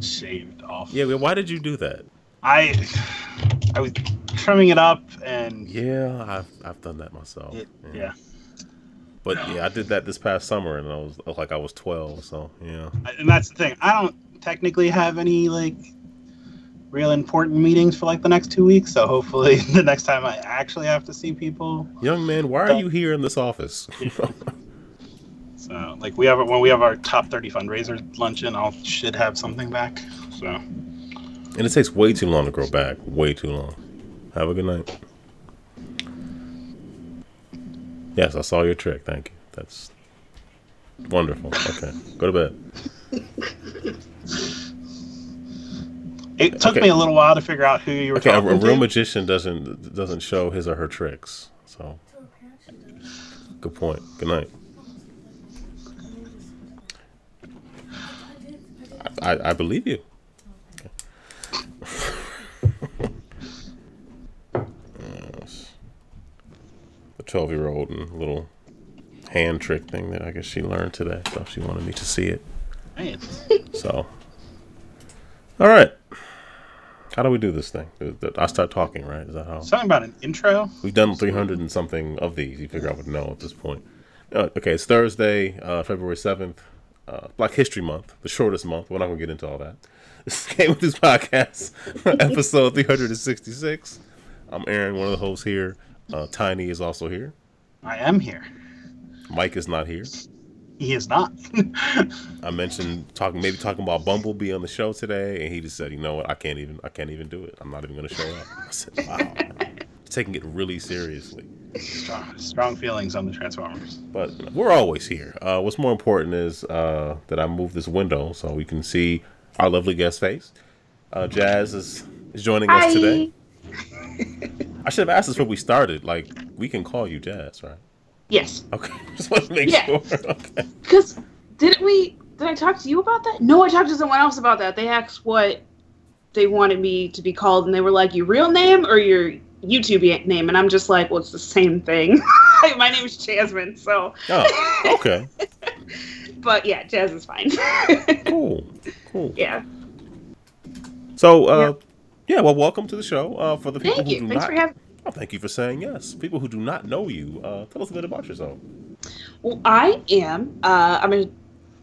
shaved off. Yeah, but why did you do that? I was trimming it up, and yeah, I've done that myself. Yeah. But yeah, I did that this past summer, and I was 12. So yeah. And that's the thing. I don't technically have any like real important meetings for like the next 2 weeks. So hopefully, the next time I actually have to see people. Young man, why are you here in this office? So like when we have our top 30 fundraiser luncheon, should have something back. So. And it takes way too long to grow back. Way too long. Have a good night. Yes, I saw your trick. Thank you. That's wonderful. Okay, go to bed. It took me a little while to figure out who you were talking to. A real magician doesn't show his or her tricks. So, good point. Good night. I believe you. The 12-year-old and little hand trick thing that I guess she learned today. So she wanted me to see it. Nice. So, all right. How do we do this thing? I start talking, right? Is that how? Something about an intro? We've done 300 and something of these. You figure I would know at this point. Okay, it's Thursday, February 7th, Black History Month, the shortest month. We're not going to get into all that. This is GameEnthus Podcast, episode 366. I'm Aaron, one of the hosts here. Tiny is also here. I am here. Mike is not here. He is not. I mentioned talking about Bumblebee on the show today, and he just said, "You know what? I can't even do it. I'm not even going to show up." I said, "Wow, taking it really seriously." Strong feelings on the Transformers. But we're always here. What's more important is that I move this window so we can see our lovely guest face. Jazz is joining us today. I should have asked this before we started. Like, we can call you Jazz, right? Yes. Okay. Just want to make sure. Okay. Because did I talk to you about that? No, I talked to someone else about that. They asked what they wanted me to be called, and they were like, your real name or your YouTube name? And I'm just like, well, it's the same thing. My name is Jasmine, so. Oh, okay. But yeah, Jazz is fine. Cool. Yeah. So, well, welcome to the show. For the people Thank who you. do Thanks not, for having me. Oh, thank you for saying yes. People who do not know you, tell us a bit about yourself. Well, I am. I run a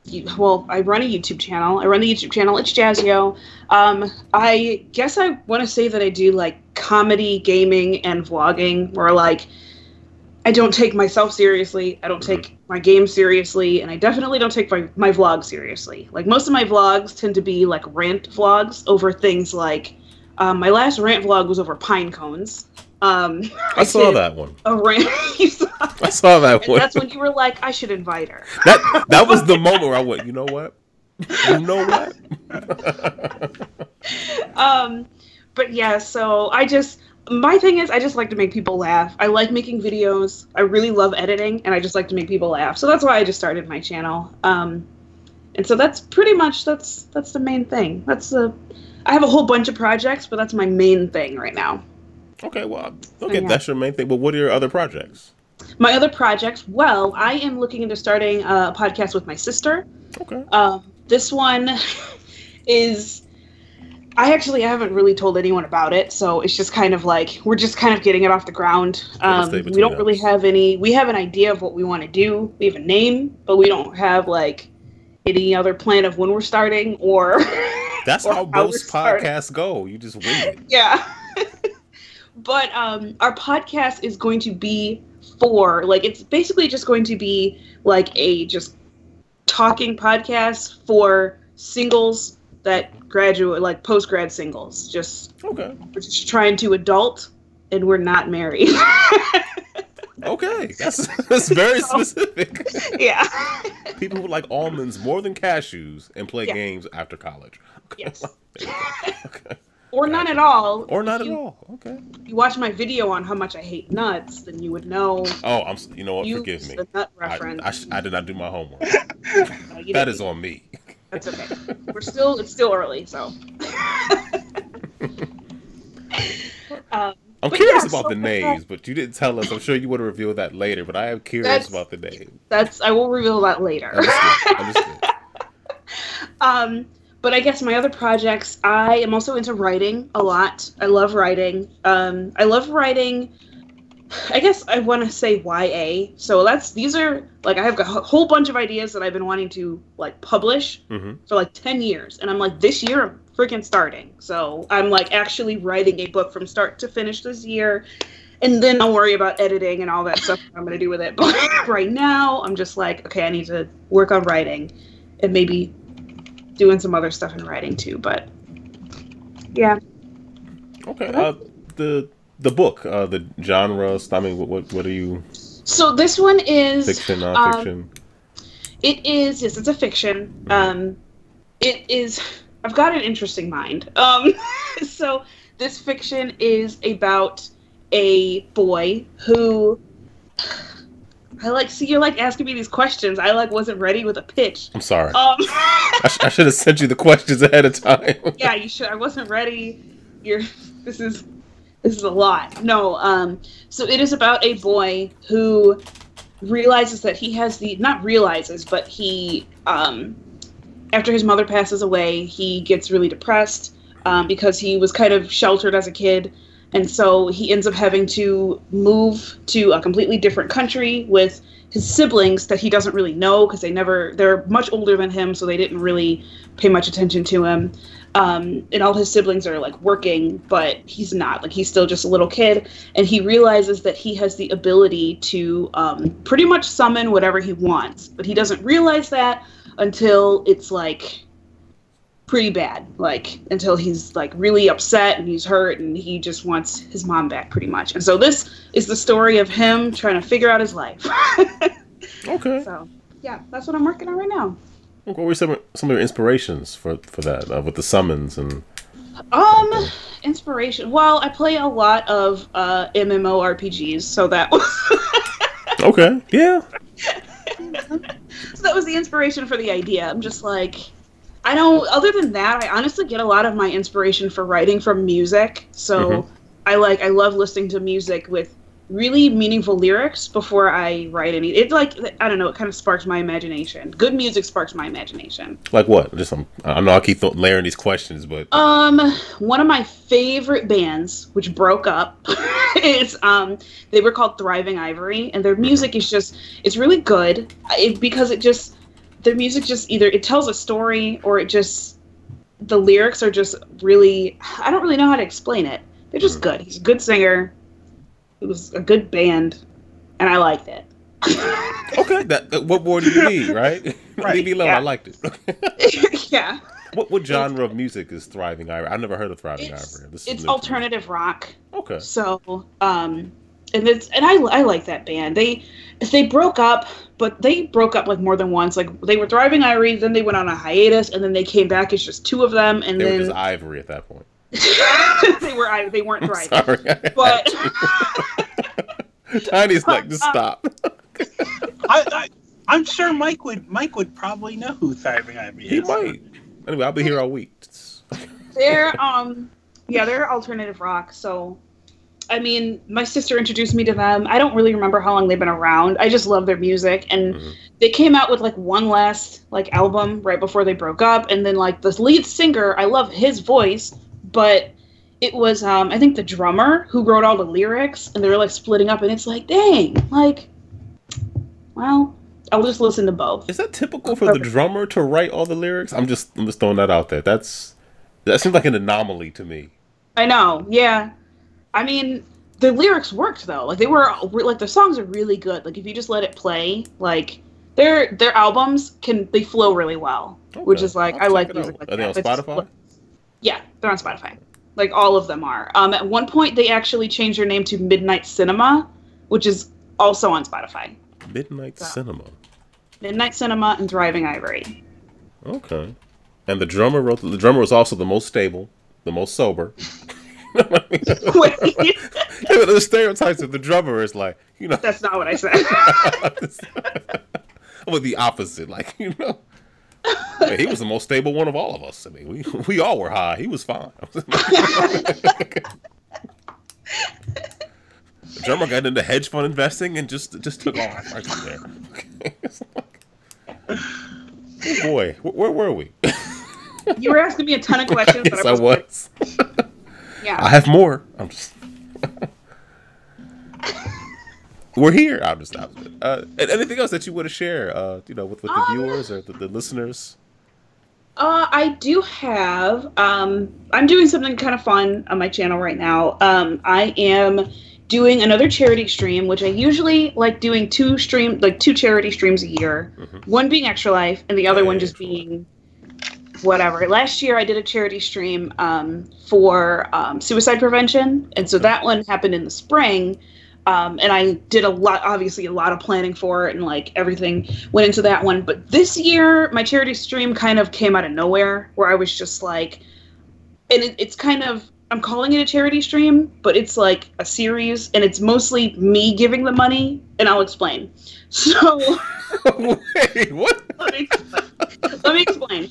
YouTube channel. I run the YouTube channel. It's Jazzio. I guess I want to say that I do like comedy, gaming, and vlogging. Where like I don't take myself seriously. I don't take my game seriously, and I definitely don't take my vlog seriously. Like most of my vlogs tend to be like rant vlogs over things like my last rant vlog was over pine cones. I saw that one. A rant. I saw that one. That's when you were like, I should invite her. That was the moment where I went, you know what? But yeah, so my thing is I just like to make people laugh. I like making videos. I really love editing, and I just like to make people laugh. So that's why I just started my channel. And so that's pretty much that's the main thing. I have a whole bunch of projects, but that's my main thing right now. Okay, that's your main thing. But what are your other projects? My other projects, well, I am looking into starting a podcast with my sister. Okay. This one is, I haven't really told anyone about it, so it's just kind of like, we're just kind of getting it off the ground. We don't really have we have an idea of what we want to do. We have a name, but we don't have like any other plan of when we're starting or... That's how most podcasts go. You just wing it. Yeah. But our podcast is going to be it's basically just going to be like a just talking podcast for singles that graduate, like post-grad singles. We're just trying to adult, and we're not married. Okay, that's very specific. Yeah. People who like almonds more than cashews and play games after college. Okay. Yes. Okay. Or none at all. Or not at all. Okay. If you watch my video on how much I hate nuts, then you would know. Oh, you know what? Forgive me. The nut reference. I did not do my homework. No, that is on me. That's okay. It's still early, so. I'm curious about the names, but you didn't tell us. I'm sure you would have revealed that later, but I am curious about the name. I will reveal that later. Understood. But I guess my other projects, I am also into writing a lot. I love writing. I love writing. I guess I want to say YA. So these are like, I have a whole bunch of ideas that I've been wanting to like publish for like 10 years. And I'm like, this year I'm freaking starting. So I'm like actually writing a book from start to finish this year. And then I'll worry about editing and all that stuff I'm going to do with it. But right now I'm just like, okay, I need to work on writing and maybe doing some other stuff in writing too. But yeah. Okay. The book, the genres. I mean, what are you? So this one is fiction, nonfiction. It is. Yes, it's a fiction. It is. I've got an interesting mind. So this fiction is about a boy who. See, you're like asking me these questions. I like wasn't ready with a pitch. I'm sorry. I should have sent you the questions ahead of time. Yeah, you should. I wasn't ready. This is a lot. No, so it is about a boy who realizes that he has not realizes, but he, after his mother passes away, he gets really depressed because he was kind of sheltered as a kid. And so he ends up having to move to a completely different country with his siblings that he doesn't really know because they're much older than him, so they didn't really pay much attention to him. And all his siblings are like working, but he's not. Like, he's still just a little kid, and he realizes that he has the ability to pretty much summon whatever he wants, but he doesn't realize that until it's like pretty bad, like until he's like really upset and he's hurt and he just wants his mom back pretty much. And so this is the story of him trying to figure out his life. Okay. So yeah, that's what I'm working on right now. What were some of your inspirations for that with the summons and? Inspiration. Well, I play a lot of MMORPGs, so that was okay. Yeah. So that was the inspiration for the idea. I'm just like, I don't. Other than that, I honestly get a lot of my inspiration for writing from music. So I love listening to music with really meaningful lyrics before I write any. It's like, I don't know, it kind of sparks my imagination. Good music sparks my imagination. Like what? Just I know I keep layering these questions, but one of my favorite bands, which broke up, is they were called Thriving Ivory, and their music is just, it's really good because their music just either it tells a story or the lyrics are just really, I don't really know how to explain it. They're just good. He's a good singer. It was a good band, and I liked it. Okay, what more do you need, right? Right. Leave me alone. Yeah. I liked it. Yeah. What genre of music is Thriving Ivory? I've never heard of Thriving Ivory. It's alternative rock. Okay. So, and I like that band. They broke up, but they broke up like more than once. Like, they were Thriving Ivory, then they went on a hiatus, and then they came back as just two of them, and they were just Ivory at that point. they weren't thriving. Sorry, but Tiny's like, just stop. I'm sure Mike would probably know who Thriving Ivory is. He might. Anyway, I'll be here all week. They're they're alternative rock. So, I mean, my sister introduced me to them. I don't really remember how long they've been around. I just love their music, and they came out with like one last like album right before they broke up, and then like the lead singer, I love his voice, but it was I think the drummer who wrote all the lyrics, and they were like splitting up, and it's like, dang, like, well, I'll just listen to both. Is that typical for the drummer to write all the lyrics? I'm just throwing that out there. That seems like an anomaly to me. I know, yeah. I mean, the lyrics worked though. Like, they were like, the songs are really good. Like, if you just let it play, like their albums they flow really well, which is like, I like music like that. Are they on Spotify? Yeah, they're on Spotify. Like, all of them are. At one point, they actually changed their name to Midnight Cinema, which is also on Spotify. Midnight Cinema. Midnight Cinema and Thriving Ivory. Okay. And the drummer was also the most stable, the most sober. Wait. The stereotypes of the drummer is like, That's not what I said. With the opposite, like, Hey, he was the most stable one of all of us. I mean, we all were high. He was fine. The drummer got into hedge fund investing and just took off right from there. Okay. Oh boy, where were we? You were asking me a ton of questions. Yes, I was. Yeah. I have more. I'm just. We're here. I'm just. Anything else that you want to share? With the viewers or the listeners. I do have. I'm doing something kind of fun on my channel right now. I am doing another charity stream, which I usually like doing two charity streams a year. Mm-hmm. One being Extra Life, and the other one just being whatever. Last year I did a charity stream for suicide prevention, and so that one happened in the spring. And I did a lot of planning for it, and like everything went into that one. But this year, my charity stream kind of came out of nowhere, where I was just like, and it's kind of, I'm calling it a charity stream, but it's like a series, and it's mostly me giving the money, and I'll explain. So, wait, what? Let me explain.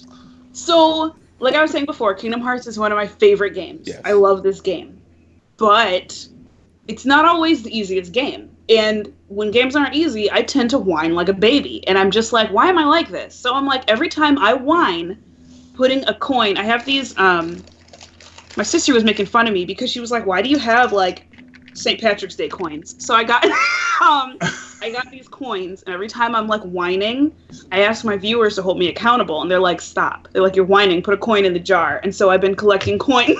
So, like I was saying before, Kingdom Hearts is one of my favorite games. Yes. I love this game, but it's not always the easiest game. And when games aren't easy, I tend to whine like a baby. And I'm just like, why am I like this? So I'm like, every time I whine, putting a coin, I have these, my sister was making fun of me because she was like, why do you have like St. Patrick's Day coins? So I got, I got these coins, and every time I'm like whining, I ask my viewers to hold me accountable. And they're like, stop. They're like, you're whining, put a coin in the jar. And so I've been collecting coins.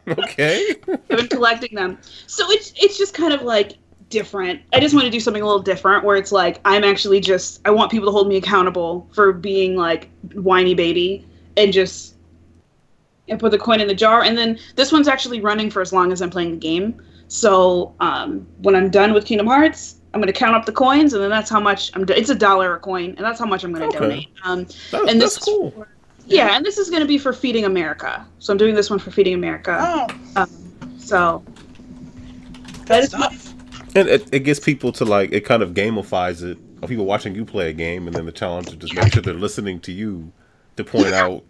Okay. I've been collecting them. So it's just kind of like different. I just want to do something a little different where it's like I want people to hold me accountable for being like whiny baby and put the coin in the jar. And then this one's actually running for as long as I'm playing the game. So when I'm done with Kingdom Hearts, I'm going to count up the coins, and then that's how much it's $1 a coin, and that's how much I'm going to donate. That's cool. Yeah, and this is going to be for Feeding America. So I'm doing this one for Feeding America. Oh. So that is stuff. And it gets people to like, it kind of gamifies it. Of people watching you play a game, and then the challenge is just make sure they're listening to you to point out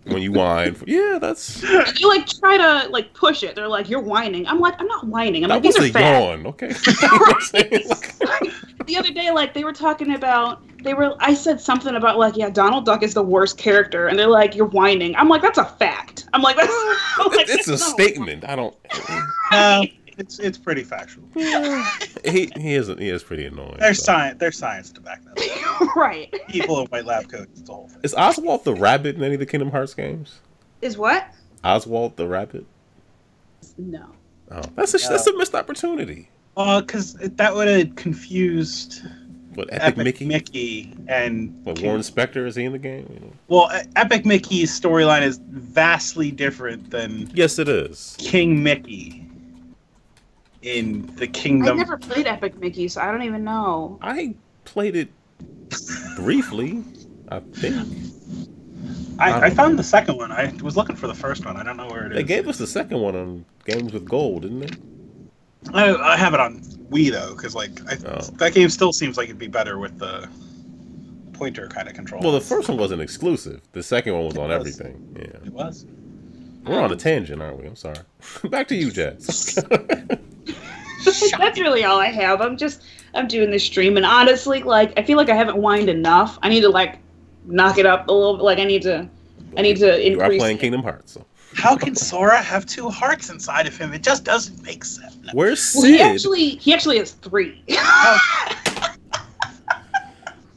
when you whine. Yeah, that's. They like try to like push it. They're like, "You're whining." I'm like, "I'm not whining." I'm that like, "These are fat." Yawn. Okay. The other day, like they were talking about. I said something about like, yeah, Donald Duck is the worst character, and they're like, "You're whining." I'm like, "That's a fact." I'm like, it's a statement. I don't. It's pretty factual. He is pretty annoying. There's science to back that up. Right. People in white lab coats, the whole thing. Is Oswald the rabbit in any of the Kingdom Hearts games? Is what? Oswald the rabbit? No. Oh, that's a missed opportunity. Because that would have confused. What, Epic Mickey and Warren Spector, is he in the game? Well, Epic Mickey's storyline is vastly different than yes, it is. King Mickey in the Kingdom. I never played Epic Mickey, so I don't even know. I played it briefly, I think. I found the second one. I was looking for the first one. I don't know where it is. They gave us the second one on Games with Gold, didn't they? I have it on Wii though, because that game still seems like it'd be better with the pointer kind of control. Well, the first one wasn't exclusive. The second one was on everything. Yeah, it was. We're on a tangent, aren't we? I'm sorry. Back to you, Jazz. That's really all I have. I'm doing this stream, and honestly, like I feel like I haven't whined enough. I need to like knock it up a little bit. Like I need to increase. You are playing Kingdom Hearts, so. How can Sora have 2 hearts inside of him? It just doesn't make sense. Where's Sid? Well, he actually has 3. I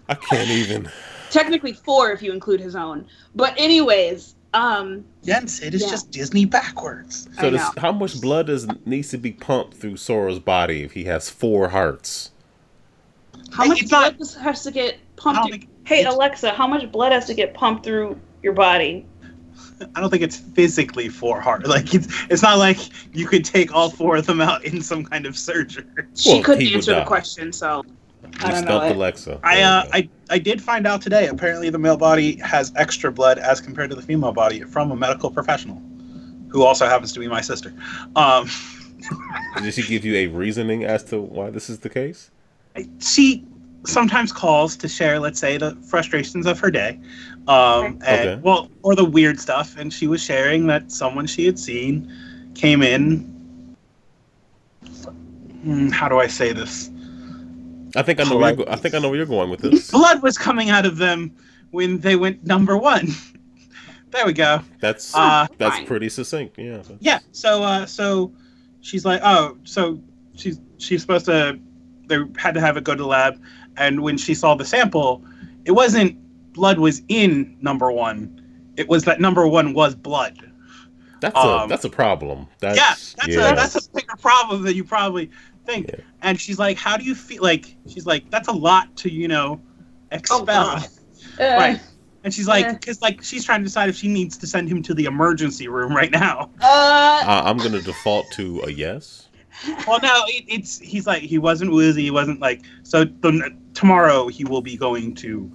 can't even. Technically 4 if you include his own. But anyways, Sid is just Disney backwards. So how much blood needs to be pumped through Sora's body if he has 4 hearts? How much blood has to get pumped? Hey Alexa, how much blood has to get pumped through your body? I don't think it's physically 4 hearts. Like it's not like you could take all 4 of them out in some kind of surgery. She couldn't answer the question, so I don't know. Alexa. I did find out today. Apparently, the male body has extra blood as compared to the female body from a medical professional, who also happens to be my sister. Did she give you a reasoning as to why this is the case? She sometimes calls to share, let's say, the frustrations of her day, or the weird stuff. And she was sharing that someone she had seen came in. How do I say this? I think I know where you're going with this. Blood was coming out of them when they went number 1. There we go. That's pretty succinct. Yeah. Yeah. So she's like, oh, so she's supposed to. They had to have it go to the lab, and when she saw the sample, it wasn't blood was in number one. It was that number one was blood. That's a problem. That's a bigger problem than you probably think. Yeah. And she's like, how do you feel? Like, she's like, that's a lot to, expel. Right. And she's like, because she's trying to decide if she needs to send him to the emergency room right now. I'm going to default to a yes. Well, no, he's like, he wasn't woozy. He wasn't like, so tomorrow he will be going to.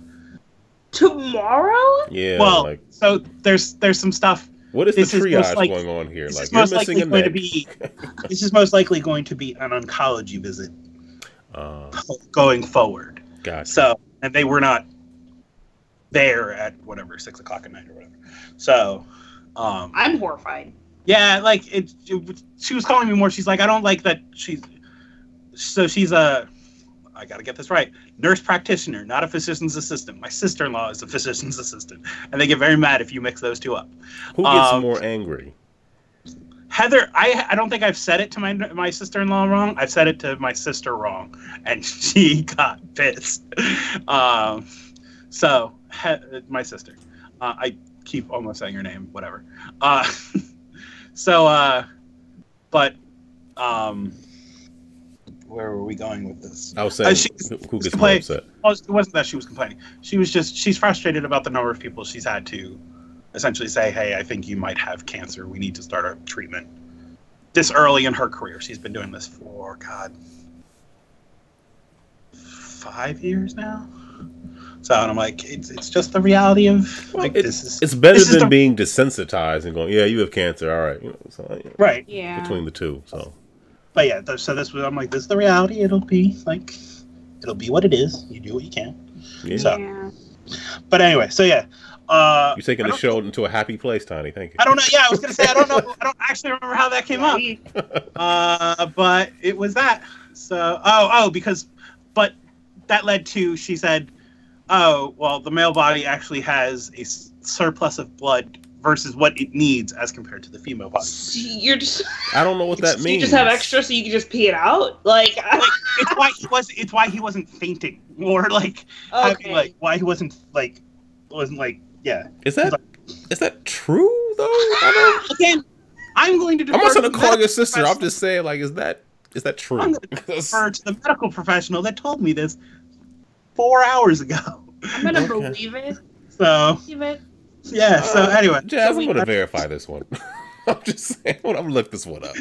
Tomorrow? Yeah. Well, so there's some stuff. What is the triage going on here? Like, you're missing a neck. This is most likely going to be an oncology visit going forward. Gotcha. So, and they were not there at 6 o'clock at night or whatever. So, I'm horrified. Yeah, like she was calling me more. She's like, I don't like that she's a. I got to get this right. Nurse practitioner, not a physician's assistant. My sister-in-law is a physician's assistant, and they get very mad if you mix those two up. Who gets more angry? Heather, I don't think I've said it to my sister-in-law wrong. I've said it to my sister wrong, and she got pissed. So my sister, I keep almost saying her name. Whatever. Where were we going with this? I was saying, who gets more upset? Well, it wasn't that she was complaining. She's frustrated about the number of people she's had to essentially say, hey, I think you might have cancer. We need to start a treatment. This early in her career. She's been doing this for, 5 years now? So, and I'm like, it's just the reality of, it's better than being desensitized and going, yeah, you have cancer, all right. Right. Yeah. Between the two, so. But yeah, so I'm like, this is the reality. It'll be what it is. You do what you can. Yeah. So, but anyway, so yeah. You're taking the show into a happy place, Tiny. Thank you. I don't know. Yeah, I was gonna say I don't know. I don't actually remember how that came up. But it was that. So but that led to, she said, oh well, the male body actually has a surplus of blood versus what it needs as compared to the female body. You're just. I don't know what that means. You just have extra, so you can just pee it out. It's why he wasn't fainting, or having, why he wasn't yeah. Is that true though? Again, I'm going to. I'm not going to call your sister. I'm just saying, is that true? I'm going to refer to the medical professional that told me this 4 hours ago. I'm going to believe it. So. Believe it. Yeah, so anyway. Jazz, I'm going to verify this one. I'm just saying, I'm going to look this one up.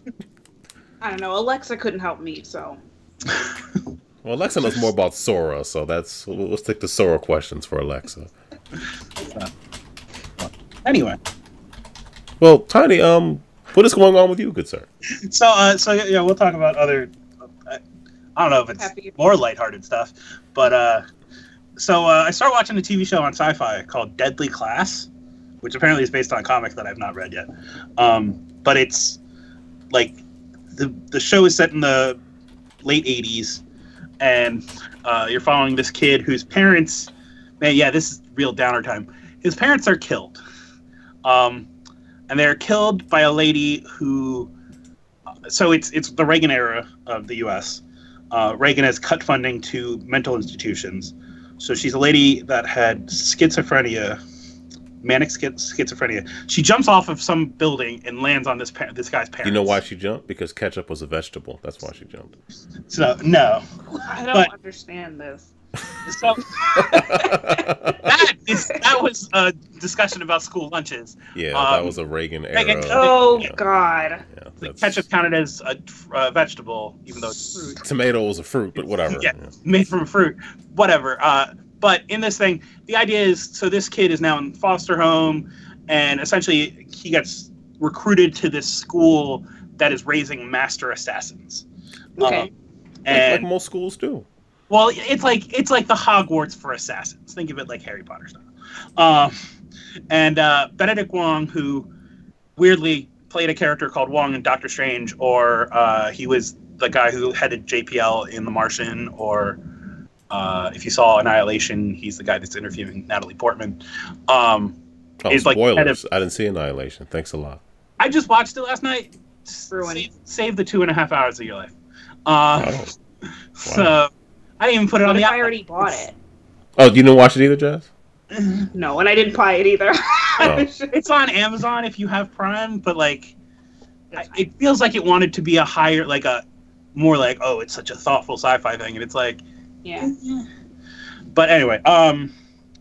I don't know. Alexa couldn't help me, so. Well, Alexa knows more about Sora, so we'll stick to Sora questions for Alexa. Anyway. Well, Tiny, what is going on with you, good sir? So yeah, we'll talk about other, I don't know if it's more lighthearted stuff, but I started watching a TV show on Sci-Fi called Deadly Class, which apparently is based on a comic that I've not read yet. But it's like the show is set in the late 80s, and you're following this kid whose parents, this is real downer time. His parents are killed. And they're killed by a lady who, so it's the Reagan era of the U.S. Reagan has cut funding to mental institutions. So she's a lady that had schizophrenia, manic schizophrenia. She jumps off of some building and lands on this guy's parents. You know why she jumped? Because ketchup was a vegetable. That's why she jumped. So, no. I don't understand this. So that was a discussion about school lunches. Yeah, that was a Reagan era. God. Yeah, ketchup counted as a vegetable, even though it's fruit. Tomato was a fruit, but whatever. Yeah, made from fruit, whatever. But in this thing, the idea is, so this kid is now in foster home, and essentially he gets recruited to this school that is raising master assassins. Okay. And like most schools do. Well, it's like the Hogwarts for assassins. Think of it like Harry Potter style. And Benedict Wong, who weirdly played a character called Wong in Doctor Strange, or he was the guy who headed JPL in The Martian, or if you saw Annihilation, he's the guy that's interviewing Natalie Portman. I is like spoilers. I didn't see Annihilation. Thanks a lot. I just watched it last night. Save the 2.5 hours of your life. Wow. So I didn't even put it on the. I already bought it. Oh, you didn't watch it either, Jazz? No, and I didn't buy it either. It's on Amazon if you have Prime, but like, it feels like it wanted to be a higher, like a more like, oh, it's such a thoughtful sci-fi thing, and it's like, yeah. But anyway,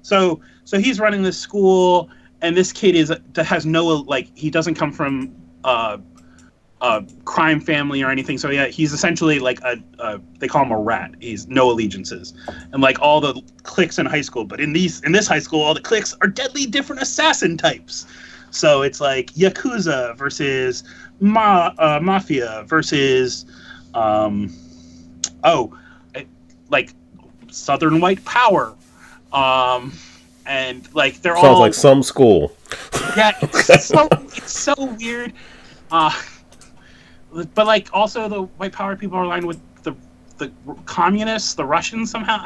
so he's running this school, and this kid has no, like, he doesn't come from a crime family or anything. So yeah, he's essentially like they call him a rat. He's no allegiances, and like all the cliques in high school. But in this high school, all the cliques are deadly different assassin types. So it's like Yakuza versus Mafia versus like Southern White Power, and like they're all sounds like some school. Yeah, it's so weird. But like also the white power people are aligned with the communists, the Russians somehow.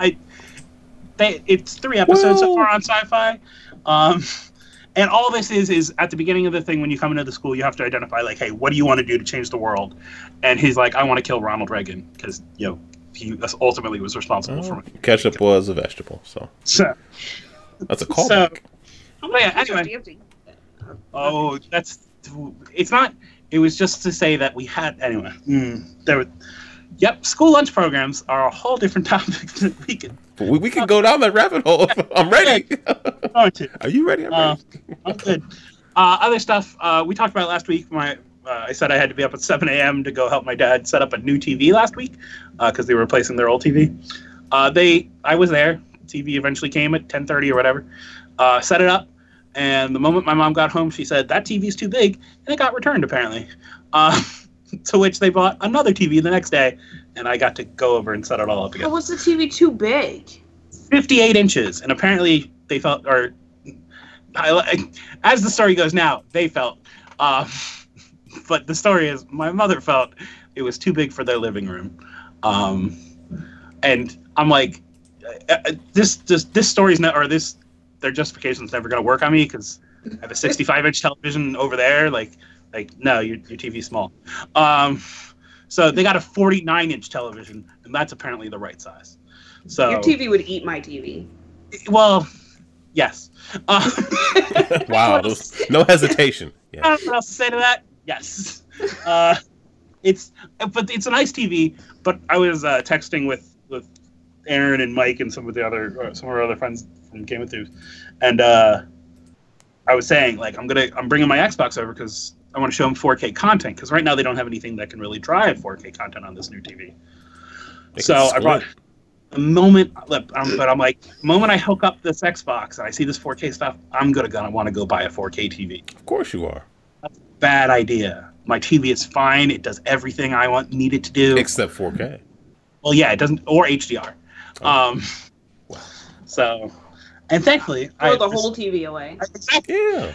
It's 3 episodes so far on Sci-Fi, and all this is at the beginning of the thing when you come into the school you have to identify like, hey, what do you want to do to change the world? And he's like, I want to kill Ronald Reagan because he ultimately was responsible for it. Ketchup was a vegetable, so that's a callback. Anyway. Oh, it's not. It was just to say that we had anyway. School lunch programs are a whole different topic that we could. We can go down that rabbit hole. I'm ready. Are you ready? I'm good. Other stuff we talked about last week. I said I had to be up at 7 a.m. to go help my dad set up a new TV last week because they were replacing their old TV. I was there. TV eventually came at 10:30 or whatever. Set it up. And the moment my mom got home, she said, that TV's too big, and it got returned, apparently. To which they bought another TV the next day, and I got to go over and set it all up again. But was the TV too big? 58 inches, and apparently they felt, as the story goes now, they felt. But the story is, my mother felt it was too big for their living room. And I'm like, this story's not, or this, their justification's never going to work on me because I have a 65-inch television over there. Like no, your TV's small. So they got a 49-inch television, and that's apparently the right size. So your TV would eat my TV. Well, yes. Wow, no hesitation. Yeah. I don't know what else to say to that. Yes. It's a nice TV. But I was texting with Aaron and Mike and some of our other friends from GameEnthus, and I was saying like I'm bringing my Xbox over because I want to show them 4K content because right now they don't have anything that can really drive 4K content on this new TV. So I brought the moment, but I'm like, the moment I hook up this Xbox and I see this 4K stuff, I'm gonna want to go buy a 4K TV. Of course you are. That's a bad idea. My TV is fine. It does everything I need it to do. Except 4K. Well, yeah, it doesn't, or HDR. Wow. So, and thankfully, throw the whole TV away. Exactly. Yeah.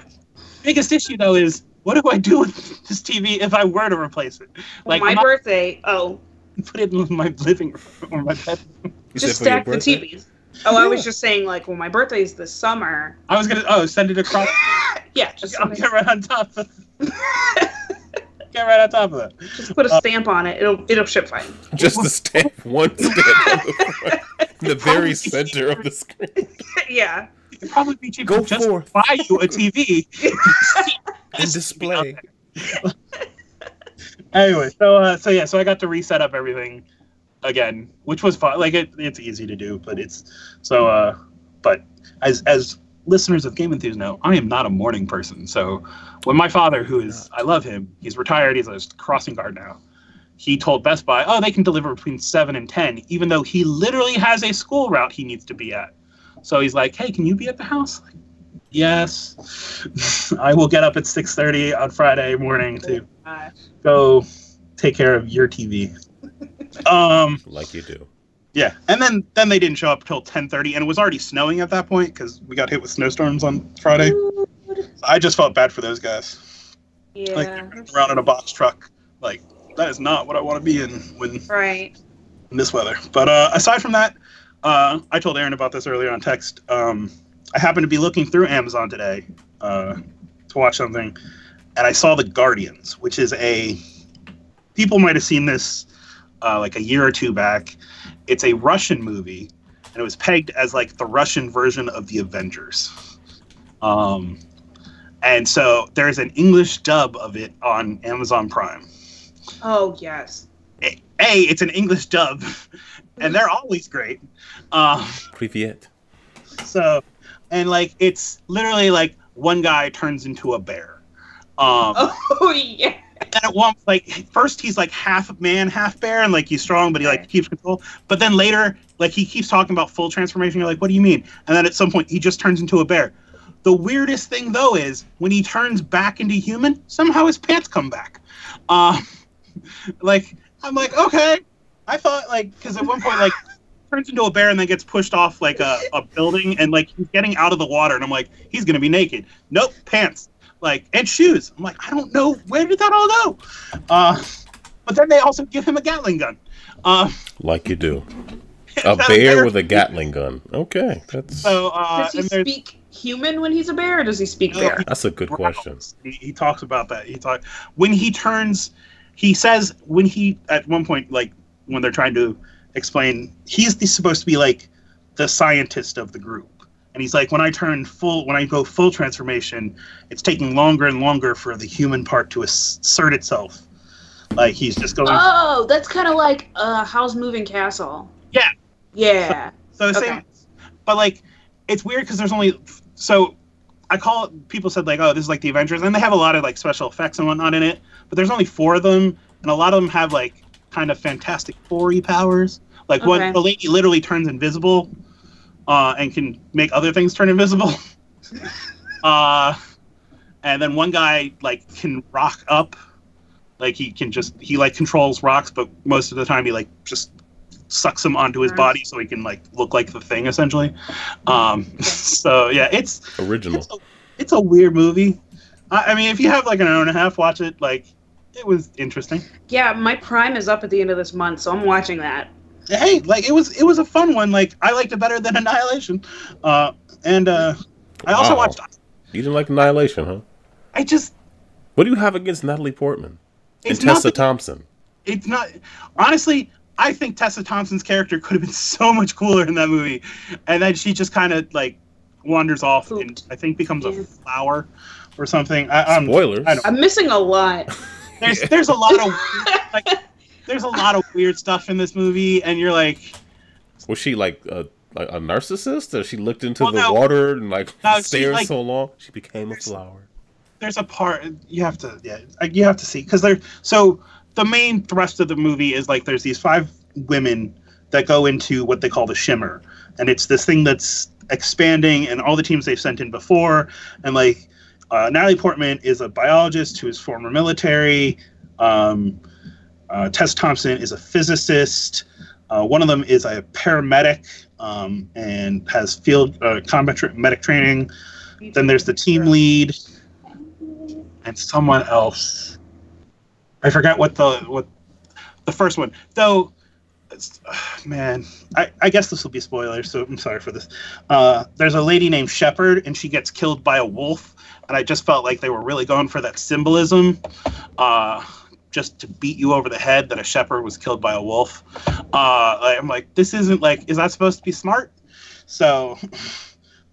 Biggest issue though is what do I do with this TV if I were to replace it? Like my birthday. Put it in my living room or my bedroom. Just stack the TVs. Oh, yeah. I was just saying, like, well, my birthday's this summer. I was gonna send it across. Yeah, just get right on top of it. Get right on top of it. Just put a stamp on it. It'll ship fine. Just the stamp, one stamp on the front, in the very center of the screen. Yeah. It'd probably be cheaper just to buy you a TV and display. Anyway, so I got to reset up everything again, which was fun. Like it's easy to do, but but as listeners of GameEnthus know, I am not a morning person. So when my father, I love him, he's retired, he's a crossing guard now. He told Best Buy, they can deliver between 7 and 10, even though he literally has a school route he needs to be at. So he's like, hey, can you be at the house? Like, yes. I will get up at 6:30 on Friday morning to go take care of your TV. Like you do. Yeah, and then they didn't show up till 10:30, and it was already snowing at that point because we got hit with snowstorms on Friday. I just felt bad for those guys. Yeah. Like around in a box truck, like that is not what I want to be in in this weather. But aside from that, I told Aaron about this earlier on text. I happened to be looking through Amazon today to watch something, and I saw The Guardians, which is people might have seen this like a year or two back. It's a Russian movie, and it was pegged as like the Russian version of the Avengers. And so there's an English dub of it on Amazon Prime. Oh, yes. It's an English dub, and they're always great. Privyet. So, and like, it's literally like one guy turns into a bear. Oh, yeah. And at one, like, first he's like half man, half bear, and like he's strong, but he like keeps control. But then later, like, he keeps talking about full transformation. You're like, what do you mean? And then at some point, he just turns into a bear. The weirdest thing, though, is when he turns back into human, somehow his pants come back. Like, I'm like, okay. I thought, like, because at one point, like, turns into a bear and then gets pushed off, like, a building, and, like, he's getting out of the water, and I'm like, he's going to be naked. Nope, pants. Like, and shoes. I'm like, I don't know. Where did that all go? But then they also give him a Gatling gun. Like you do. A bear with a Gatling gun. Okay. That's... So, does he speak human when he's a bear, or does he speak bear? That's a good question. He talks about that. When he turns, he says, when he, at one point, like, when they're trying to explain, he's supposed to be, like, the scientist of the group. And he's like, when I go full transformation, it's taking longer and longer for the human part to assert itself. Like, he's just going... Oh, that's kind of like Howl's Moving Castle. Yeah. Yeah. So same, but, like, it's weird because there's only... So, people said, like, oh, this is like the Avengers, and they have a lot of, like, special effects and whatnot in it, but there's only 4 of them, and a lot of them have, like, kind of Fantastic Four-y powers. Like, the lady literally turns invisible, and can make other things turn invisible. And then one guy, like, can rock up. Like, he like, controls rocks, but most of the time he, like, just sucks them onto his body so he can, like, look like the Thing, essentially. So, yeah, it's... Original. It's a weird movie. I mean, if you have, like, an hour and a half, watch it. Like, it was interesting. Yeah, my Prime is up at the end of this month, so I'm watching that. Hey, like, it was a fun one. Like, I liked it better than Annihilation. I also watched... You didn't like Annihilation, huh? I just... What do you have against Natalie Portman? And Tessa Thompson? It's not... Honestly, I think Tessa Thompson's character could have been so much cooler in that movie. And then she just kind of, like, wanders off and I think becomes a flower or something. Spoilers. I'm missing a lot. There's a lot of... like, there's a lot of weird stuff in this movie, and you're like... Was she, like a narcissist? Or she looked into the water and, like, stared so long? She became a flower. There's a part... You have to see. Because so, the main thrust of the movie is, like, there's these 5 women that go into what they call the Shimmer. And it's this thing that's expanding, and all the teams they've sent in before. And, like, Natalie Portman is a biologist who is former military. Tess Thompson is a physicist. One of them is a paramedic and has field combat medic training. Then there's the team lead and someone else. I forgot what the first one. Though, man, I guess this will be spoilers, so I'm sorry for this. There's a lady named Shepard, and she gets killed by a wolf. And I just felt like they were really going for that symbolism. Just to beat you over the head that a shepherd was killed by a wolf. I'm like, this isn't like, is that supposed to be smart? So,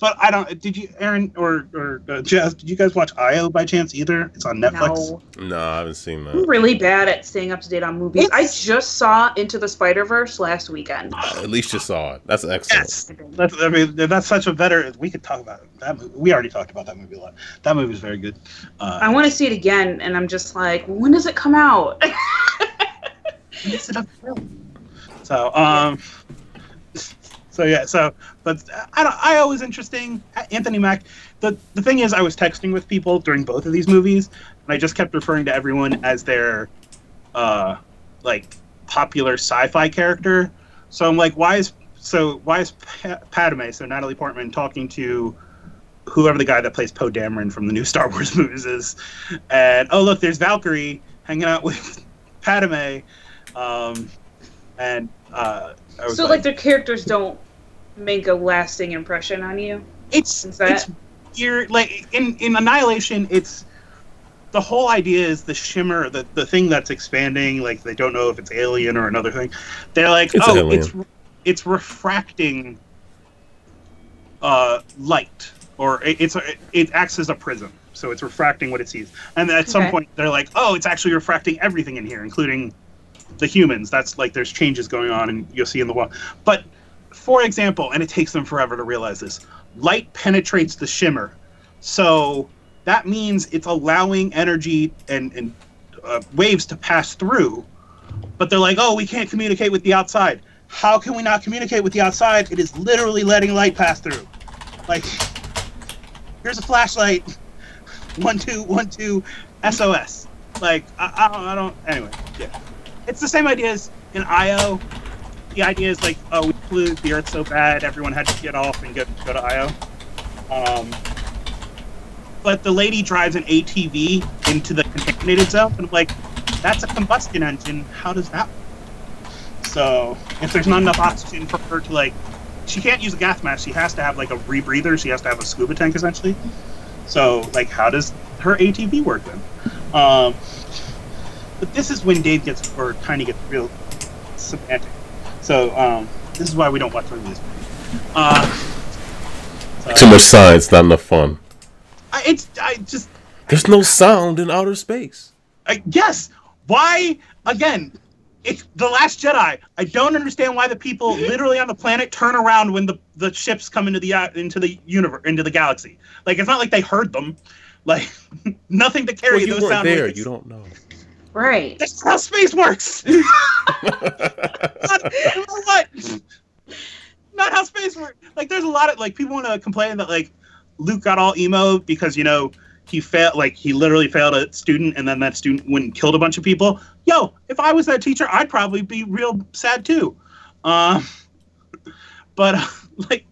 but I don't, did you, Aaron or Jazz, did you guys watch IO by chance either? It's on Netflix. No, I haven't seen that. I'm really bad at staying up to date on movies. I just saw Into the Spider-Verse last weekend. At least you saw it. That's excellent. Yes. That's such a better, we could talk about it. That movie. We already talked about that movie a lot. That movie is very good. I want to see it again, and I'm just like, when does it come out? Is it a film? But IO is interesting. Anthony Mack. The thing is, I was texting with people during both of these movies, and I just kept referring to everyone as their, like, popular sci-fi character. So I'm like, why is Padme, so Natalie Portman, talking to whoever the guy that plays Poe Dameron from the new Star Wars movies is? And oh look, there's Valkyrie hanging out with Padme, and I was so like their characters don't make a lasting impression on you? It's weird. Like in Annihilation, it's the whole idea is the shimmer, the thing that's expanding. Like they don't know if it's alien or another thing. They're like, it's refracting light, or it acts as a prism, so it's refracting what it sees. And at some point, they're like, oh, it's actually refracting everything in here, including the humans. That's like there's changes going on, and you'll see in the wall. But for example, and it takes them forever to realize this, light penetrates the shimmer, so that means it's allowing energy and waves to pass through. But they're like, oh, we can't communicate with the outside. How can we not communicate with the outside? It is literally letting light pass through. Like, here's a flashlight. 1 2 1 2 SOS. Like, I don't. Anyway, yeah, it's the same idea as in IO. The idea is like, oh, we flew the Earth so bad, everyone had to get off and go to IO. But the lady drives an ATV into the contaminated zone, and I'm like, that's a combustion engine. How does that work? So if there's not enough oxygen for her to, like, she can't use a gas mask. She has to have like a rebreather. She has to have a scuba tank essentially. So like, how does her ATV work then? But this is when Dave gets, or Tiny gets real semantic. So this is why we don't watch movies. Too much science, not enough fun. There's no sound in outer space. Yes. Why? Again, it's The Last Jedi. I don't understand why the people literally on the planet turn around when the ships come into the universe, into the galaxy. Like, it's not like they heard them. Like, nothing to carry those sound waves. There, you don't know. Right. That's how space works. Not how space works. Like, there's a lot of, like, people want to complain that, like, Luke got all emo because, you know, he failed, like, he literally failed a student, and then that student went and killed a bunch of people. Yo, if I was that teacher, I'd probably be real sad too. But like,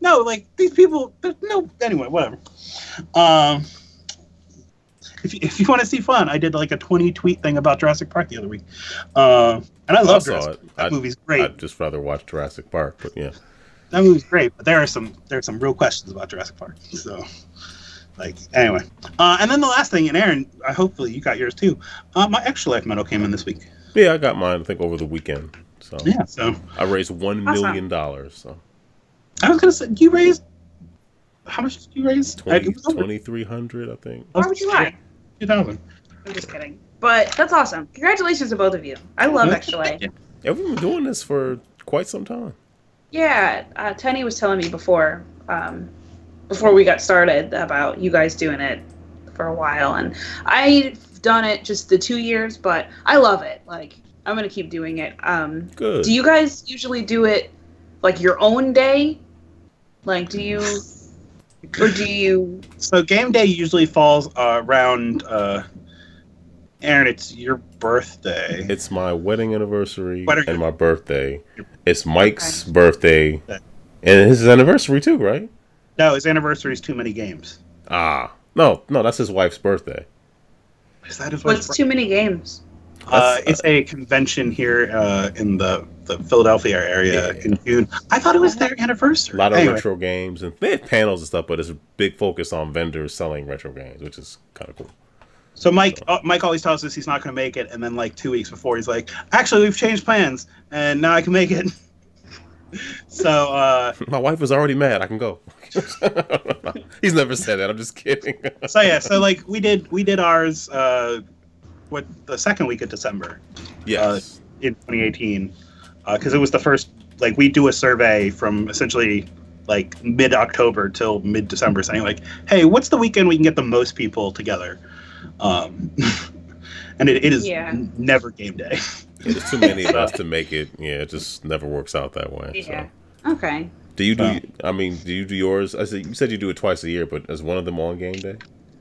no, like, these people, no, anyway, whatever. If you want to see fun, I did like a 20 tweet thing about Jurassic Park the other week. And I love Jurassic Park. That movie's great. I'd just rather watch Jurassic Park, but yeah. That movie's great, but there are some real questions about Jurassic Park. So, like, anyway. And then the last thing, and Aaron, hopefully you got yours too. My Extra Life medal came in this week. Yeah, I got mine, I think, over the weekend. So yeah, so I raised $1 million. So I was gonna say, you raised, how much did you raise? 2,300, I think. Why would you lie? 2,000. I'm just kidding. But that's awesome. Congratulations to both of you. I love Extra Life. Yeah, we've been doing this for quite some time. Yeah, Tenny was telling me before we got started about you guys doing it for a while, and I've done it just the 2 years, but I love it. Like, I'm gonna keep doing it. Good. Do you guys usually do it like your own day? Like, do you? So game day usually falls around. Aaron, it's your birthday. It's my wedding anniversary and my birthday. It's Mike's birthday, and his anniversary too, right? No, his anniversary is too many games. No, that's his wife's birthday. Is that his wife's birthday? Too many games? It's a convention here in the Philadelphia area in June. I thought it was their anniversary. A lot of retro games, and they have panels and stuff, but it's a big focus on vendors selling retro games, which is kind of cool. So Mike always tells us he's not going to make it, and then like 2 weeks before, he's like, "Actually, we've changed plans, and now I can make it." So my wife was already mad. I can go. He's never said that. I'm just kidding. So yeah, so like we did ours. The second week of December. Yes. In 2018, because it was the first. Like, we do a survey from essentially like mid-October till mid-December, saying like, "Hey, what's the weekend we can get the most people together?" And it is never game day. There's too many of us to make it. Yeah, it just never works out that way. Yeah. So. Okay. Do you do? Do you do yours? You said you do it twice a year, but is one of them on game day?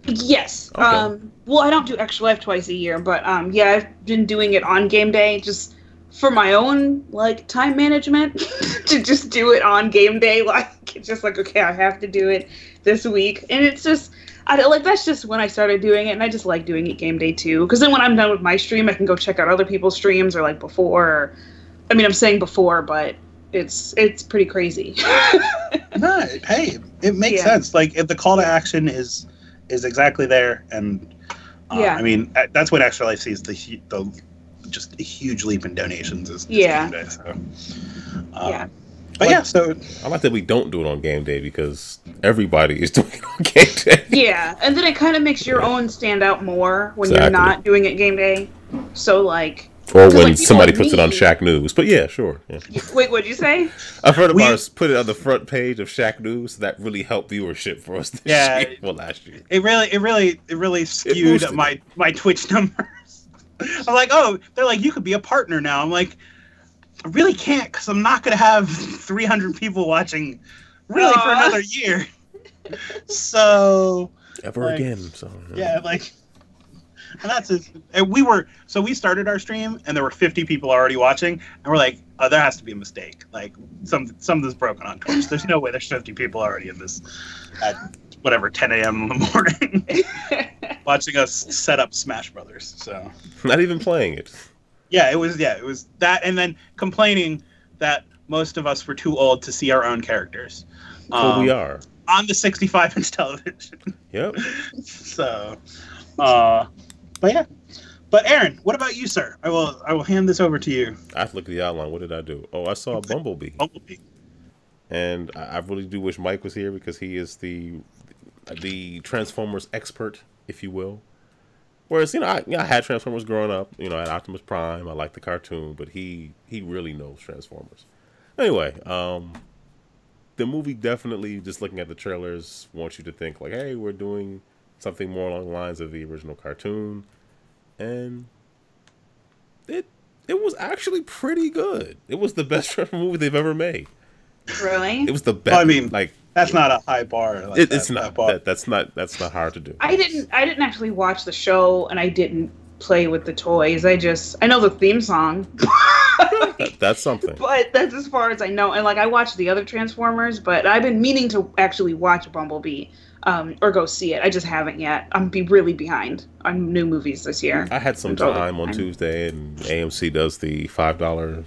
Yes. Okay. Well, I don't do Extra Life twice a year, but yeah, I've been doing it on game day just for my own like time management to just do it on game day. Like, it's just like, okay, I have to do it this week, and it's just. That's just when I started doing it, and I just like doing it game day too. Because then when I'm done with my stream, I can go check out other people's streams or like before. I'm saying before, but it's pretty crazy. No, hey, it makes sense. Like, if the call to action is exactly there, and I mean, that's what Extra Life sees the just a huge leap in donations is game day. So, but so I like that we don't do it on game day because everybody is doing it on game day. Yeah, and then it kind of makes your own stand out more when you're not doing it game day. So like. Or when somebody puts it on Shaq News. But yeah, sure. Yeah. Wait, what'd you say? I've heard of ours put it on the front page of Shaq News. So that really helped viewership for us this year. Well, last year. It really skewed my Twitch numbers. I'm like, oh, they're like, you could be a partner now. I'm like, I really can't because I'm not going to have 300 people watching really for another year. So. Ever again. So yeah, like. And that's it. And we started our stream and there were 50 people already watching, and we're like, oh, there has to be a mistake. Like something's broken on Twitch. There's no way there's 50 people already in this at whatever 10 a.m. in the morning watching us set up Smash Brothers. So not even playing it. Yeah, it was that, and then complaining that most of us were too old to see our own characters. Well, we are on the 65-inch television. Yep. So, but Aaron, what about you, sir? I will hand this over to you. I have to look at the outline. What did I do? Oh, I saw Bumblebee. And I really do wish Mike was here because he is the Transformers expert, if you will. Whereas, I had Transformers growing up. I had Optimus Prime. I liked the cartoon, but he really knows Transformers. Anyway, the movie definitely, just looking at the trailers, wants you to think like, hey, we're doing something more along the lines of the original cartoon. And it was actually pretty good. It was the best Transformers movie they've ever made. Really? It was the best. Well, I mean, like that's not a high bar. Like it's not. That's not hard to do. I didn't actually watch the show, and I didn't play with the toys. I know the theme song. That's something. But that's as far as I know. And like I watched the other Transformers, but I've been meaning to actually watch Bumblebee. Or go see it. I just haven't yet. I'm really behind on new movies this year. I had some time on Tuesday, and AMC does the $5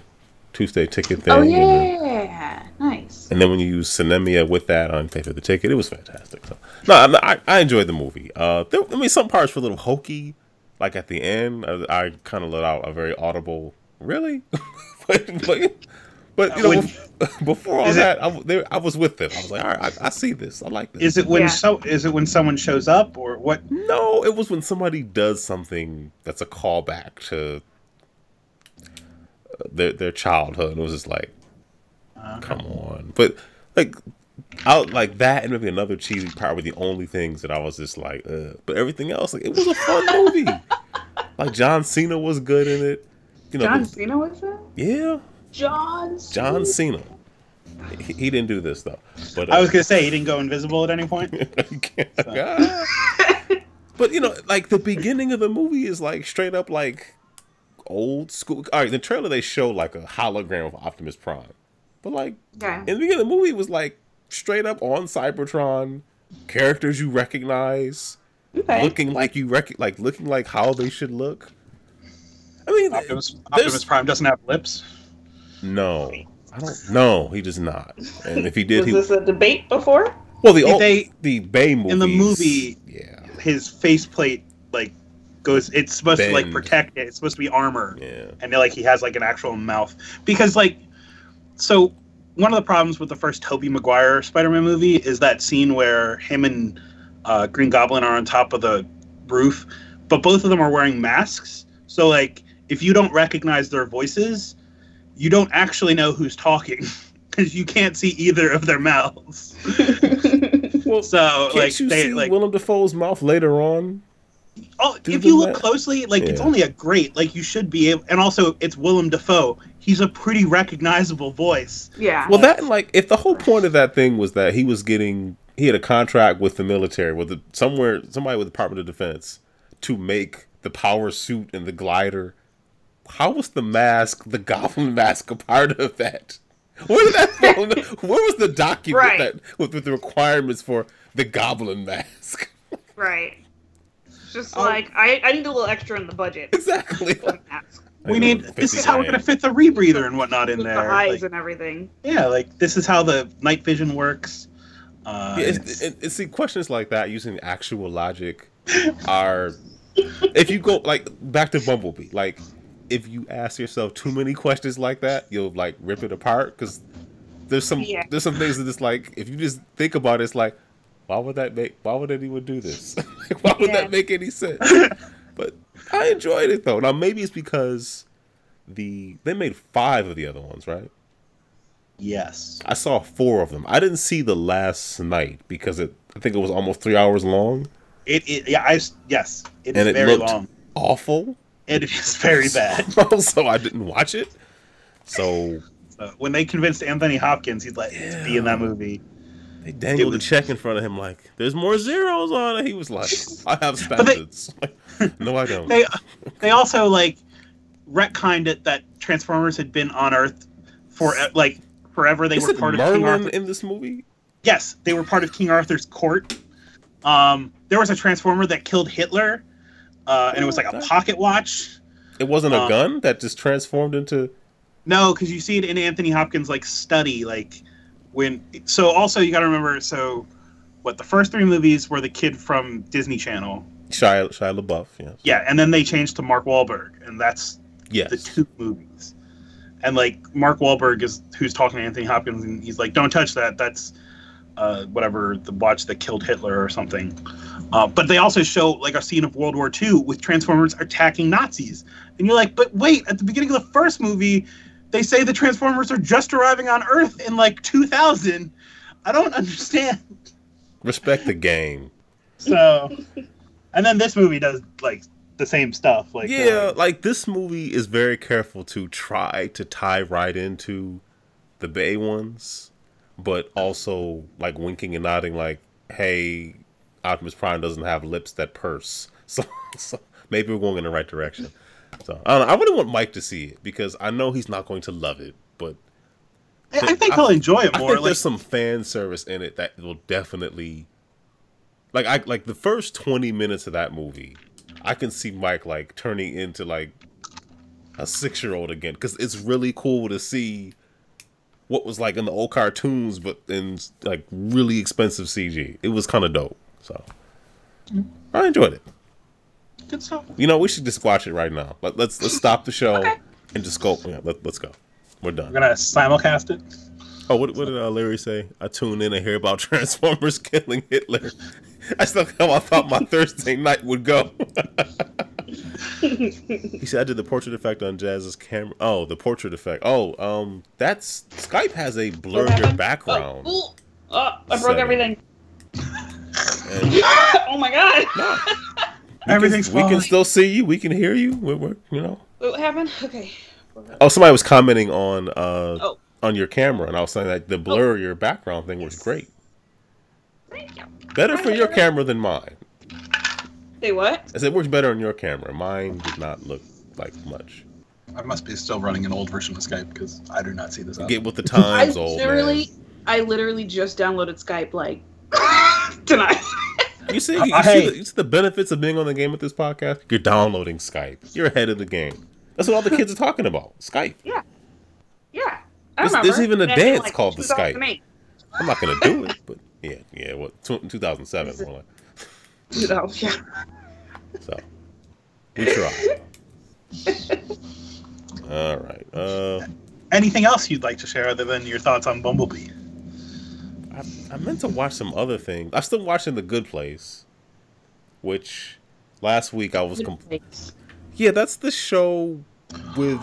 Tuesday ticket thing. Oh yeah, nice. And then when you use Cinemia with that on pay for the ticket, it was fantastic. So, no, I enjoyed the movie. Some parts were a little hokey, like at the end. I kind of let out a very audible, really, but before all that, I was with it. I was like, all right, I see this. I like this. Is it when someone shows up or what? No, it was when somebody does something that's a callback to their childhood. It was just like, come on. But like that and maybe another cheesy part were the only things that I was just like, but everything else, like it was a fun movie. Like John Cena was good in it. John Cena was it? Yeah. John Cena. He didn't do this though. But I was gonna say he didn't go invisible at any point. But like the beginning of the movie is like straight up like old school. All right, the trailer they show like a hologram of Optimus Prime, but like in the beginning of the movie it was like straight up on Cybertron, characters you recognize, looking like looking like how they should look. I mean, Optimus Prime doesn't have lips. No, I don't. No, he does not. And if he did, was this a debate before? Well, the Bay movie. In the movie, his faceplate goes. It's supposed to protect it. It's supposed to be armor. Yeah. And he has an actual mouth because so one of the problems with the first Tobey Maguire Spider-Man movie is that scene where him and Green Goblin are on top of the roof, but both of them are wearing masks. So if you don't recognize their voices, you don't actually know who's talking because you can't see either of their mouths. Well, so can't you see Willem Dafoe's mouth later on? Oh, if you look closely, it's only a grate. You should be able, and also it's Willem Dafoe. He's a pretty recognizable voice. Yeah. Well, that if the whole point of that thing was that he had a contract with the military, somebody with the Department of Defense, to make the power suit and the glider. How was the Goblin mask, a part of that? Where did that from? Where was the document with the requirements for the Goblin mask? Right. Just I need a little extra in the budget. Exactly. This is how we're gonna fit the rebreather and whatnot in there. The eyes and everything. Yeah, like this is how the night vision works. It's the questions like that using actual logic are. If you go like back to Bumblebee, like if you ask yourself too many questions like that, you'll like rip it apart because there's some things that it's like if you just think about it, it's like why would anyone do this? Why would that make any sense? But I enjoyed it though. Now maybe it's because they made 5 of the other ones, right? Yes. I saw 4 of them. I didn't see the last night because I think it was almost 3 hours long. It is very long. Awful. It is very bad. So I didn't watch it. So when they convinced Anthony Hopkins, he's like to be in that movie. They dangled a check in front of him like, there's more zeros on it. He was like, I have standards. No, I don't. They also like retconned it that Transformers had been on Earth for like forever. They were part of King Arthur in this movie. Yes, they were part of King Arthur's court. There was a Transformer that killed Hitler, and it was like a pocket watch. It wasn't a gun that just transformed into. No, because you see it in Anthony Hopkins' like study, like when. So also you got to remember. So, the first 3 movies were the kid from Disney Channel, Shia LaBeouf, yes. Yeah, and then they changed to Mark Wahlberg, and that's the 2 movies. And like Mark Wahlberg is who's talking to Anthony Hopkins, and he's like, "Don't touch that. That's whatever the watch that killed Hitler or something." But they also show like a scene of World War II with Transformers attacking Nazis, and you're like, "But wait! At the beginning of the first movie, they say the Transformers are just arriving on Earth in like 2000. I don't understand." Respect the game. So, and then this movie does like the same stuff. Like like this movie is very careful to try to tie right into the Bay ones, but also like winking and nodding, like, "Hey, Optimus Prime doesn't have lips that purse." So maybe we're going in the right direction. So I don't know. I really want Mike to see it because I know he's not going to love it, but I think he'll enjoy it more. I think there's some fan service in it that will definitely, like the first 20 minutes of that movie, I can see Mike like turning into like a 6-year-old again because it's really cool to see what was like in the old cartoons, but in like really expensive CG. It was kind of dope. So I enjoyed it. Good stuff. You know, we should just watch it right now. Let's stop the show and just go. Yeah, let's go. We're done. We're gonna simulcast it. Oh, what did Larry say? I tune in and hear about Transformers killing Hitler. That's not how I thought my Thursday night would go. He said I did the portrait effect on Jazz's camera. Oh, the portrait effect. Oh, that's Skype has a blur your background. Oh, I broke everything. Oh my god. No. Everything's fine. We can still see you. We can hear you. We're you know. What happened? Okay. Oh, somebody was commenting on your camera, and I was saying that the blur your background thing was great. Thank you. Better for your camera than mine. Say what? I said it works better on your camera. Mine did not look like much. I must be still running an old version of Skype because I do not see this. Get with the times, I literally just downloaded Skype like tonight. You see the benefits of being on the GameEnthus Podcast? You're downloading Skype. You're ahead of the game. That's what all the kids are talking about. Skype. Yeah. There's even a dance called the Skype. 2008. I'm not gonna do it, but yeah. What 2007? More like. Yeah. So we try. All right. Anything else you'd like to share other than your thoughts on Bumblebee? I meant to watch some other things. I'm still watching The Good Place, which last week I was. Yeah, that's the show with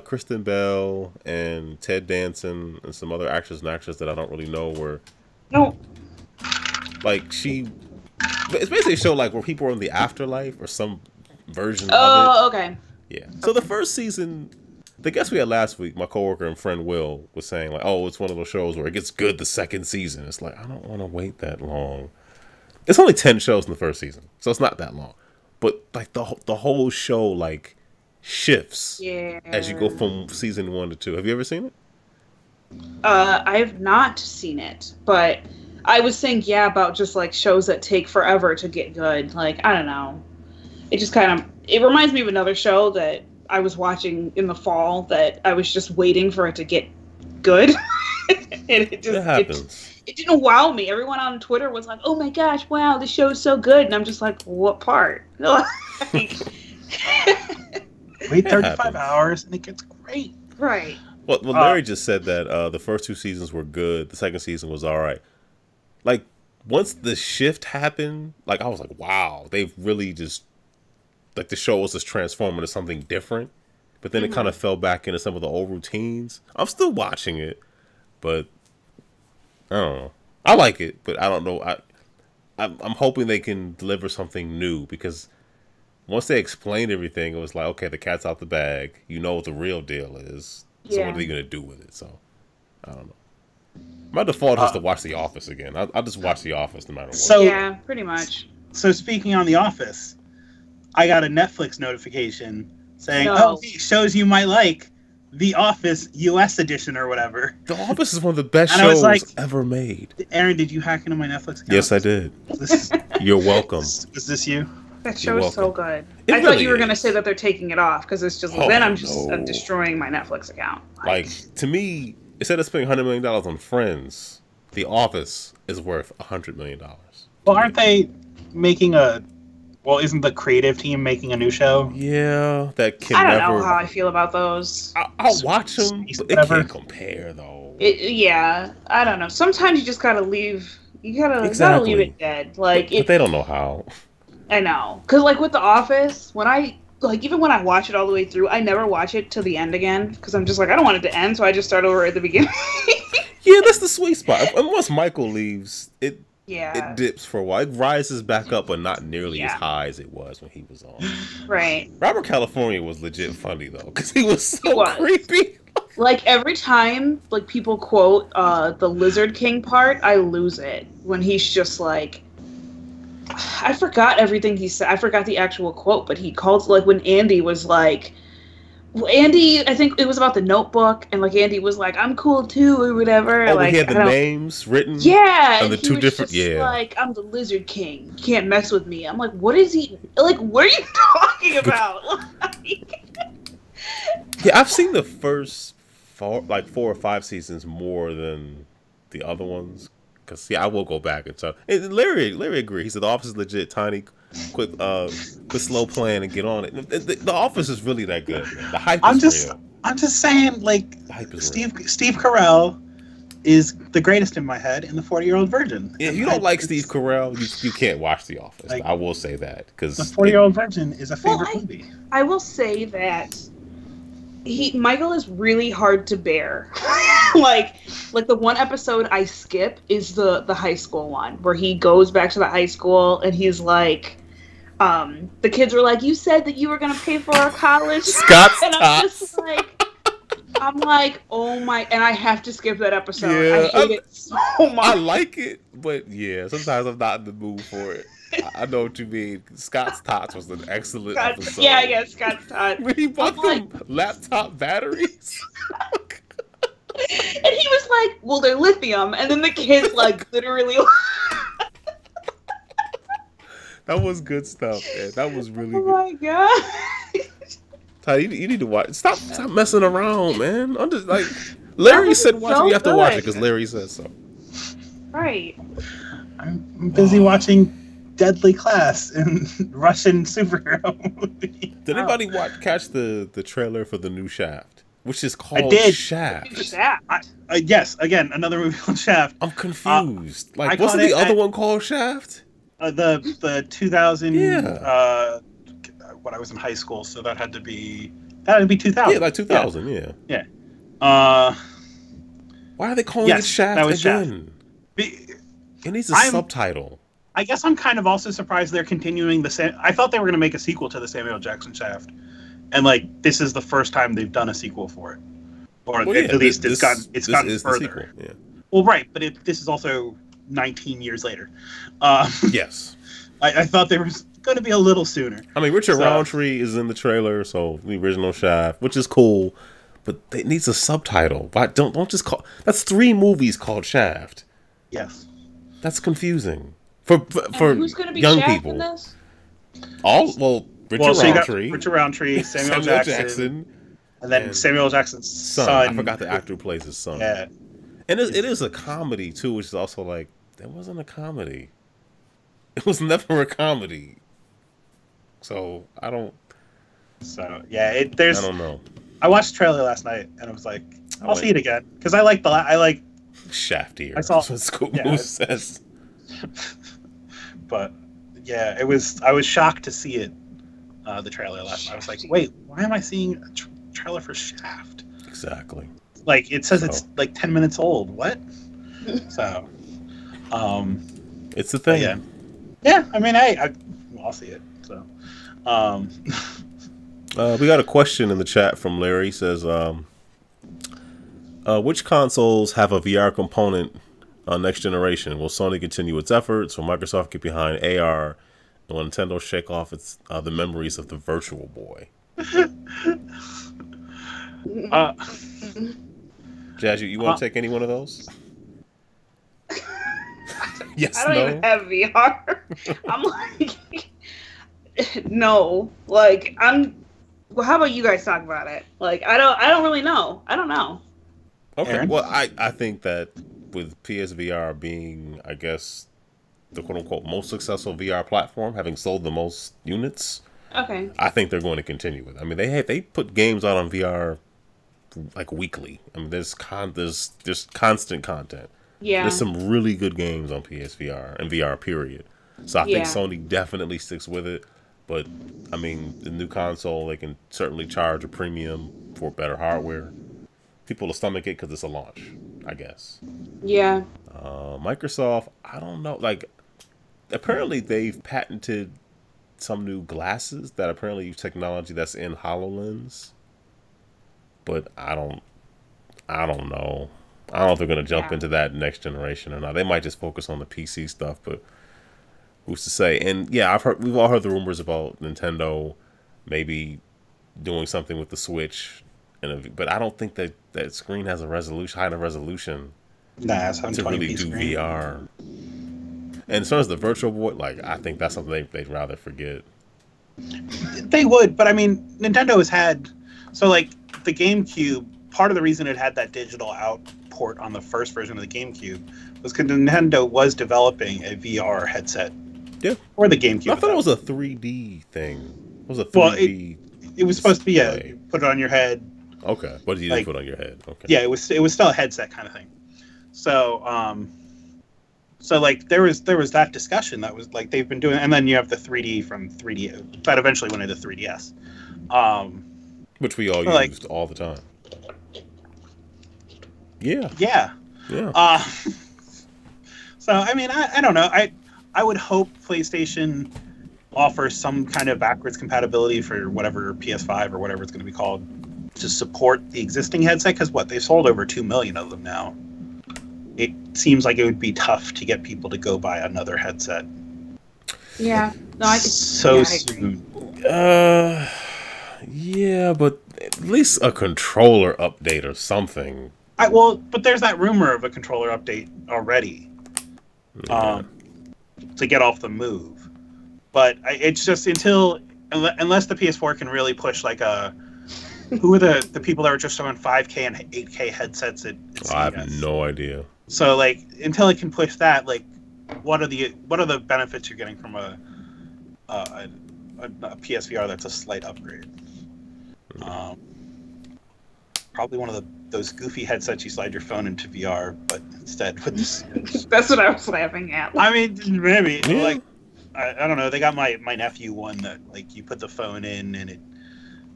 Kristen Bell and Ted Danson and some other actors and actresses that I don't really know. It's basically a show like where people are in the afterlife or some version of it. Oh, okay. Yeah. So the first season, the guest we had last week, my coworker and friend Will, was saying like, "Oh, it's one of those shows where it gets good the second season." It's like I don't want to wait that long. It's only 10 shows in the first season, so it's not that long. But like the whole show like shifts as you go from season 1 to 2. Have you ever seen it? I have not seen it, but I was saying about just like shows that take forever to get good. Like I don't know, it just it reminds me of another show that I was watching in the fall that I was just waiting for it to get good. And it just happens. It didn't wow me. Everyone on Twitter was like, "Oh my gosh, wow, the show's so good," and I'm just like, "What part?" Like, wait 35 hours and it gets great. Right. Well, Larry just said that the first 2 seasons were good. The second season was all right. Like, once the shift happened, like, I was like, wow, they've really just, like, the show was just transforming into something different. But then it kind of fell back into some of the old routines. I'm still watching it, but I don't know. I like it, but I don't know. I'm hoping they can deliver something new, because once they explained everything, it was like, okay, the cat's out the bag. You know what the real deal is. So what are they going to do with it? So, I don't know. My default is to watch The Office again. I'll just watch The Office no matter what. So, yeah, pretty much. So speaking on The Office, I got a Netflix notification saying, oh, shows you might like, The Office US edition or whatever. The Office is one of the best shows ever made. Aaron, did you hack into my Netflix account? Yes, I did. You're welcome. Was this you? That show is so good. I thought you were going to say that they're taking it off, because it's just I'm destroying my Netflix account. Like, to me, instead of spending $100 million on Friends, The Office is worth $100 million. Well, aren't they making isn't the creative team making a new show? Yeah, that can I don't know how I feel about those. I'll watch them, but it can't compare, though. Yeah, I don't know. Sometimes you just gotta leave. You gotta leave it dead. Like, but they don't know how. I know, because like with The Office, even when I watch it all the way through, I never watch it till the end again, because I'm just like, I don't want it to end, so I just start over at the beginning. Yeah, that's the sweet spot. And once Michael leaves, it dips for a while. It rises back up, but not nearly as high as it was when he was on. Right. Robert California was legit funny though, because he was so creepy. Like, every time like people quote the Lizard King part, I lose it when he's just like, I forgot everything he said. I forgot the actual quote, but he called, like, when Andy was like, I think it was about the Notebook, and like Andy was like, "I'm cool too," or whatever. Oh, like, he had the names written. Yeah, and the two different. Like, I'm the Lizard King. You can't mess with me. I'm like, what is he? Like, what are you talking about? Yeah, I've seen the first 4 or 5 seasons more than the other ones. Because, I will go back and talk. And Larry agreed. He said The Office is legit, tiny, quick, slow plan and get on it. The Office is really that good. Man. The hype is real. I'm just saying, like, Steve Carell is the greatest in my head, and the 40-year-old virgin. Yeah, you don't like Steve Carell, you can't watch The Office. Like, I will say that. Cause the 40-year-old virgin is a favorite movie. I will say that Michael is really hard to bear. like the one episode I skip is the high school one, where he goes back to the high school and he's like, the kids were like, "You said that you were gonna pay for our college." Scott's and I'm like, oh my, and I have to skip that episode. Yeah, I hate it so much. I like it, but yeah, sometimes I'm not in the mood for it. I know what you mean. Scott's Tots was an excellent episode. Yeah, Scott's Tots. When he bought them laptop batteries. And he was like, well, they're lithium. And then the kids, like, literally... That was good stuff, man. That was really good. Oh, my God. Ty, you need to watch. Stop messing around, man. I'm just like... Larry said watch it. You have to watch it because Larry says so. Right. I'm busy watching Deadly Class and Russian superhero movie. Did anybody catch the trailer for the new Shaft, which is called Shaft? Yes, again, another movie called Shaft. I'm confused. Wasn't the other one called Shaft? The 2000. Yeah. When I was in high school, so that had to be 2000. Yeah, like 2000. Yeah. Why are they calling it Shaft again? It needs a subtitle. I guess I'm kind of also surprised they're continuing the same. I thought they were going to make a sequel to the Samuel Jackson Shaft, and like this is the first time they've done a sequel for it, or at least it's gotten further. Yeah. Well, right, but this is also 19 years later. Yes, I thought they were going to be a little sooner. I mean, Richard Roundtree is in the trailer, so the original Shaft, which is cool, but it needs a subtitle. Why don't just call? That's 3 movies called Shaft. Yes, that's confusing. For who's gonna be young Shaft people. In this? Richard Roundtree, Samuel Jackson, and then Samuel Jackson's son. I forgot the actor who plays his son. Yeah, and it is a comedy too, which is also like that wasn't a comedy. It was never a comedy. So I don't. So yeah, there's. I don't know. I watched the trailer last night and I was like, I'll see it again because I like Shaft here. I saw That's what Scoop Moose says. But yeah, it was. I was shocked to see it. The trailer last night. I was like, wait, why am I seeing a trailer for Shaft? Exactly. Like it says it's like 10 minutes old. What? So, it's the thing. Yeah. I mean, I'll see it. So, we got a question in the chat from Larry. He says, which consoles have a VR component on next generation? Will Sony continue its efforts? Will Microsoft get behind AR? And will Nintendo shake off the memories of the Virtual Boy? Jazz, you want to take any one of those? Yes, I don't even have VR. I'm like, no. Like, well, how about you guys talk about it? Like, I don't really know. I don't know. Okay. Aaron? Well, I think that with PSVR being, I guess, the quote-unquote most successful VR platform, having sold the most units, okay, I think they're going to continue with it. I mean, they put games out on VR like weekly. I mean, there's constant content. Yeah, there's some really good games on PSVR and VR period. So I think Sony definitely sticks with it. But I mean, the new console, they can certainly charge a premium for better hardware. People will stomach it because it's a launch, I guess. Yeah. Microsoft, I don't know. Like, apparently they've patented some new glasses that apparently use technology that's in HoloLens. But I don't know. I don't know if they're going to jump into that next generation or not. They might just focus on the PC stuff, but who's to say? And yeah, we've all heard the rumors about Nintendo maybe doing something with the Switch, but I don't think that screen has high enough resolution to really do screen. VR. And as far as the Virtual Boy, like, I think that's something they'd rather forget. They would, but I mean, Nintendo has had like the GameCube. Part of the reason it had that digital out port on the first version of the GameCube was because Nintendo was developing a VR headset. Yeah. Or the GameCube. I thought it was a 3D thing. It was a 3D. Well, it was supposed to be you put it on your head. Okay. What did you put on your head? Okay. Yeah, it was still a headset kind of thing. So so like there was that discussion that was like they've been doing, and then you have the 3D from 3D that eventually went into 3DS. Which we all used all the time. Yeah. Yeah. Yeah. So I mean, I don't know. I would hope PlayStation offers some kind of backwards compatibility for whatever PS5 or whatever it's going to be called to support the existing headset, because they've sold over 2 million of them now. It seems like it would be tough to get people to go buy another headset. Yeah. No, soon. Yeah, but at least a controller update or something. But there's that rumor of a controller update already. Yeah. To get off the Move. But it's just unless the PS4 can really push like who are the people that were just showing 5K and 8K headsets at CES? I have no idea. So like until it can push that, like what are the benefits you're getting from a PSVR that's a slight upgrade? Probably one of those goofy headsets you slide your phone into VR, but instead with this. That's what I was laughing at. I mean, maybe like I don't know. They got my nephew one that like you put the phone in and it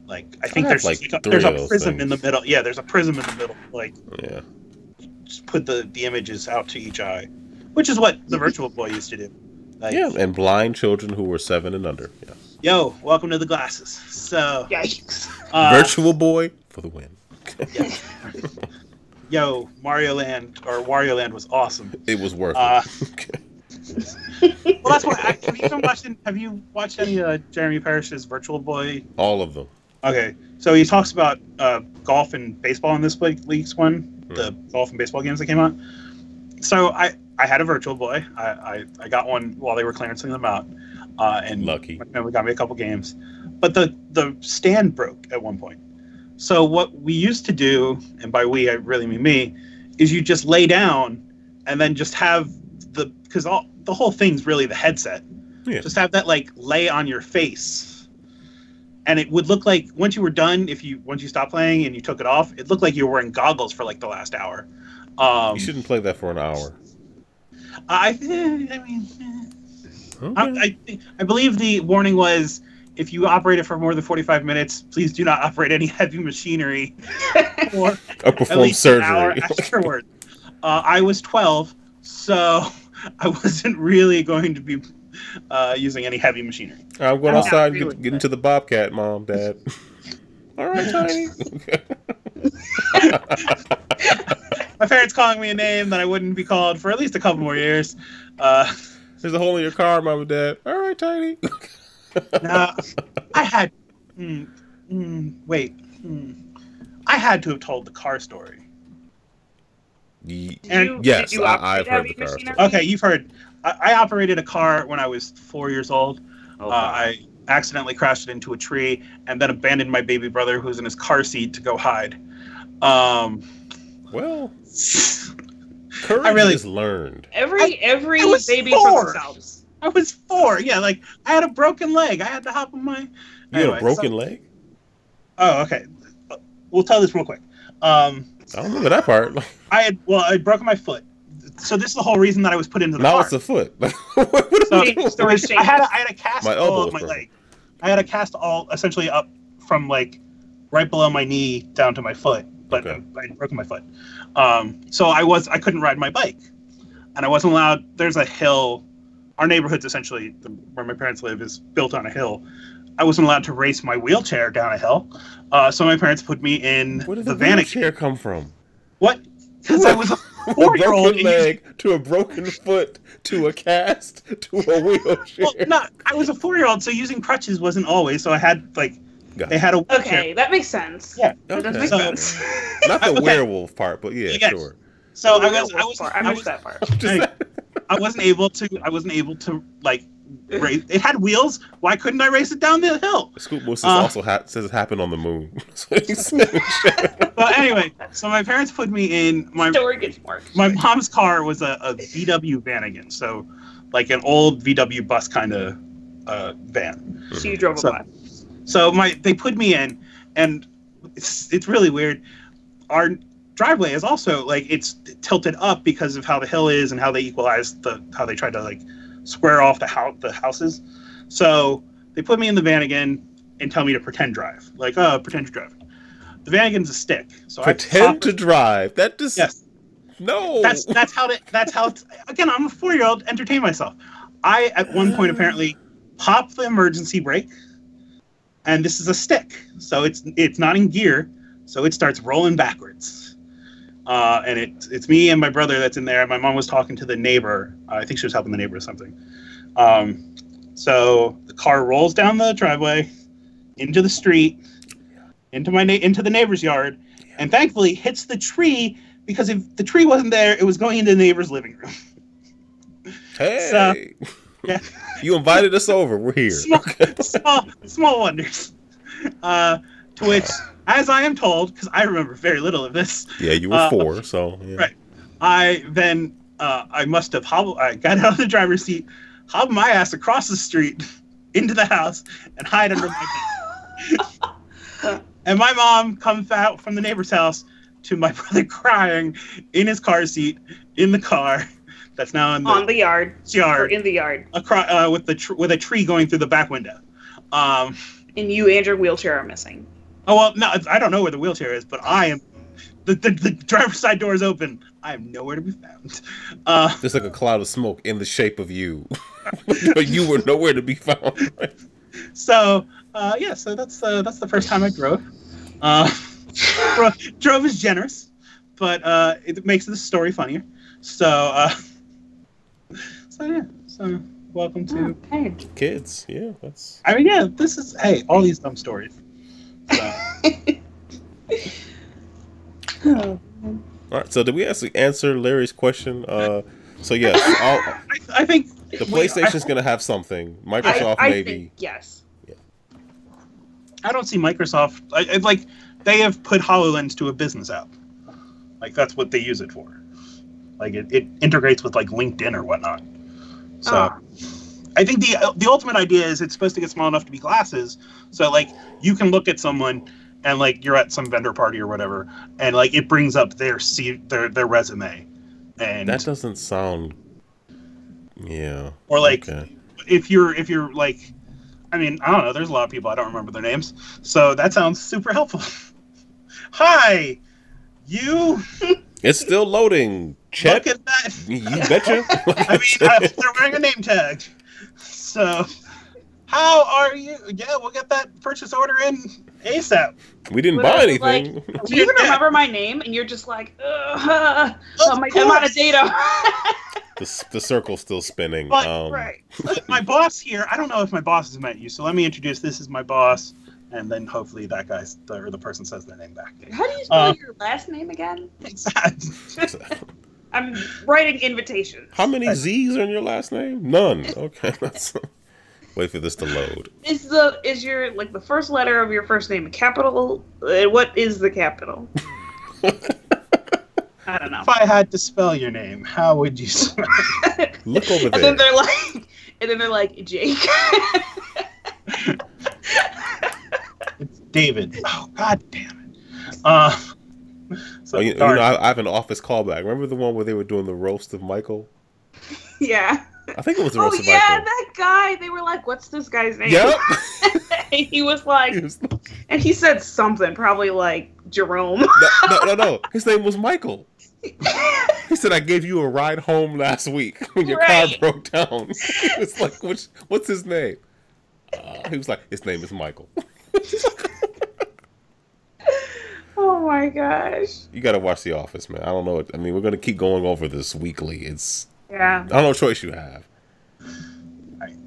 like I think there's a prism in the middle. Yeah, there's a prism in the middle. Like just put the images out to each eye, which is what the Virtual Boy used to do. Like, and blind children who were 7 and under. Yeah. Yo, welcome to the glasses. So yikes. Virtual Boy for the win. Yeah. Yo, Wario Land was awesome. It was worth it. Well, that's why. Have you watched any Jeremy Parrish's Virtual Boy? All of them. Okay, so he talks about golf and baseball in this week's one, the golf and baseball games that came out. So I had a Virtual Boy. I got one while they were clearancing them out, and lucky. We got me a couple games. but the stand broke at one point. So what we used to do, and by we I really mean me, is you just lay down and then just have because the whole thing's really the headset. Yeah. Just have that like lay on your face, and it would look like once you were done, once you stopped playing and you took it off, it looked like you were wearing goggles for like the last hour. You shouldn't play that for an hour. I mean, okay. I believe the warning was, if you operate it for more than 45 minutes, please do not operate any heavy machinery or perform surgery. An hour afterward. I was 12, so I wasn't really going to be using any heavy machinery. I'm going outside and get into the Bobcat, Mom, Dad. All right, Tiny. My parents calling me a name that I wouldn't be called for at least a couple more years. There's a hole in your car, Mom and Dad. All right, Tiny. No, I had. I had to have told the car story. Yes, I've heard the car story. Okay, you've heard. I operated a car when I was 4 years old. Okay. I accidentally crashed it into a tree and then abandoned my baby brother, who's in his car seat, to go hide. Well, courage is learned. Every baby four. brother's. I was 4. Yeah, like I had a broken leg. I had to hop on my. You had a broken leg? Oh, okay. We'll tell this real quick. I don't remember that part. I broke my foot. So this is the whole reason that I was put into the car. Now it's a foot. I had a cast all of my leg. I had a cast all essentially up from like right below my knee down to my foot, but I had broken my foot. So I couldn't ride my bike, and I wasn't allowed. There's a hill. Our neighborhood's essentially where my parents live is built on a hill. I wasn't allowed to race my wheelchair down a hill, so my parents put me in the van. Where did the wheelchair come from? What? Because I was a 4-year-old. A broken leg to a broken foot to a cast to a wheelchair. Well, no, I was a 4-year-old, so using crutches wasn't always. So I had they had a wheelchair. Okay, that makes sense. Yeah, that does make sense. Not the werewolf part, but yeah, sure. So I missed that part. I wasn't able to like race. It had wheels. Why couldn't I race it down the hill? Scoop Moose also says it happened on the moon. But anyway, so my parents put me in my story gets more. My mom's car was a VW Vanagon, so like an old VW bus kind of van. So you drove a bus. So they put me in, and it's really weird. Our driveway is also like it's tilted up because of how the hill is and how they equalize how they tried to like square off the houses. So they put me in the Vanagon and tell me to pretend drive, pretend you're driving. The Vanagon's a stick, so pretend to drive. That just yes. No. That's how it's, again, I'm a 4-year-old. Entertain myself. I at one point apparently popped the emergency brake, and this is a stick, so it's not in gear, so it starts rolling backwards. And it's me and my brother that's in there. My mom was talking to the neighbor. I think she was helping the neighbor or something. So the car rolls down the driveway into the street, into the neighbor's yard, and thankfully hits the tree, because if the tree wasn't there, it was going into the neighbor's living room. Hey, so, yeah. You invited us over. We're here. Small wonders. To which, as I am told, because I remember very little of this. Yeah, you were 4, so yeah. Right. I must have I got out of the driver's seat, hobbled my ass across the street into the house, and hide under my bed. And my mom comes out from the neighbor's house to my brother crying in his car seat in the car that's now in the yard. Or in the yard. Across, with a tree going through the back window. And you and your wheelchair are missing. Oh, well, no, I don't know where the wheelchair is, but I am. The driver's side door is open. I am nowhere to be found. There's like a cloud of smoke in the shape of you. You were nowhere to be found. So, so that's the first time I drove. Drove is generous, but it makes the story funnier. So welcome to kids. Yeah, that's. I mean, yeah, this is all these dumb stories. So. All right. So did we actually answer Larry's question? So yes, I think the PlayStation's going to have something. Microsoft maybe. Think yes. Yeah. I don't see Microsoft like they have put HoloLens to a business app. Like that's what they use it for. Like it integrates with like LinkedIn or whatnot. So I think the ultimate idea is it's supposed to get small enough to be glasses. So like you can look at someone and like you're at some vendor party or whatever, and like it brings up their resume. And that doesn't sound. Yeah. Or like if you're like, I mean, I don't know. There's a lot of people I don't remember their names, so that sounds super helpful. Hi, you. It's still loading. Chet. Look at that. You betcha. I mean, they're wearing a name tag. So, how are you? Yeah, we'll get that purchase order in ASAP. We didn't buy anything. Like, do you even remember my name? And you're just like, I'm out of data. The circle's still spinning. But, right. My boss here, I don't know if my boss has met you, so let me introduce. This is my boss. And then hopefully that guy's the person says their name back. How do you spell your last name again? I'm writing invitations. How many Z's are in your last name? None. Okay, wait for this to load. Is your like the first letter of your first name a capital? What is the capital? I don't know. If I had to spell your name, how would you spell it? Look over there. And then they're like Jake. It's David. Oh, God damn it. I have an office callback. Remember the one where they were doing the roast of Michael? Yeah. I think it was the roast of Michael. Yeah, that guy. They were like, what's this guy's name? Yep. And he was like, and he said something, probably like Jerome. No. His name was Michael. He said, I gave you a ride home last week when your car broke down. He was like, what's his name? He was like, his name is Michael. Oh my gosh. You gotta watch The Office, man. I don't know. I mean, we're gonna keep going over this weekly. I don't know what choice you have.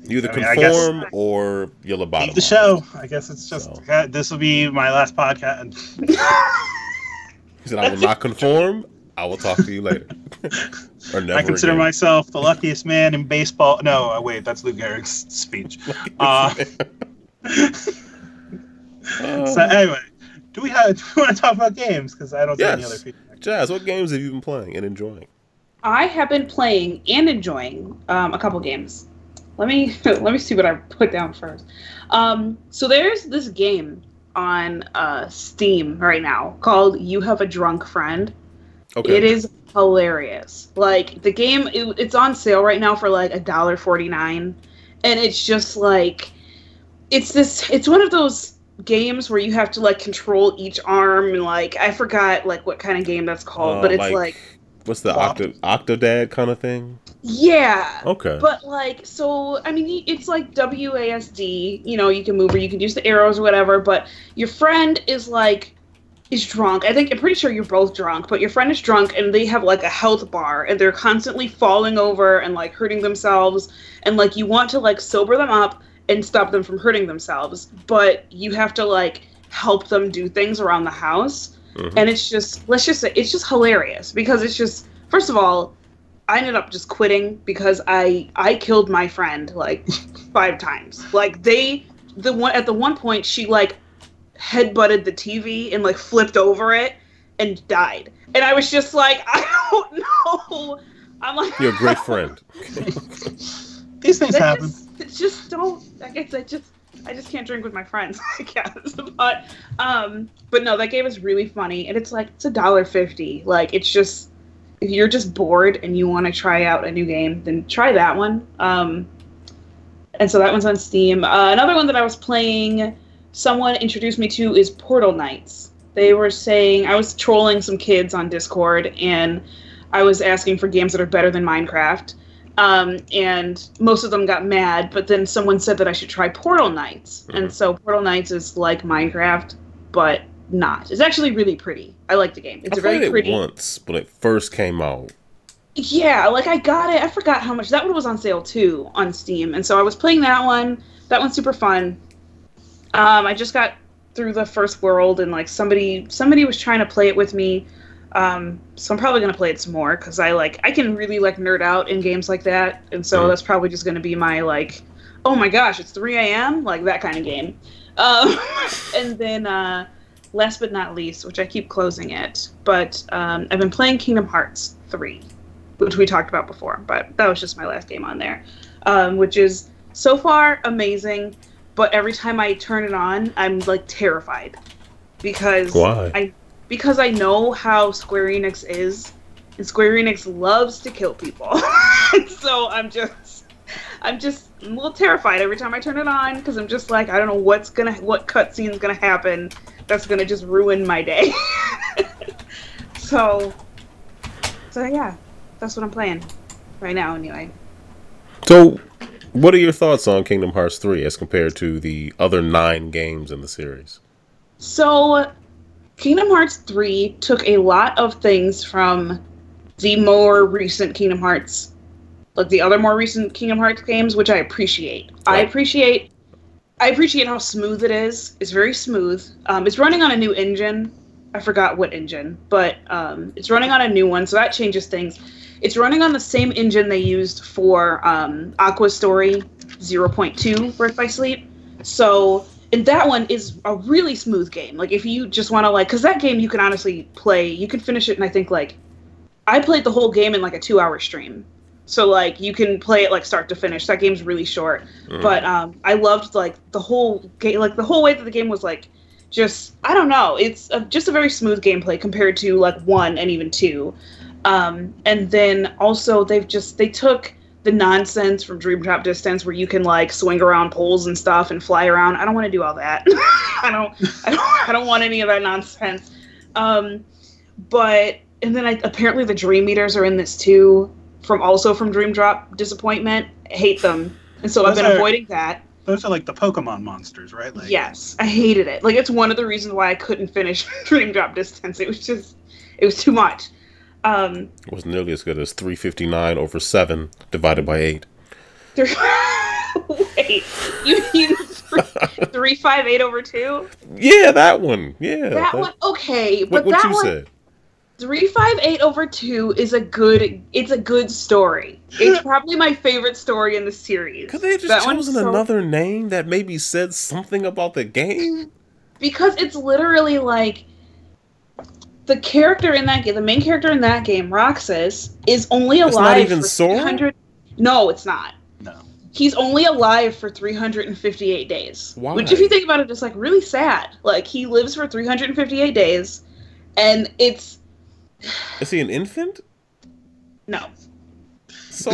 You either conform or you'll lobotomize. Keep the show. I guess it's just this will be my last podcast. He said, I will not conform. I will talk to you later. Or never I consider again. myself the luckiest man in baseball. No, wait, that's Lou Gehrig's speech. So anyway, do we want to talk about games? Because I don't see any other feedback. Jazz, what games have you been playing and enjoying? I have been playing and enjoying a couple games. Let me see what I put down first. So there's this game on Steam right now called You Have a Drunk Friend. Okay. It is hilarious. Like the game, it's on sale right now for like $1.49, and it's just like it's one of those games where you have to like control each arm and like I forgot like what kind of game that's called, but it's like what's the Octodad kind of thing? Yeah. Okay. But like, so I mean, it's like WASD. You know, you can move or you can use the arrows or whatever. But your friend is drunk. I'm pretty sure you're both drunk, but your friend is drunk and they have like a health bar and they're constantly falling over and like hurting themselves. And like you want to like sober them up and stop them from hurting themselves, but you have to like help them do things around the house. Mm-hmm. And it's just, let's just say, it's just hilarious because it's just, first of all, I ended up just quitting because I killed my friend like 5 times. Like at the one point she like headbutted the TV and like flipped over it and died. And I was just like, I don't know. I'm like, you're a great friend. These things happen. I just can't drink with my friends, I guess. But no, that game is really funny, and it's $1.50. Like, it's just, if you're just bored and you want to try out a new game, then try that one. And so that one's on Steam. Another one that I was playing, someone introduced me to, is Portal Knights. They were saying, I was trolling some kids on Discord, and I was asking for games that are better than Minecraft. And most of them got mad, but then someone said that I should try Portal Knights. Mm-hmm. And so Portal Knights is like Minecraft, but not. It's actually really pretty. I like the game. It's very pretty. I played it once, but it first came out. Yeah, like I got it. I forgot how much. That one was on sale too on Steam. And so I was playing that one. That one's super fun. I just got through the first world and like somebody was trying to play it with me. So I'm probably going to play it some more because I can really like nerd out in games like that. And so that's probably just going to be my like, oh my gosh, it's 3 a.m. like that kind of game. And then last but not least, which I keep closing it, but I've been playing Kingdom Hearts 3, which we talked about before, but that was just my last game on there, which is so far amazing, but every time I turn it on, I'm like terrified because because I know how Square Enix is, and Square Enix loves to kill people. So I'm just a little terrified every time I turn it on because I'm just like, I don't know what cutscene's gonna happen that's gonna just ruin my day. So yeah, that's what I'm playing right now anyway. So what are your thoughts on Kingdom Hearts 3 as compared to the other 9 games in the series? So Kingdom Hearts 3 took a lot of things from the more recent Kingdom Hearts, like the other more recent Kingdom Hearts games, which I appreciate. I appreciate how smooth it is. It's very smooth. It's running on a new engine. I forgot what engine, but it's running on a new one, so that changes things. It's running on the same engine they used for Aqua's Story 0.2, Birth by Sleep. So, and that one is a really smooth game. Like, if you just want to, like, because that game you can honestly play, you can finish it in, I think, like, I played the whole game in, like, a 2-hour stream. So, like, you can play it, like, start to finish. That game's really short. But I loved, like, the whole game, like, the whole way that the game was, like, just, I don't know. It's just a very smooth gameplay compared to, like, 1 and even 2. And then also they took the nonsense from Dream Drop Distance where you can like swing around poles and stuff and fly around. I don't want to do all that. I don't want any of that nonsense. But and then apparently the Dream Meters are in this too, from Dream Drop Disappointment. I hate them, and so I've been avoiding that. Those are like the Pokemon monsters, right? Like, yes, I hated it. Like, it's one of the reasons why I couldn't finish Dream Drop Distance. It was too much. It wasn't nearly as good as 359 over 7 divided by 8. Wait, you mean 358 over 2? Yeah, that one. Yeah, that one. Okay, but what that you one, said. 358 over 2 is a good story. It's probably my favorite story in the series. Could they have just chosen another name that maybe said something about the game? Because it's literally like, the character in that game, the main character in that game, Roxas, is only alive not even for Sora? 300. No, it's not. No. He's only alive for 358 days. Why? Which, if you think about it, is like really sad. Like, he lives for 358 days, and it's. Is he an infant? No. So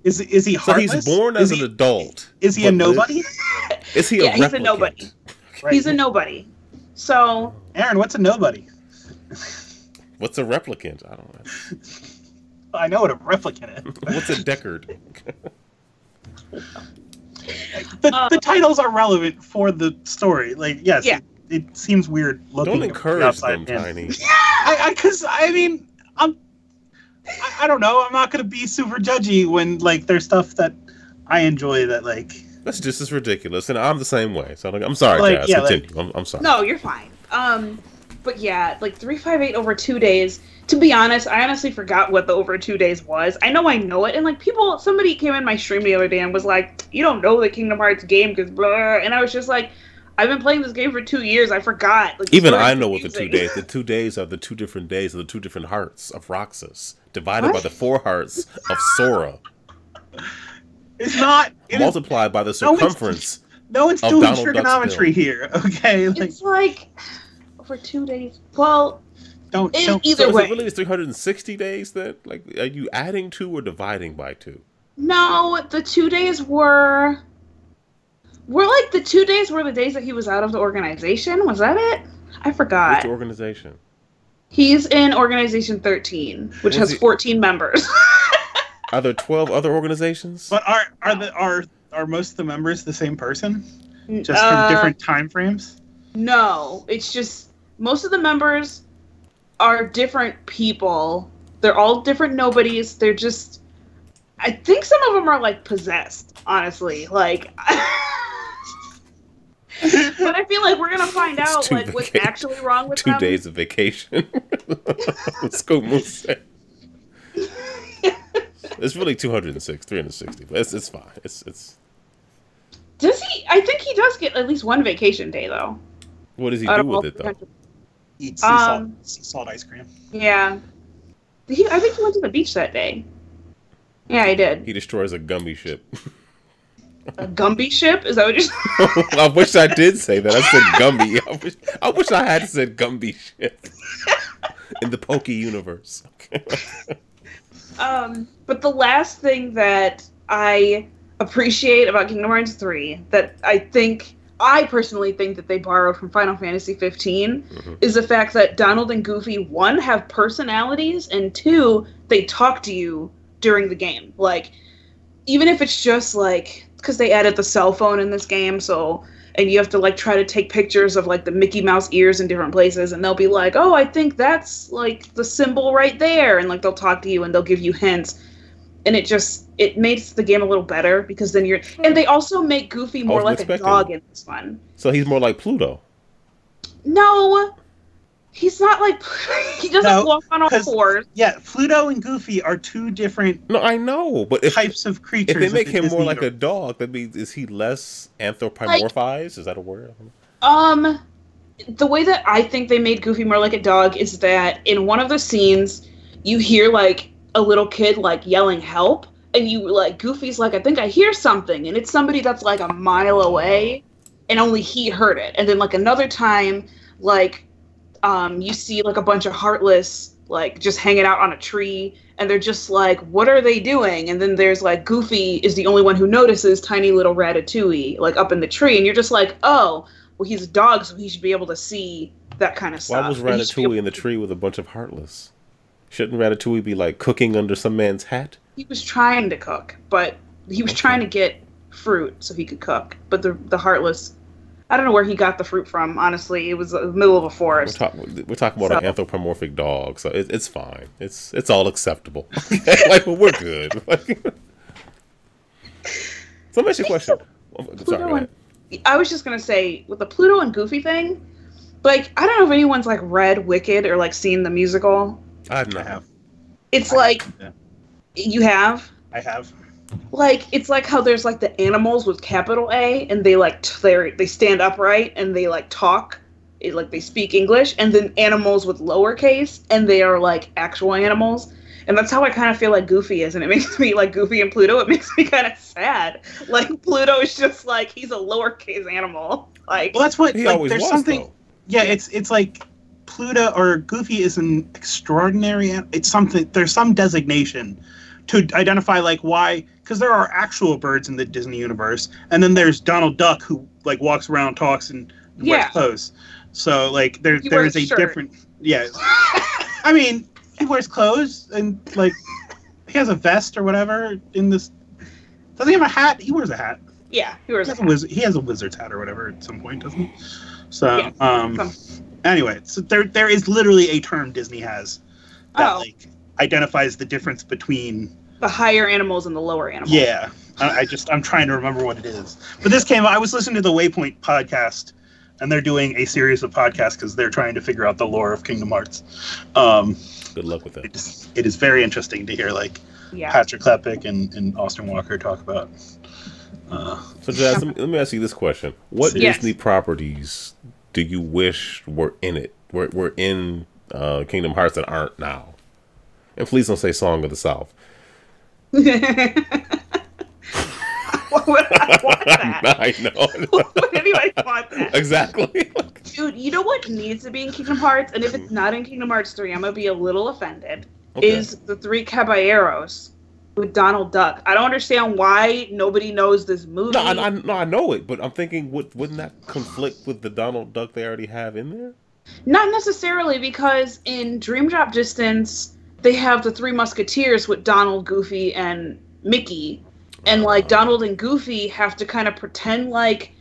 is he heartless? So he's born as an adult. Is he a nobody? Is he a replicant? He's a nobody. Right. He's a nobody. So. Aaron, what's a nobody? What's a replicant? I don't know. I know what a replicant is. What's a Deckard? The titles are relevant for the story. Like, yes, yeah. It seems weird looking. Don't encourage them, Tiny. Because I mean, I don't know. I'm not gonna be super judgy when like there's stuff that I enjoy that like. That's just as ridiculous, and I'm the same way. So I'm sorry, like, guys. Yeah, continue. Like, I'm sorry. No, you're fine. But yeah, like 358 over 2 days. To be honest, I honestly forgot what the over 2 days was. I know it, and like somebody came in my stream the other day and was like, "You don't know the Kingdom Hearts game because blah," and I was just like, "I've been playing this game for 2 years. I forgot." Like, even I know what the 2 days. The 2 days are the 2 different days of the 2 different hearts of Roxas divided by the 4 hearts of Sora. It's not multiplied by the circumference. No one's doing trigonometry here, okay? Like, it's like for 2 days. Well, don't either so way. Is it really 360 days then? Like, are you adding 2 or dividing by 2? No, the 2 days were like the 2 days were the days that he was out of the organization. Was that it? I forgot. Which organization? He's in Organization 13, which has 14 members. Are there 12 other organizations? But are most of the members the same person? Just from different time frames? No, it's just most of the members are different people. They're all different nobodies. They're just, I think some of them are like possessed, honestly. Like, but I feel like we're gonna find out like what's actually wrong with 2 them. days of vacation. Scoop Moose said. It's really 206, 360, but it's fine. It's. Does he? I think he does get at least one vacation day, though. What does he do with it, though? Eat sea salt ice cream. Yeah. I think he went to the beach that day. Yeah, he did. He destroys a Gumby ship. A Gumby ship? Is that what you're saying? I wish I did say that. I said Gumby. I wish I had said Gumby ship. In the Poke universe. But the last thing that I appreciate about Kingdom Hearts 3 that I personally think that they borrowed from Final Fantasy 15 is the fact that Donald and Goofy, 1, have personalities, and 2, they talk to you during the game. Like, even if it's just like, because they added the cell phone in this game, and you have to like try to take pictures of like the Mickey Mouse ears in different places, and they'll be like, oh, I think that's like the symbol right there, and like they'll talk to you and they'll give you hints, and it makes the game a little better because then and they also make Goofy more like a dog in this one. So he's more like Pluto. No, he's not like he doesn't walk on all fours. Yeah, Pluto and Goofy are 2 different. No, I know, but types of creatures. If they make him more like a dog, that means is he less anthropomorphized? Is that a word? The way that I think they made Goofy more like a dog is that in one of the scenes, you hear like a little kid like yelling help, and you like Goofy's like, I think I hear something, and it's somebody that's like a mile away, and only he heard it. And then like another time, like you see like a bunch of Heartless like just hanging out on a tree, and they're just like, what are they doing? And then there's like Goofy is the only one who notices tiny little Ratatouille like up in the tree, and you're just like, oh, well, he's a dog, so he should be able to see that kind of stuff. Why was Ratatouille in the tree with a bunch of Heartless? Shouldn't Ratatouille be like cooking under some man's hat? He was trying to cook, but he was trying to get fruit so he could cook. But the Heartless, I don't know where he got the fruit from, honestly. It was in the middle of a forest. We're talking about an anthropomorphic dog, so it's fine. It's all acceptable. Like, well, we're good. So let me ask you a question. Sorry, I was just going to say, with the Pluto and Goofy thing, like, I don't know if anyone's, like, read Wicked or, like, seen the musical. I have. It's like, you have? I have. Like, it's like how there's like the animals with capital A, and they like they stand upright and they like talk, like they speak English, and then animals with lowercase, and they are like actual animals. And that's how I kind of feel like Goofy is, and it makes me like Goofy and Pluto. It makes me kind of sad. Like Pluto is just like he's a lowercase animal. Like, well, that's what he like, always there's was, something. Though. Yeah, it's like Pluto or Goofy is an extraordinary. It's something. There's some designation to identify like why, because there are actual birds in the Disney universe, and then there's Donald Duck who like walks around, talks, and wears clothes. So like there is a different. Yeah, I mean he wears clothes and like he has a vest or whatever in this. Doesn't he have a hat? He wears a hat. Yeah, he wears a hat. He has a wizard's hat or whatever at some point, doesn't he? So anyway, so there is literally a term Disney has that like identifies the difference between the higher animals and the lower animals. Yeah, I'm trying to remember what it is. But I was listening to the Waypoint podcast, and they're doing a series of podcasts because they're trying to figure out the lore of Kingdom Hearts. Good luck with that. It is very interesting to hear like Patrick Klepek and Austin Walker talk about. So Jazz, let me ask you this question: what Disney properties do you wish were in it? Were in Kingdom Hearts that aren't now? And please don't say Song of the South. Why would I want that? I know. Why would anybody want that? Exactly. Dude, you know what needs to be in Kingdom Hearts? And if it's not in Kingdom Hearts 3, I'm going to be a little offended. Is the Three Caballeros with Donald Duck. I don't understand why nobody knows this movie. No, I know it, but I'm thinking, wouldn't that conflict with the Donald Duck they already have in there? Not necessarily, because in Dream Drop Distance, they have the Three Musketeers with Donald, Goofy, and Mickey. And, like, Donald and Goofy have to kind of pretend like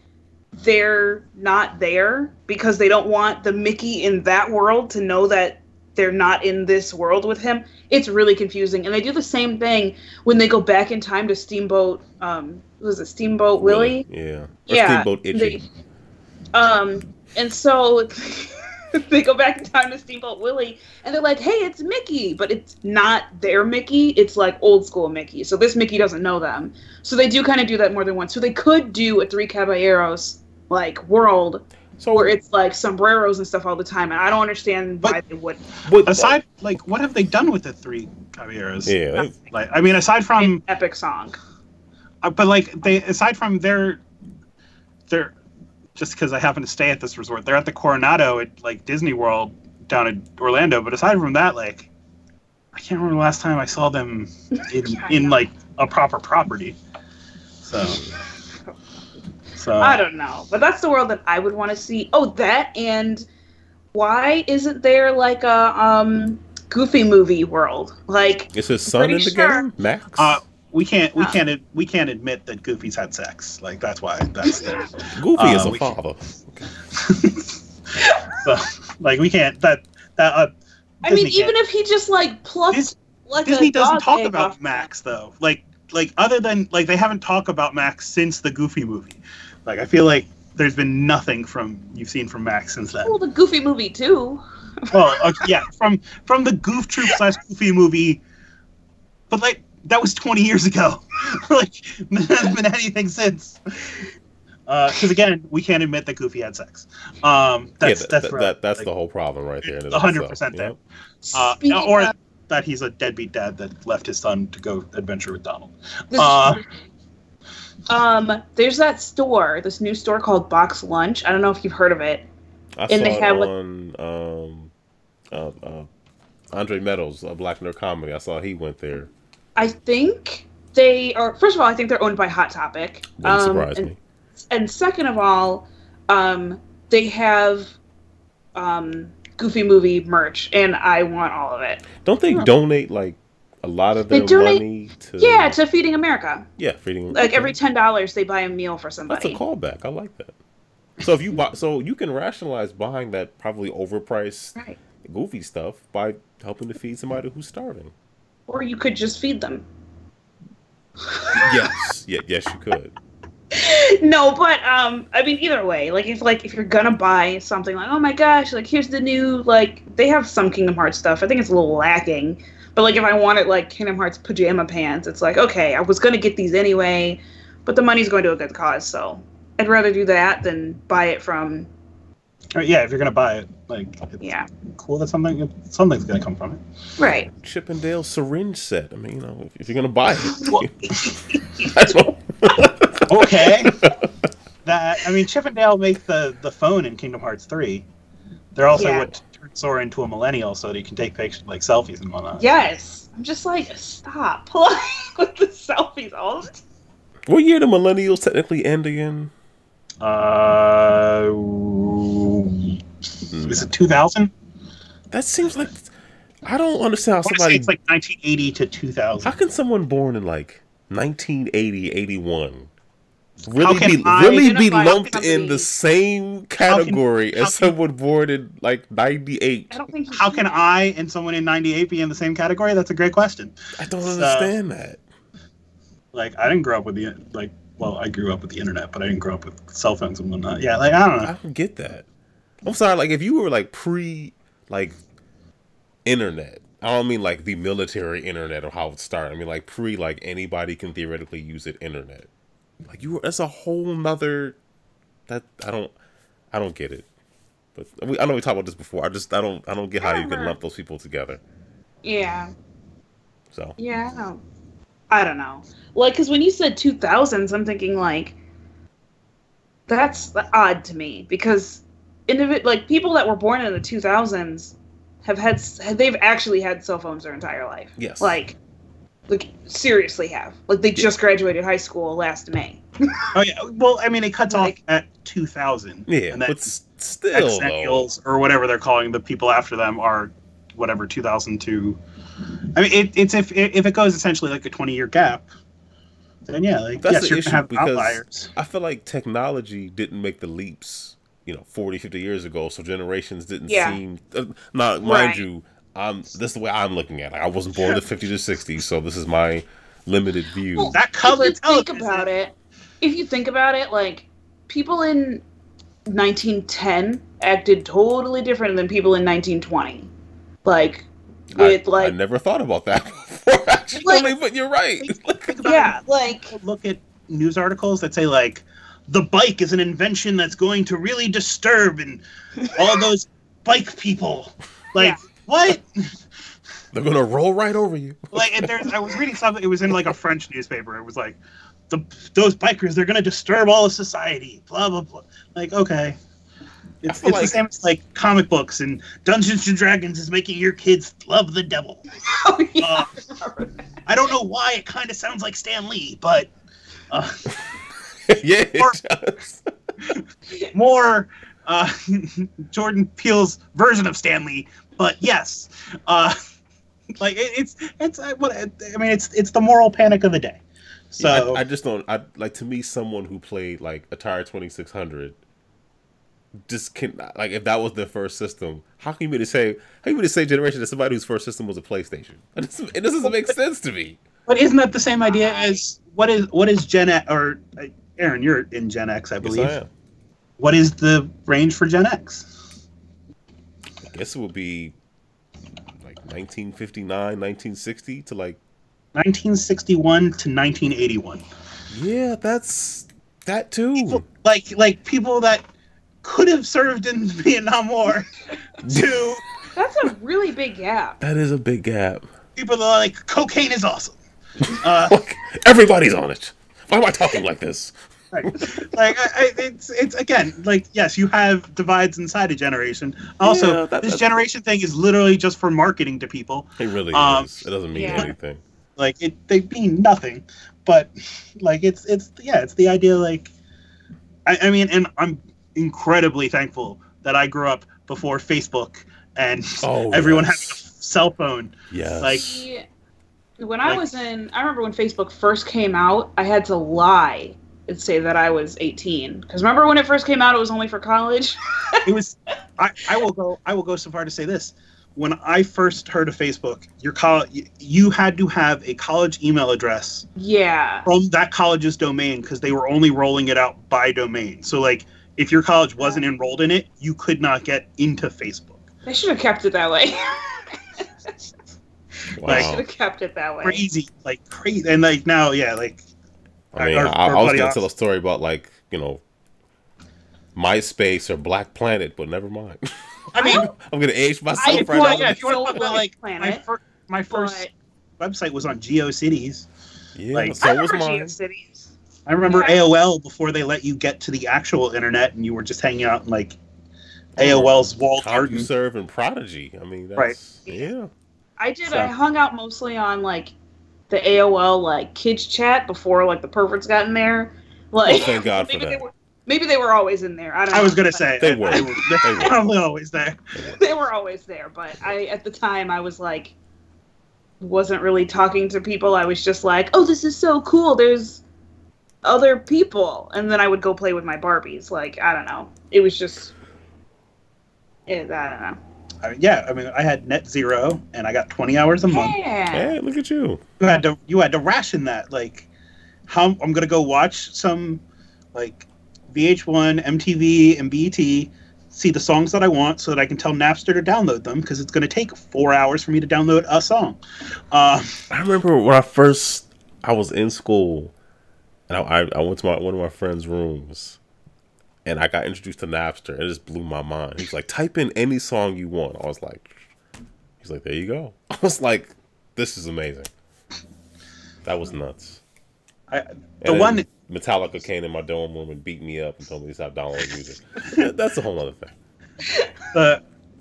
they're not there because they don't want the Mickey in that world to know that they're not in this world with him. It's really confusing. And they do the same thing when they go back in time to Steamboat, was it Steamboat Willie? Yeah. Or yeah. Steamboat Itchy. And so They go back in time to Steamboat Willie, and they're like, "Hey, it's Mickey," but it's not their Mickey. It's like old school Mickey. So this Mickey doesn't know them. So they do kind of do that more than once. So they could do a Three Caballeros like world. So where it's like sombreros and stuff all the time, and I don't understand why they wouldn't. But aside, like, what have they done with the Three Caballeros? Yeah, like, I mean, aside from an epic song, but like aside from their, just because I happen to stay at this resort, they're at the Coronado at like Disney World down in Orlando. But aside from that, like, I can't remember the last time I saw them in like a proper property. So I don't know, but that's the world that I would want to see. Oh, that, and why isn't there like a Goofy movie world? Like, is his son in the game, Max? We can't admit that Goofy's had sex. Like, that's why. That's there. Goofy is a father. So, like, we can't. I mean, even if he just like plucks like Disney a doesn't dog talk egg about off Max though. Like other than like they haven't talked about Max since the Goofy movie. Like, I feel like there's been nothing you've seen from Max since then. Well, the Goofy movie too. Well, yeah, from the Goof Troop / Goofy movie, but like that was 20 years ago. Like, there hasn't been anything since. Because again, we can't admit that Goofy had sex. That's the whole problem right there. 100% that. Or that he's a deadbeat dad that left his son to go adventure with Donald. There's that store, this new store called Box Lunch. I don't know if you've heard of it. They have on Andre Meadows, a Black Nerd Comedy. I saw he went there. I think they are. First of all, I think they're owned by Hot Topic. Wouldn't surprise me. And second of all, they have Goofy movie merch, and I want all of it. Don't they donate like a lot of their money to? Yeah, to Feeding America. Yeah, Feeding. Like every $10, they buy a meal for somebody. That's a callback. I like that. So if you buy, so you can rationalize buying that probably overpriced Goofy stuff by helping to feed somebody who's starving. Or you could just feed them. Yes, yes, you could. No, but I mean, either way, like if you're gonna buy something, like, oh my gosh, like here's the new, like, they have some Kingdom Hearts stuff. I think it's a little lacking, but like if I wanted like Kingdom Hearts pajama pants, it's like, okay, I was gonna get these anyway, but the money's going to a good cause, so I'd rather do that than buy it from. Yeah, if you're gonna buy it, like, it's cool that something's gonna come from it. Right. Chippendale syringe set. I mean, you know, if you're gonna buy it, that's what. Okay. Chippendale make the phone in Kingdom Hearts 3. They're also what turned Sora into a millennial, so that he can take pictures, like selfies and whatnot. Yes. I'm just like, stop playing with the selfies all the time. What year do millennials technically end again? Is it 2000? That seems like, I don't understand how somebody. It's like 1980 to 2000. How can someone born in like 1980, 81 really be lumped in the same category as someone born in like 98? How can I and someone in 98 be in the same category? That's a great question. I don't understand that. Like, I didn't grow up with I grew up with the internet, but I didn't grow up with cell phones and whatnot. Yeah, like, I don't know. I don't get that. I'm sorry, like, if you were like internet, I don't mean like the military internet or how it started. I mean like like anybody can theoretically use it internet. Like, that's a whole nother. That I don't get it. But I know we talked about this before. I don't get how you can lump those people together. Yeah. So. Yeah. I don't know. Like, because when you said 2000s, I'm thinking like that's odd to me, because people that were born in the 2000s they've actually had cell phones their entire life. Yes. Like seriously have. Like, they just graduated high school last May. Oh yeah. Well, I mean, it cuts off at 2000. Yeah, and but still, Xennials, or whatever they're calling the people after them, are whatever 2002. I mean, it's if it goes essentially like a 20-year gap, then yeah, like, that's yes, the you're issue, gonna have because outliers. I feel like technology didn't make the leaps, 40, 50 years ago, so generations didn't seem. Now, mind you, this is the way I'm looking at it. I wasn't born in the 50s or 60s, so this is my limited view. Well, if you think about it, like, people in 1910 acted totally different than people in 1920. Like, I never thought about that before, actually, but you're right. Look at news articles that say, like, the bike is an invention that's going to really disturb and all those bike people. Like, what? They're going to roll right over you. Like, I was reading something, it was in, like, a French newspaper. It was like, those bikers, they're going to disturb all of society, blah, blah, blah. Like, okay. It's the same as, like, comic books and Dungeons & Dragons is making your kids love the devil. Oh, yeah. I don't know why it kind of sounds like Stan Lee, but... yeah, it does. More Jordan Peele's version of Stan Lee, but yes. Like, it's the moral panic of the day. So I just don't... to me, someone who played, like, Atari 2600... just can, like, if that was their first system, how can you be the same generation as somebody whose first system was a PlayStation? It doesn't make sense to me. But isn't that the same idea as what is Gen X, or Aaron, you're in Gen X, I believe. Yes, I am. What is the range for Gen X? I guess it would be like 1959, 1960 to like 1961 to 1981. Yeah, that's that too. People, like people that could have served in the Vietnam War to... That's a really big gap. That is a big gap. People that are like, cocaine is awesome. Like, everybody's on it. Why am I talking like this? Right. Like, it's again, like, yes, you have divides inside a generation. Also, this generation thing is literally just for marketing to people. It really is. It doesn't mean anything. Like, they mean nothing. But, like, it's the idea, like... I mean, and I'm incredibly thankful that I grew up before Facebook and everyone having a cell phone. Yes. Like, when I remember when Facebook first came out, I had to lie and say that I was 18. Because remember when it first came out, it was only for college. It was. I will go so far to say this. When I first heard of Facebook, you had to have a college email address. Yeah. From that college's domain, because they were only rolling it out by domain. So, like, if your college wasn't enrolled in it, you could not get into Facebook. They should have kept it that way. Wow. They should have kept it that way. Crazy. And, like, now, yeah, like... I mean, I was going to tell a story about, like, you know, MySpace or Black Planet, but never mind. I mean... I'm going to age myself right now. Yeah, if you want to put, like, my first website was on GeoCities. Yeah, like, so was mine. GeoCities. I remember AOL before they let you get to the actual internet and you were just hanging out in, like, AOL's walled garden. CompuServe and Prodigy. I mean, that's... Right. Yeah. I did. So. I hung out mostly on, like, the AOL, like, kids chat before, like, the perverts got in there. Like, thank God for that. Maybe they were always in there. I don't know. I was going to say. They were. They were probably always there. They were always there. But at the time, I was, like, wasn't really talking to people. I was just like, oh, this is so cool. There's other people. And then I would go play with my Barbies. Like, I don't know. It was just... I don't know. I mean, I had net zero, and I got 20 hours a month. Yeah. Hey, look at you. You had to ration that. Like, how I'm gonna go watch some, like, VH1, MTV, and BET, see the songs that I want, so that I can tell Napster to download them, because it's gonna take 4 hours for me to download a song. I remember when I was in school, and I went to one of my friend's rooms. And I got introduced to Napster, and it just blew my mind. He's like, type in any song you want. I was like, he's like, there you go. I was like, this is amazing. That was nuts. Metallica came in my dorm room and beat me up and told me to stop downloading music. That's a whole other thing.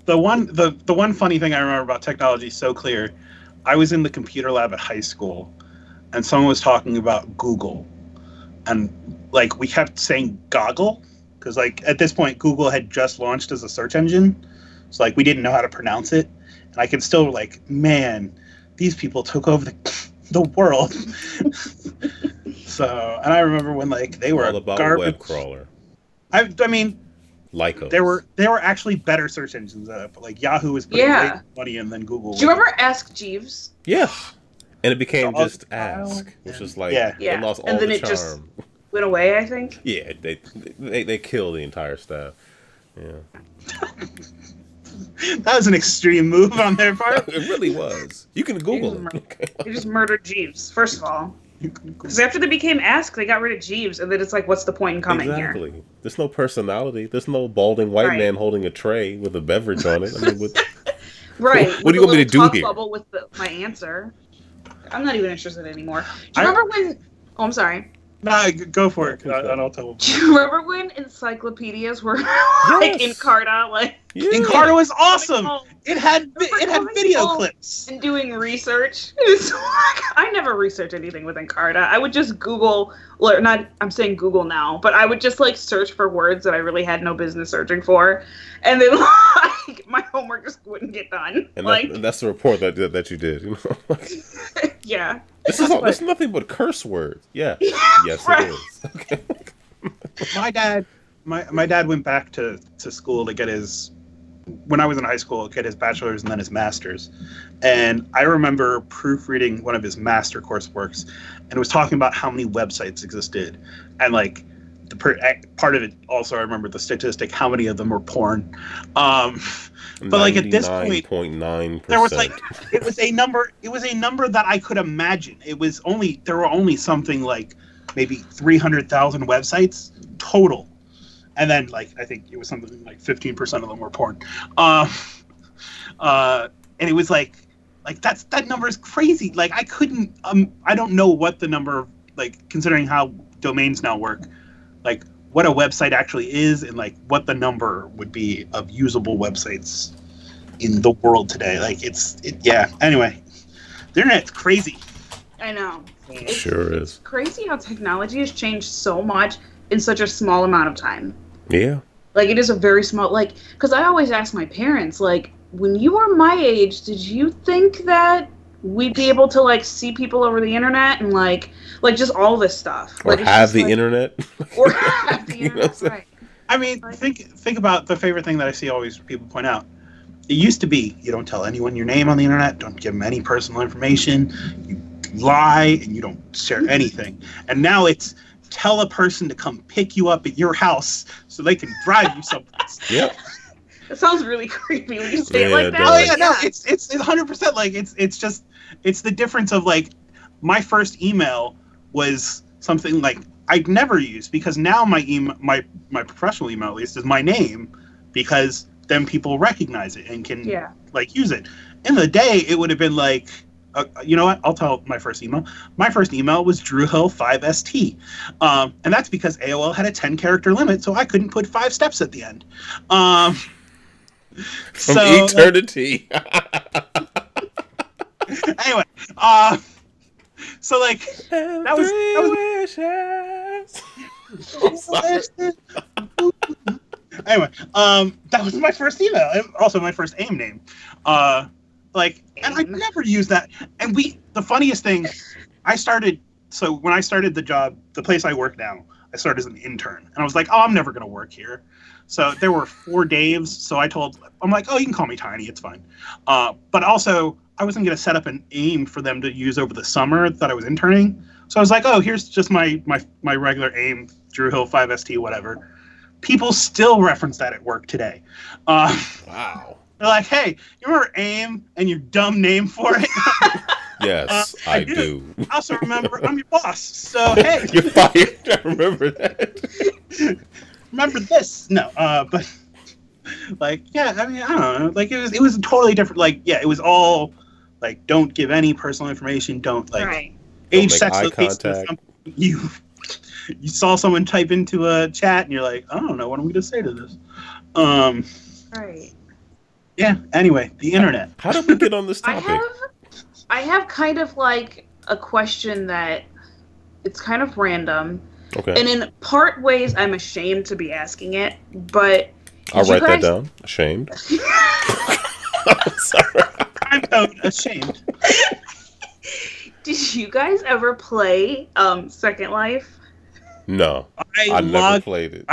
The one funny thing I remember about technology so clear, I was in the computer lab at high school, and someone was talking about Google. And, like, we kept saying goggle. Because, like, at this point, Google had just launched as a search engine. So, like, we didn't know how to pronounce it. And I could still, like, man, these people took over the world. So, and I remember when, like, they were all about garbage. Web crawler. I mean, Lycos. There were actually better search engines. But, like, Yahoo was putting way more money in than Google. Do you remember Ask Jeeves? Yeah. And it became just Ask, which is like, it lost all the charm. Went away, I think. Yeah, they killed the entire staff. Yeah. That was an extreme move on their part. It really was. You can Google it. They just murdered Jeeves, first of all. Because after they became Ask, they got rid of Jeeves, and then it's like, what's the point in coming Exactly. here? There's no personality. There's no balding white man holding a tray with a beverage on it. I mean, right. What do you want me to do here? Bubble with my answer. I'm not even interested anymore. Do you remember when... Oh, I'm sorry. No, go for it. I'll tell. Do you remember when encyclopedias were like Encarta? Like Encarta was awesome. It had video clips and doing research. It's like, I never researched anything with Encarta. I would just Google, or not. I'm saying Google now, but I would just like search for words that I really had no business searching for, and then like my homework just wouldn't get done. And like that's the report that you did. You know? Yeah. This is nothing but curse words. Yeah. Yes, right. It is. Okay. My dad went back to school to get his, when I was in high school, get his bachelor's and then his master's. And I remember proofreading one of his master courseworks, and it was talking about how many websites existed. And like part of it also, I remember the statistic, how many of them were porn. But like at this point, 99.9%. there was like it was a number that I could imagine. There were only something like maybe 300,000 websites total, and then like I think it was something like 15% of them were porn. And it was like that number is crazy. Like I couldn't I don't know what the number, like considering how domains now work, like what a website actually is and like what the number would be of usable websites in the world today. Like yeah. Anyway, the internet's crazy. I know. It sure is. It's crazy how technology has changed so much in such a small amount of time. Yeah. Like it is a very small, like, because I always ask my parents, like, when you were my age, did you think that we'd be able to like see people over the internet and like just all this stuff, or like, have the internet, or have the internet, right? I mean, think about the favorite thing that I see always people point out. It used to be you don't tell anyone your name on the internet, don't give them any personal information, you lie, and you don't share anything. And now it's tell a person to come pick you up at your house so they can drive you someplace. Yep. It sounds really creepy when you say it like that. Oh yeah, no, it's 100% like it's the difference of like my first email was something like I'd never used, because now my my professional email at least is my name, because then people recognize it and can like use it. In the day, it would have been like, you know what? I'll tell my first email. My first email was DrewHill5ST, and that's because AOL had a 10-character limit, so I couldn't put 5 steps at the end. From eternity. Anyway, so like that was anyway, that was my first email, and also my first AIM name. And I never used that. And the funniest thing, so when I started the job, the place I work now, I started as an intern, and I was like, oh, I'm never gonna work here. So there were 4 Daves, so I'm like, oh, you can call me Tiny, it's fine. But also, I wasn't going to set up an AIM for them to use over the summer that I was interning. So I was like, oh, here's just my regular AIM, DrewHill5ST, whatever. People still reference that at work today. Wow. They're like, hey, you remember AIM and your dumb name for it? Yes, I do. I also remember I'm your boss, so hey. You're fired. I remember that. Remember this? No, but like, yeah, I mean, I don't know. Like, it was totally different. Like, yeah, it was all like, don't give any personal information. Don't like age, sex, location. You saw someone type into a chat, and you're like, I don't know, what am we gonna say to this? Right. Yeah. Anyway, the internet. How did we get on this topic? I have kind of like a question that it's kind of random. Okay. And in part ways, I'm ashamed to be asking it, but I'll write that down. Ashamed. I'm sorry. I'm ashamed. Did you guys ever play Second Life? No, I never played it.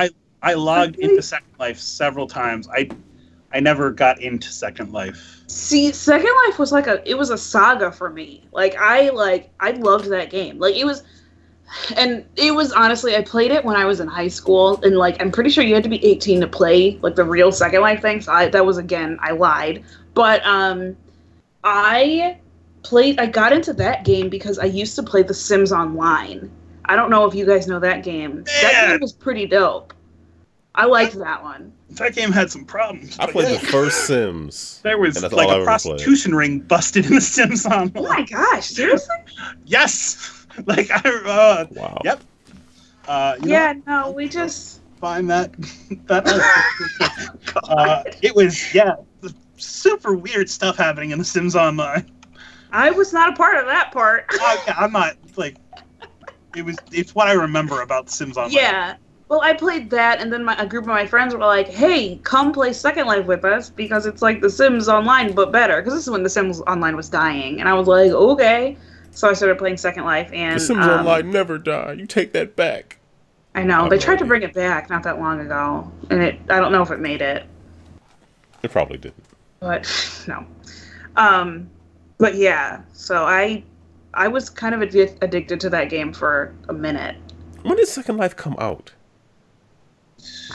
I logged into Second Life several times. I never got into Second Life. See, Second Life was it was a saga for me. I loved that game. Like, it was And it was honestly, I played it when I was in high school, and like I'm pretty sure you had to be 18 to play like the real Second Life thing. So I lied. But I got into that game because I used to play The Sims Online. I don't know if you guys know that game. Yeah. That game was pretty dope. I liked that one. That game had some problems. I played the first Sims. There was like a prostitution ring busted in The Sims Online. Oh my gosh, seriously? Yes. Like wow. Yep. We just find that it was super weird stuff happening in The Sims Online. I was not a part of that part. I'm not like it's what I remember about The Sims Online. Yeah. Well, I played that, and then a group of my friends were like, hey, come play Second Life with us, because it's like The Sims Online, but better. Because this is when The Sims Online was dying. And I was like, okay. So I started playing Second Life, and... The Sims Online never die. You take that back. I know. They tried to bring it back not that long ago. And I don't know if it made it. It probably didn't. But, no. But yeah, so I was kind of addicted to that game for a minute. When did Second Life come out?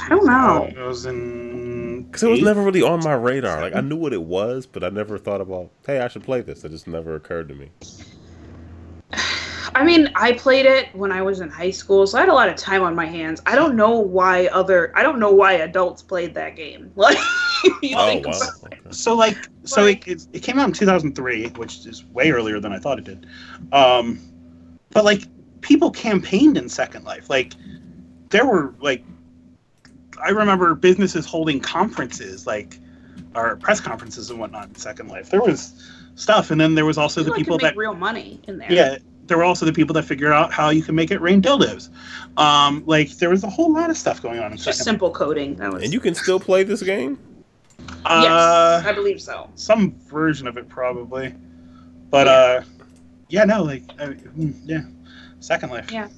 I don't know. It was in... Because it was never really on my radar. Like, I knew what it was, but I never thought about, hey, I should play this. It just never occurred to me. I mean, I played it when I was in high school, so I had a lot of time on my hands. I don't know why adults played that game. Like, So it came out in 2003, which is way earlier than I thought it did. But like, people campaigned in Second Life. Like, there were like, I remember businesses holding conferences, like, or press conferences and whatnot in Second Life. There was stuff, and then there was also the people that real money in there. Yeah, there were also the people that figured out how you can make it rain dildos. Like, there was a whole lot of stuff going on in just simple coding. And you can still play this game? Yes, I believe so. Some version of it probably, but Second Life. Yeah,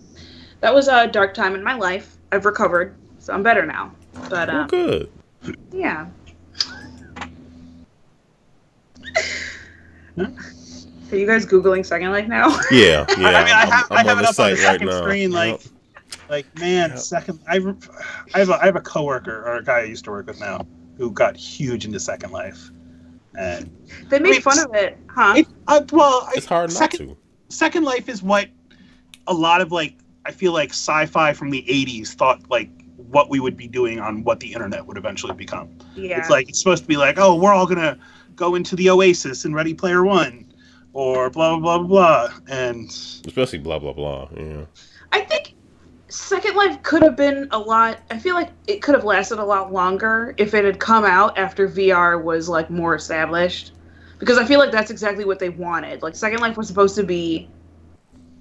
that was a dark time in my life. I've recovered, so I'm better now. But good. Yeah. Are you guys Googling Second Life now? Yeah. I mean, I have it up on the second right screen. Now. Like man, Second. I have a coworker or a guy I used to work with now who got huge into Second Life, and they made fun of it, huh? It's hard not to. Second Life is what a lot of like, I feel like sci-fi from the 80s thought like what we would be doing on what the internet would eventually become. Yeah. It's like, it's supposed to be like, oh, we're all gonna go into the Oasis in Ready Player One, or blah blah blah blah, and especially blah blah blah. Yeah. I think Second Life could have been a lot. I feel like it could have lasted a lot longer if it had come out after VR was like more established, because I feel like that's exactly what they wanted. Like, Second Life was supposed to be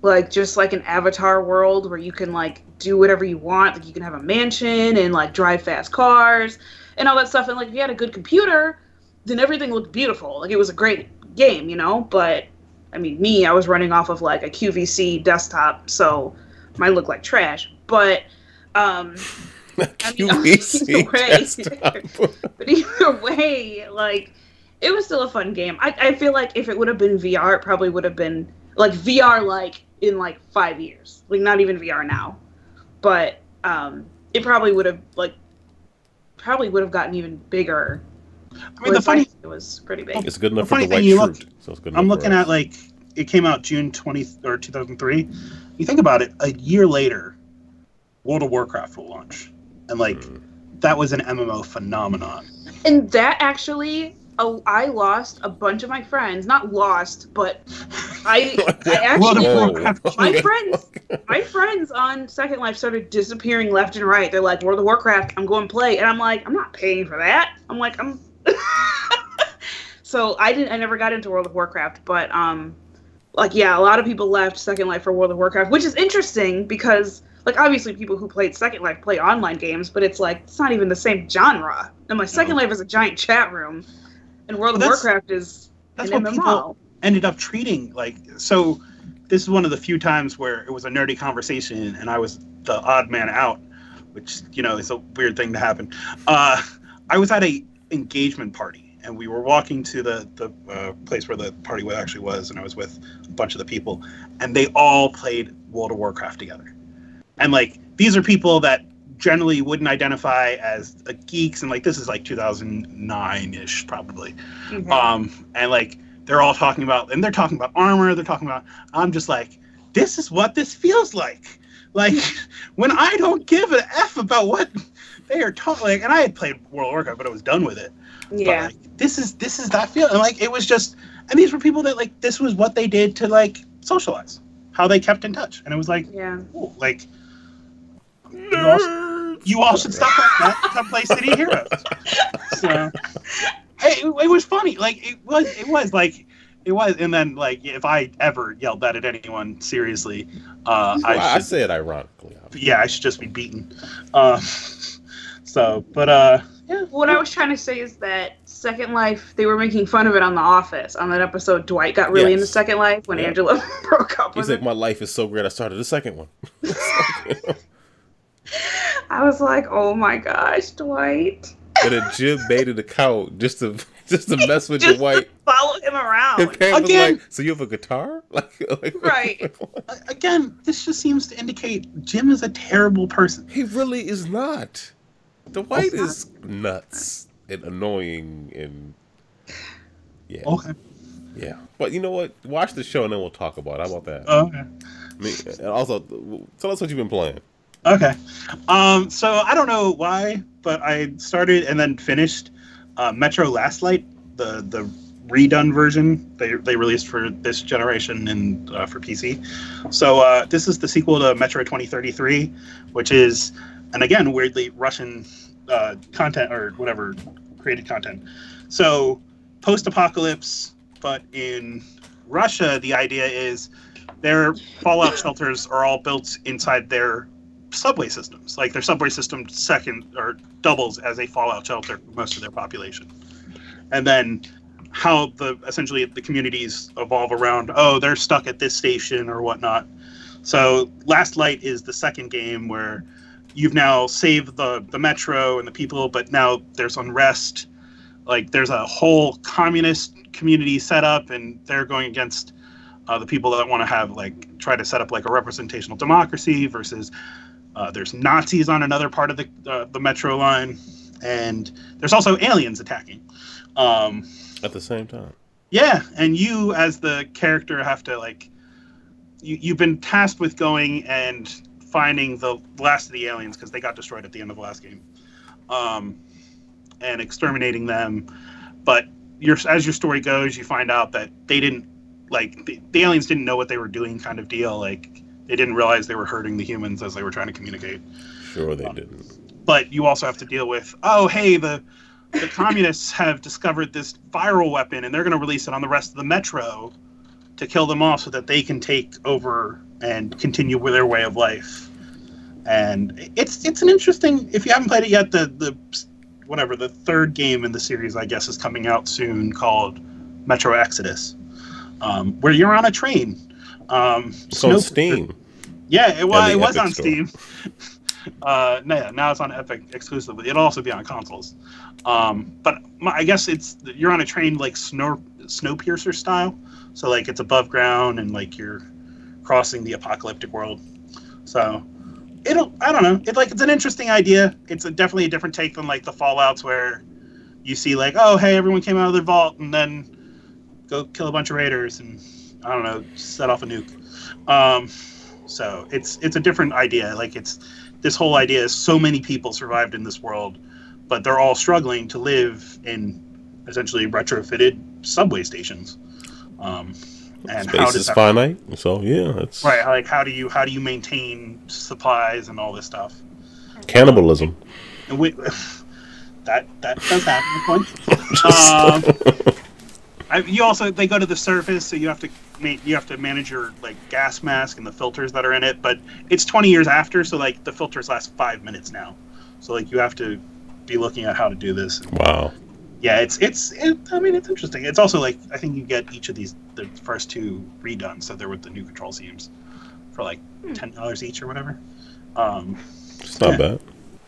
like just like an Avatar world where you can like do whatever you want. Like, you can have a mansion and like drive fast cars and all that stuff. And like, if you had a good computer, then everything looked beautiful. Like, it was a great game, you know? But I mean, I was running off of like a QVC desktop, so mine looked like trash. But either way, like, it was still a fun game. I feel like if it would have been VR, it probably would have been like VR like in like 5 years. Like, not even VR now. But it probably would have gotten even bigger. I mean, it was pretty big. It's good enough for the white fruit. So it's good enough. I'm looking at, like, it came out June 2003. You think about it, a year later, World of Warcraft will launch, and like that was an MMO phenomenon. And that actually, I lost a bunch of my friends. Not lost, but I actually my friends on Second Life started disappearing left and right. They're like, World of Warcraft, I'm going to play, and I'm like, I'm not paying for that. So I never got into World of Warcraft, but like, yeah, a lot of people left Second Life for World of Warcraft, which is interesting because, like, obviously people who played Second Life play online games, but it's like, it's not even the same genre. And like, Second Life is a giant chat room, and World of Warcraft is that's an what MMO. People ended up treating, like, so this is one of the few times where it was a nerdy conversation and I was the odd man out, which, you know, is a weird thing to happen. I was at a engagement party, and we were walking to the place where the party actually was, and I was with a bunch of the people, and they all played World of Warcraft together. And like, these are people that generally wouldn't identify as geeks, and like, this is like 2009-ish probably. And like, they're all talking about, and they're talking about armor, they're talking about, I'm just like, this is what this feels like. Like, when I don't give an F about what they are talking, like, and I had played World of Warcraft, but I was done with it. Yeah. But like, this is that feel, and like, it was just, and these were people that like, this was what they did to like socialize, how they kept in touch, and it was like, cool. Like, you all should stop like that and come play City Heroes. So it was funny. Like, it was like, it was, and then like, if I ever yelled that at anyone seriously, I say it ironically. Yeah, I should just be beaten. So, but yeah. What I was trying to say is that Second Life, they were making fun of it on The Office. On that episode, Dwight got really into Second Life when Angela broke up with him. He's like, my life is so great, I started a second one. I was like, oh my gosh, Dwight. And then Jim made an account just to mess with Dwight. Follow him around. And again, like, so you have a guitar? Like right. Again, this just seems to indicate Jim is a terrible person. He really is not. Dwight is nuts and annoying and yeah. Okay. Yeah. But you know what? Watch the show and then we'll talk about it. How about that? Okay. I mean, and also, tell us what you've been playing. Okay. So I don't know why, but I started and then finished Metro Last Light, the redone version they released for this generation and for PC. So this is the sequel to Metro 2033, which is, and again, weirdly Russian content or whatever, created content. So post-apocalypse, but in Russia, the idea is their fallout shelters are all built inside their subway systems. Like, their subway system doubles as a fallout shelter for most of their population. And then how essentially the communities evolve around, they're stuck at this station or whatnot. So Last Light is the second game where you've now saved the metro and the people, but now there's unrest. Like, there's a whole communist community set up, and they're going against the people that want to have, like, try to set up like a representational democracy versus there's Nazis on another part of the metro line, and there's also aliens attacking. At the same time. Yeah, and you as the character have to, like, you've been tasked with going and finding the last of the aliens because they got destroyed at the end of the last game, and exterminating them. But as your story goes, you find out that they didn't, like, the aliens didn't know what they were doing, kind of deal. Like, they didn't realize they were hurting the humans as they were trying to communicate. Sure, they didn't. But you also have to deal with, hey, the communists have discovered this viral weapon, and they're going to release it on the rest of the metro to kill them off so that they can take over and continue with their way of life. And it's an interesting, if you haven't played it yet, the third game in the series, I guess, is coming out soon, called Metro Exodus, where you're on a train. It's on Steam. Yeah, it was on Store. Steam. Now it's on Epic exclusively. It'll also be on consoles. But I guess you're on a train like Snowpiercer style. So like it's above ground and like you're crossing the apocalyptic world. So I don't know. It's an interesting idea. It's definitely a different take than like the Fallouts where you see like, hey, everyone came out of their vault and then go kill a bunch of raiders and I don't know, set off a nuke. So it's a different idea. Like this whole idea is so many people survived in this world, but they're all struggling to live in essentially retrofitted subway stations. And space is finite, so yeah, it's right. Like how do you maintain supplies and all this stuff? Cannibalism. And that does happen. They go to the surface, so you have to manage your like gas mask and the filters that are in it. But it's 20 years after, so like the filters last 5 minutes now. So like you have to be looking at how to do this. Wow. Yeah, it's interesting. It's also like I think you get each of the first two redone, so they're with the new control schemes for like $10 each or whatever. It's not bad.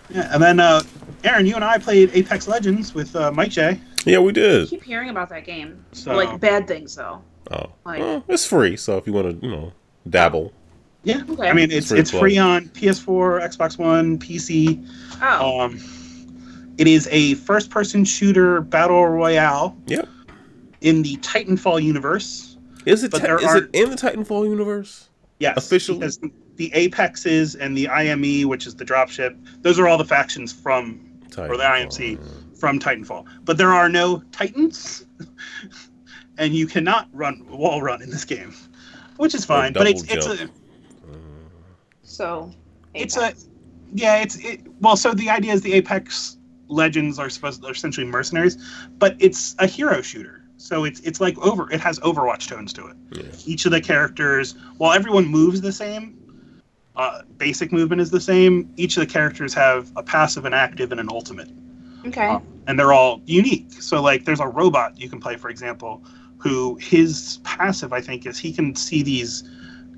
Yeah, and then Aaron, you and I played Apex Legends with Mike J. Yeah, we I did. keep hearing about that game. So, Like bad things though. Oh, Like- well, it's free. So if you want to, dabble. yeah. Okay. I mean, it's free on PS4, Xbox One, PC. Oh. It is a first-person shooter battle royale. Yep. In the Titanfall universe. Is it in the Titanfall universe? Yes. Officially? Because the Apexes and the IME, which is the dropship, those are all the factions from, or the IMC, from Titanfall. But there are no Titans, and you cannot wall run in this game, which is fine. But So. So the idea is the Apex Legends are essentially mercenaries, but it's a hero shooter. So it's like it has Overwatch tones to it. Yeah. Each of the characters, while everyone moves the same, basic movement is the same. Each of the characters have a passive, an active, and an ultimate. Okay. And they're all unique. So like there's a robot you can play, for example, who his passive, I think, is he can see these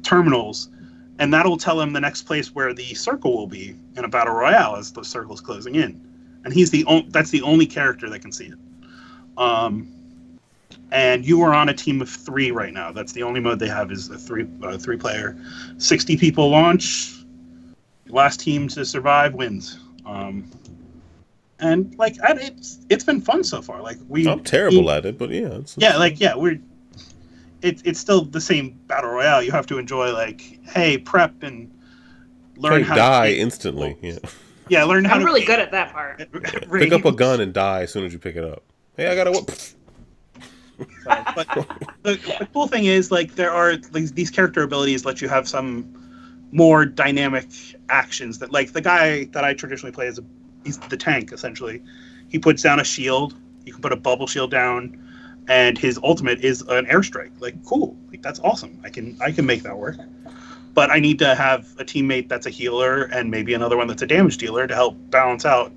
terminals, and that'll tell him the next place where the circle will be in a battle royale as the circle's closing in. And that's the only character that can see it. And you are on a team of 3 right now. That's the only mode they have is a three player, 60 people launch. Last team to survive wins. And like it's been fun so far. Like I'm terrible at it, but yeah. It's still the same battle royale. You have to enjoy prep and learn how die to instantly. Yeah. Yeah, learn how. I'm really good at that part. Pick up a gun and die as soon as you pick it up. Hey, I got a But the cool thing is, there are these character abilities let you have some more dynamic actions. That the guy that I traditionally play he's the tank essentially. He puts down a shield. You can put a bubble shield down, and his ultimate is an airstrike. Cool. That's awesome. I can make that work. But I need to have a teammate that's a healer and maybe another one that's a damage dealer to help balance out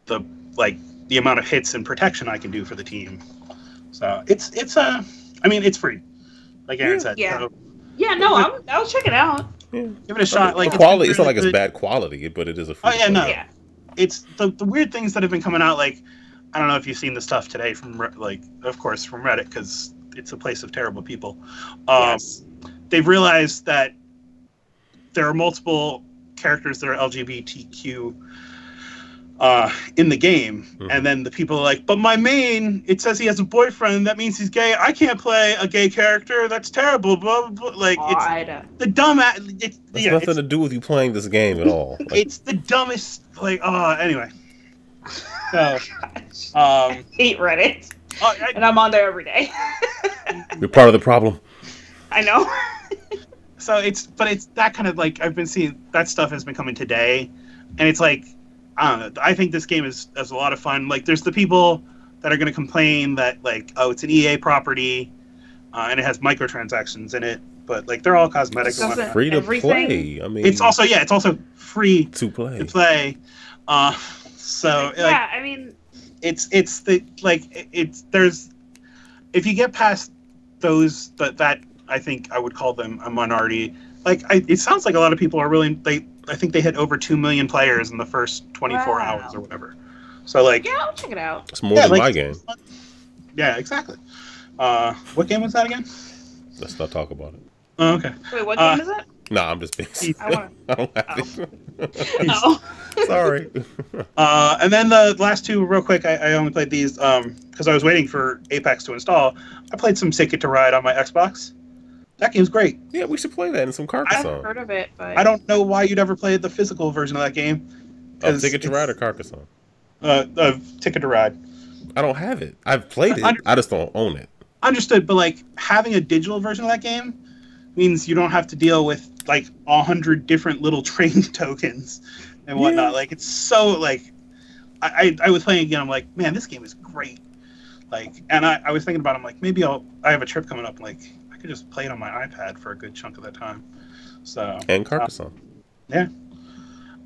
the amount of hits and protection I can do for the team. So it's free, like Aaron said. Yeah. So, I'll check it out. Yeah. give it a shot. The quality, it's not like it's bad quality, but it is a free. Oh yeah, no. Yeah. It's the weird things that have been coming out. I don't know if you've seen the stuff today from of course from Reddit, because it's a place of terrible people. Yes. They've realized that there are multiple characters that are LGBTQ in the game, and then the people are like, but my main, it says he has a boyfriend, that means he's gay. I can't play a gay character. That's terrible. Blah blah blah. It's the dumb. It's nothing to do with you playing this game at all. It's the dumbest. Anyway. So, I hate Reddit, and I'm on there every day. You're part of the problem. I know. So it's that kind of I've been seeing that stuff has been coming today, and it's I don't know. I think this game is a lot of fun. There's the people that are going to complain that it's an EA property, and it has microtransactions in it, but they're all cosmetic. It's free to play. I mean, it's also free to play. So I mean, it's there's if you get past those that I think I would call them a minority. It sounds like a lot of people are really I think they hit over 2 million players in the first 24 hours or whatever. So yeah, I'll check it out. It's more than my game. Yeah, exactly. What game was that again? Let's not talk about it. Oh, okay. Wait, what game is it? No, I'm just being. I don't have it. Oh. Sorry. And then the last two, real quick, I only played these because I was waiting for Apex to install. I played some Ticket to Ride on my Xbox. That game's great. Yeah, we should play that in some Carcassonne. I've heard of it, but I don't know why you'd ever play the physical version of that game. Ticket to Ride or Carcassonne? Ticket to Ride. I don't have it. I've played it. I just don't own it. Understood, but having a digital version of that game means you don't have to deal with 100 different little train tokens and whatnot. Yeah. It's so I was playing again. I'm like, man, this game is great. And I was thinking about it, I'm like, maybe I have a trip coming up. I could just play it on my iPad for a good chunk of that time. So and Carcassonne. Yeah.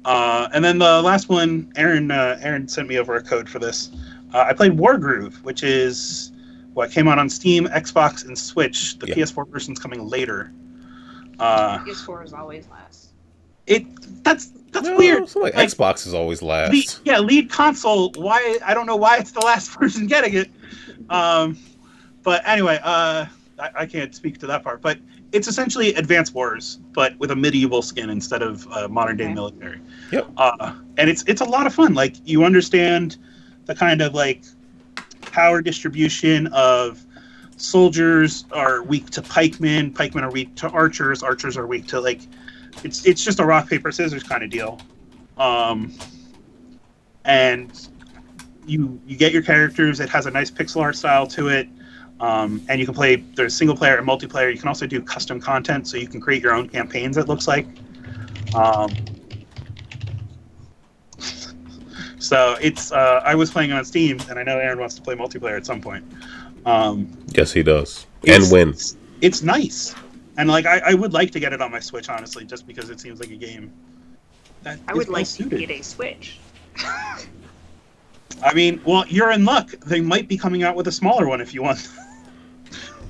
And then the last one, Aaron sent me over a code for this. I played Wargroove, which is what came out on Steam, Xbox, and Switch. The PS4 version's coming later. PS4 is always last. That's That's weird. So like Xbox is always last. Lead console. Why? I don't know why it's the last person getting it. But anyway, I can't speak to that part. But it's essentially Advanced Wars, but with a medieval skin instead of modern day military. Yep. And it's a lot of fun. Like, you understand the kind of like power distribution of soldiers are weak to pikemen are weak to archers are weak to, like, it's just a rock paper scissors kind of deal. And you get your characters. It has a nice pixel art style to it. And you can play, there's single player and multiplayer. You can also do custom content, so you can create your own campaigns, it looks like. So it's, I was playing on Steam, and I know Aaron wants to play multiplayer at some point. Yes, he does. And win. It's nice. And like, I would like to get it on my Switch, honestly, just because it seems like a game that I would like to get a Switch. I mean, well, you're in luck. They might be coming out with a smaller one if you want.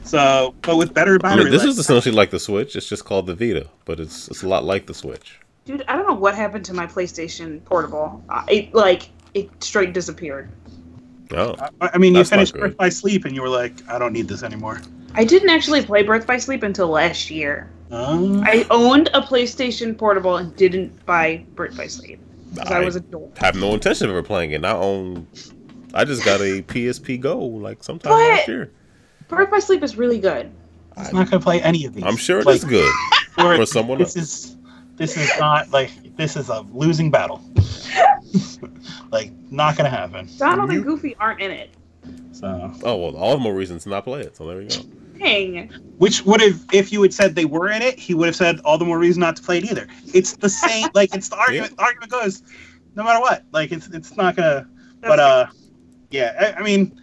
So, but with better battery life. This is essentially like the Switch. It's just called the Vita, but it's a lot like the Switch. Dude, I don't know what happened to my PlayStation Portable. It straight disappeared. Oh. I mean, you finished Birth by Sleep, and you were like, I don't need this anymore. I didn't actually play Birth by Sleep until last year. I owned a PlayStation Portable and didn't buy Birth by Sleep. Because I was a dork. Have no intention of ever playing it. I just got a PSP Go like sometime last year. Birth by Sleep is really good. I'm not going to play any of these. I'm sure it is good for someone else. This is not, like, this is a losing battle. Like, not going to happen. Donald and Goofy aren't in it. So. Oh, well, all the more reasons to not play it. So there we go. Dang. Which would have, if you had said they were in it, he would have said all the more reason not to play it either. It's the same, like, it's the argument. Yeah. The argument goes, no matter what. Like, it's not going to, but, yeah, I mean,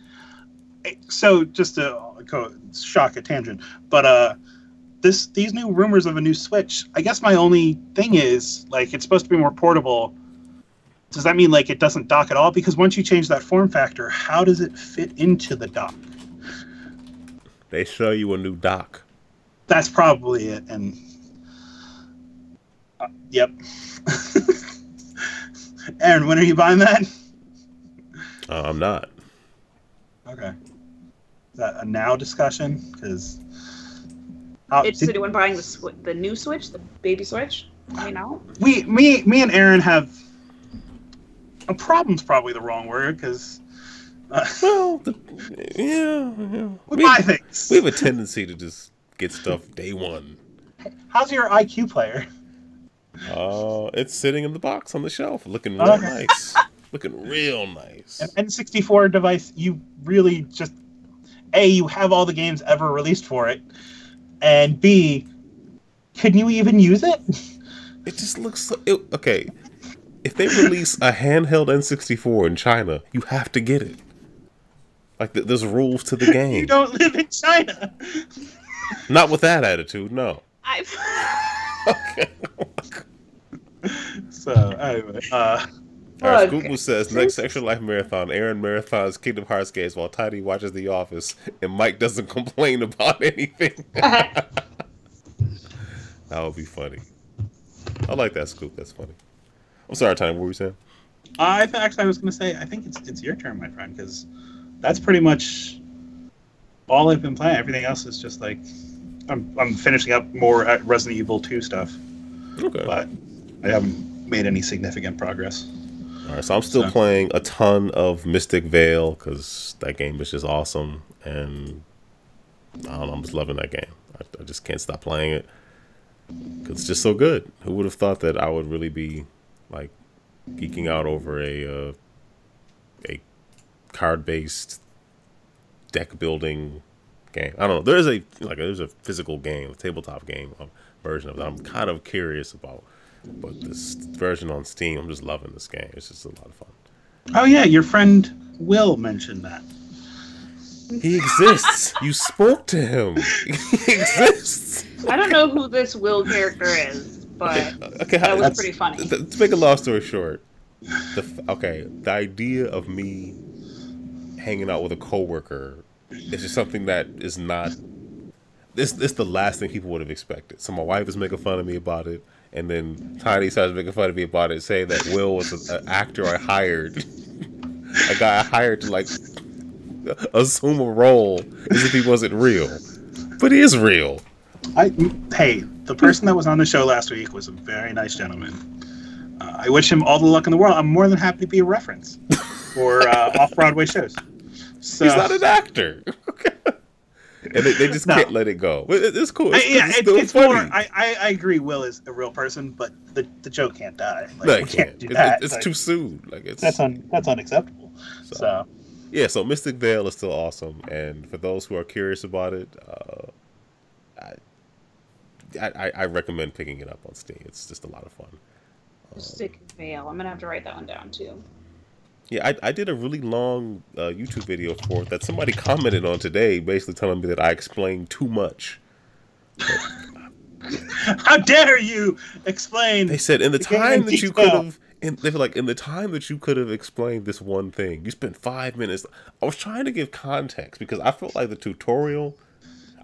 so just to shock a tangent, but, these new rumors of a new Switch, I guess my only thing is, like, it's supposed to be more portable. Does that mean, like, it doesn't dock at all? Because once you change that form factor, how does it fit into the dock? They show you a new dock. That's probably it, and... yep. Aaron, when are you buying that? I'm not. Okay. Is that a now discussion? Because... Is anyone buying the new Switch, the baby Switch? I know. Me and Aaron have a problem's probably the wrong word, because yeah. We buy things. We have a tendency to just get stuff day one. How's your IQ player? It's sitting in the box on the shelf, looking real nice. Looking real nice. An N64 device, you really just you have all the games ever released for it. And B, can you even use it? It just looks so... okay, if they release a handheld N64 in China, you have to get it. Like, there's rules to the game. You don't live in China. Not with that attitude, no. Okay. So, anyway, Alright, Google says, next Extra Life Marathon, Aaron marathons Kingdom Hearts games while Tiny watches The Office, and Mike doesn't complain about anything. That would be funny. I like that scoop. That's funny. I'm sorry, Tiny, what were you saying? I was going to say, I think it's your turn, my friend, because that's pretty much all I've been playing. Everything else is just like, I'm finishing up more at Resident Evil 2 stuff. Okay. But I haven't made any significant progress. All right, so I'm still playing a ton of Mystic Vale because that game is just awesome, and I don't know, I'm just loving that game. I just can't stop playing it because it's just so good. Who would have thought that I would really be like geeking out over a card-based deck building game? I don't know. There's a physical game, a tabletop game version of that I'm kind of curious about. But this version on Steam, I'm just loving this game. It's just a lot of fun. Oh, yeah, your friend Will mentioned that. He exists. You spoke to him. He exists. I don't know who this Will character is, but that was pretty funny. To make a long story short, the idea of me hanging out with a coworker is just something that is not... This the last thing people would have expected. So my wife is making fun of me about it. And then Tiny starts making fun of me about it, saying that Will was an actor I hired, a guy I hired to like assume a role as if he wasn't real, but he is real. Hey, the person that was on the show last week was a very nice gentleman. I wish him all the luck in the world. I'm more than happy to be a reference for off-Broadway shows. So, he's not an actor. And they just can't let it go. It's cool. It's more. I agree. Will is a real person, but the joke can't die. Like, no, it can't. Do that. It's like, too soon. Like that's unacceptable. So yeah. So Mystic Vale is still awesome, and for those who are curious about it, I recommend picking it up on Steam. It's just a lot of fun. Mystic Vale. I'm gonna have to write that one down too. Yeah, I did a really long YouTube video for it that somebody commented on today, basically telling me that I explained too much. How dare you explain? They said in the time that you could have, they were like, in the time that you could have explained this one thing, you spent 5 minutes. I was trying to give context because I felt like the tutorial,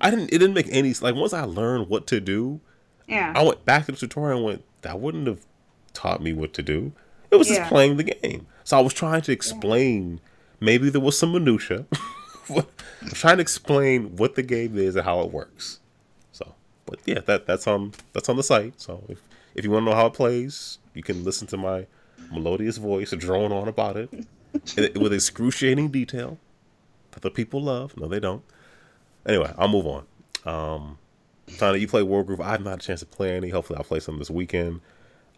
it didn't make any, like once I learned what to do, yeah, I went back to the tutorial and went, that wouldn't have taught me what to do. It was just playing the game. So I was trying to explain, maybe there was some minutia. I was trying to explain what the game is and how it works. So, but yeah, that's on the site. So if you want to know how it plays, you can listen to my melodious voice drone on about it with excruciating detail that the people love. No, they don't. Anyway, I'll move on. Tony, you play Wargroove. I've not had a chance to play any. Hopefully I'll play some this weekend.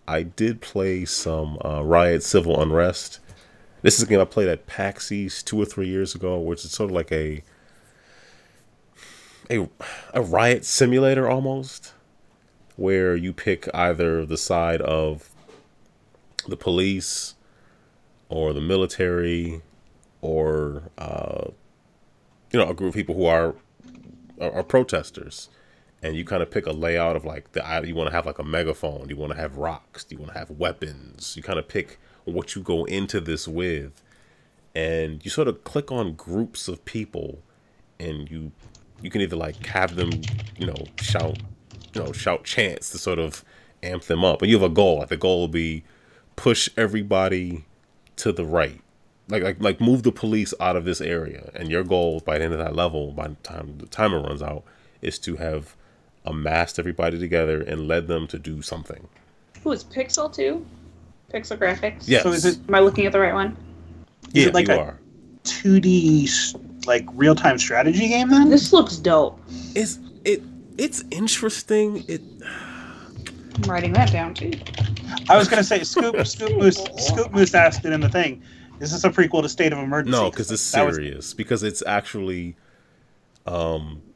I did play some Riot Civil Unrest. This is a game I played at PAX East 2 or 3 years ago, which is sort of like a riot simulator almost, where you pick either the side of the police or the military or a group of people who are protesters. And you kind of pick a layout of like you want to have like a megaphone, you want to have rocks, you want to have weapons. You kind of pick what you go into this with, and you sort of click on groups of people, and you can either like have them, shout chants to sort of amp them up, and you have a goal. Like the goal will be push everybody to the right, like move the police out of this area, and your goal by the end of that level, by the time the timer runs out, is to have amassed everybody together and led them to do something. Who is Pixel 2? Pixel graphics? Yes. So am I looking at the right one? Is Yeah, it like you a are. 2D like real-time strategy game then? This looks dope. It's interesting. I'm writing that down too. I was gonna say Scoop Moose asked it in the thing. Is this a prequel to State of Emergency? No, because it's serious. Because it's actually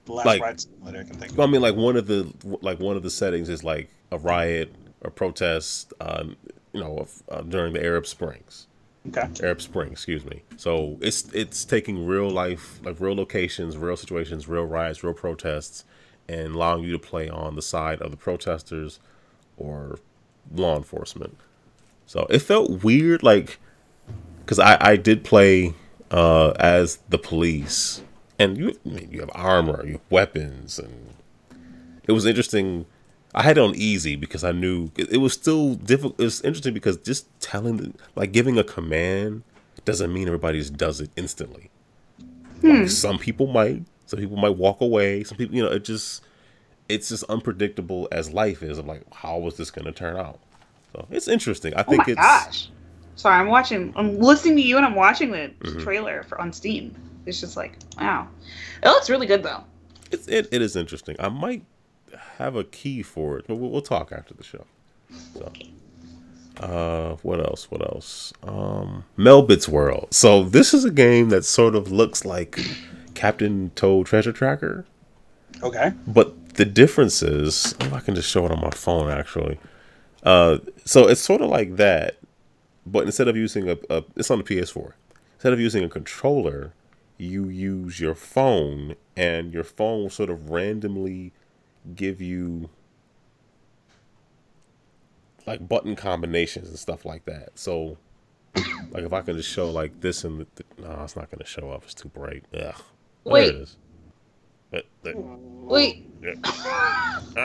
the last like, ride simulator I can think of. I mean, like one of the settings is like a riot or protest, during the Arab Springs. Okay. Arab Spring, excuse me. So it's taking real life, like real locations, real situations, real riots, real protests, and allowing you to play on the side of the protesters or law enforcement. So it felt weird, like, because I did play as the police. And you have armor, you have weapons, and it was interesting. I had it on easy because I knew it was still difficult. It was interesting because just giving a command doesn't mean everybody just does it instantly. Like some people might walk away. Some people, it's just unpredictable as life is. Of like, how is this going to turn out? So it's interesting. I think gosh. Sorry, I'm listening to you and I'm watching the trailer on Steam. It's just like, wow. It looks really good, though. It is interesting. I might have a key for it, but we'll talk after the show. So, what else? Melbit's World. So this is a game that sort of looks like Captain Toad Treasure Tracker. Okay. But the difference is, I can just show it on my phone, actually. So it's sort of like that, but instead of using it's on the PS4. Instead of using a controller, you use your phone, and your phone will sort of randomly give you like button combinations and stuff like that. So like if I can just show like this and no, it's not going to show up. It's too bright. Ugh. Wait. There it is. Wait.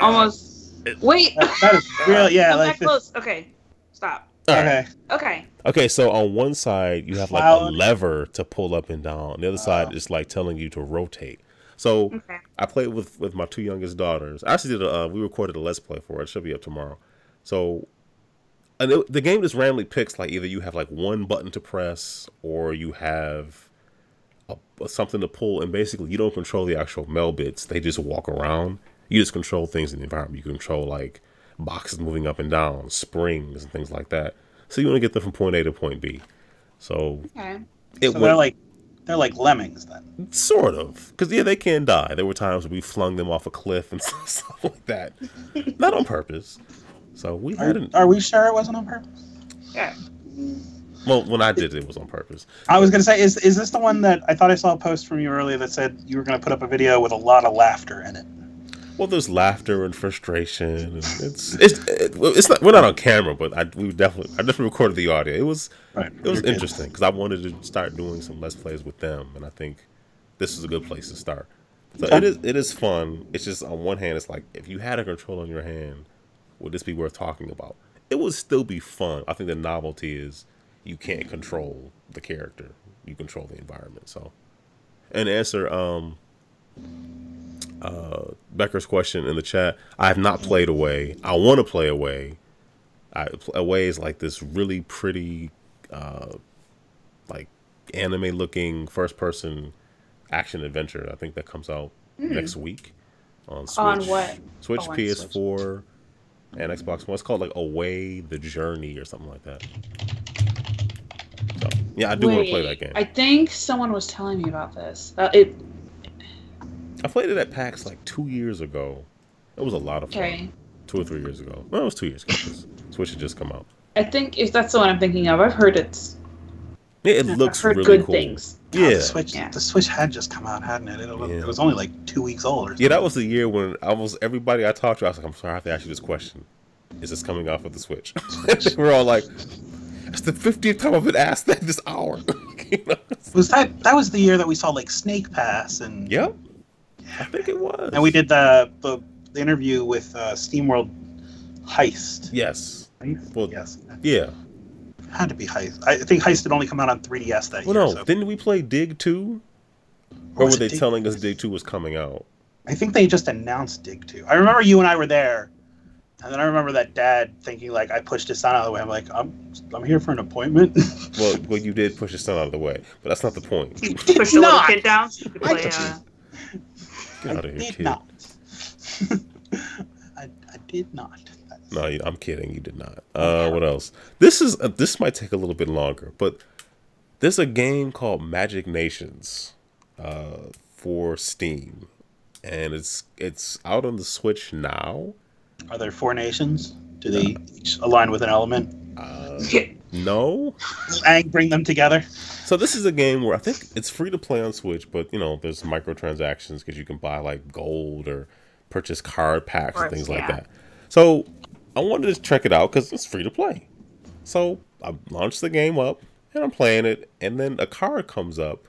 Almost. Wait. That is real. Yeah, I'm like that close. Okay, stop. Okay. Okay. So on one side you have like a lever to pull up and down. The other side is like telling you to rotate. So I played with my two youngest daughters. I actually did we recorded a Let's Play for it. It should be up tomorrow. So the game just randomly picks like either you have like one button to press or you have something to pull, and basically you don't control the actual mel bits. They just walk around. You just control things in the environment. You control like boxes moving up and down, springs and things like that. So you want to get them from point A to point B. So they're like lemmings then. Sort of. Because they can die. There were times when we flung them off a cliff and stuff like that. Not on purpose. So we Are we sure it wasn't on purpose? Yeah. Well, when I did it was on purpose. I was going to say, is this the one that I thought I saw a post from you earlier that said you were going to put up a video with a lot of laughter in it? Well, there's laughter and frustration. And it's not, we're not on camera, but I definitely recorded the audio. It was interesting because I wanted to start doing some Let's Plays with them, and I think this is a good place to start. So it is fun. It's just on one hand, it's like if you had a controller in your hand, would this be worth talking about? It would still be fun. I think the novelty is you can't control the character; you control the environment. So, and answer Becker's question in the chat. I have not played Away. I want to play Away. Away is like this really pretty, like anime looking first person action adventure. I think that comes out next week on Switch. On what? Switch, PS4, and Xbox One. It's called like Away the Journey or something like that. So yeah, I do want to play that game. I think someone was telling me about this. I played it at PAX like 2 years ago. It was a lot of fun. 2 or 3 years ago. No, it was 2 years ago. Switch had just come out. I think if that's the one I'm thinking of, I've heard it's. Yeah, it looks really good cool. Things. Yeah. The Switch had just come out, hadn't it? It was only like 2 weeks old. Or something. Yeah, that was the year when everybody I talked to, I was like, I'm sorry, I have to ask you this question. Is this coming off of the Switch? We're all like, it's the 50th time I've been asked that this hour. You know? That was the year that we saw like Snake Pass and. Yep. I think it was. And we did the interview with SteamWorld Heist. Yes. Heist? Well, yes. Yeah. Had to be Heist. I think Heist had only come out on 3DS that year. Well, no. Didn't we play Dig 2? Or were they telling us Dig 2 was coming out? I think they just announced Dig 2. I remember you and I were there. And then I remember that dad thinking, like, I pushed his son out of the way. I'm like, I'm here for an appointment. Well, you did push his son out of the way. But that's not the point. You pushed the little kid down? So you could play, Get out of here, kid. Not. I did not. No, I'm kidding. You did not. What else? This might take a little bit longer, but there's a game called Magic Nations for Steam, and it's out on the Switch now. Are there 4 nations? Do they each align with an element? No. Bring them together. So this is a game where I think it's free to play on Switch, but there's microtransactions because you can buy like gold or purchase card packs and things like that. So I wanted to check it out because it's free to play. So I launched the game up and I'm playing it, and then a card comes up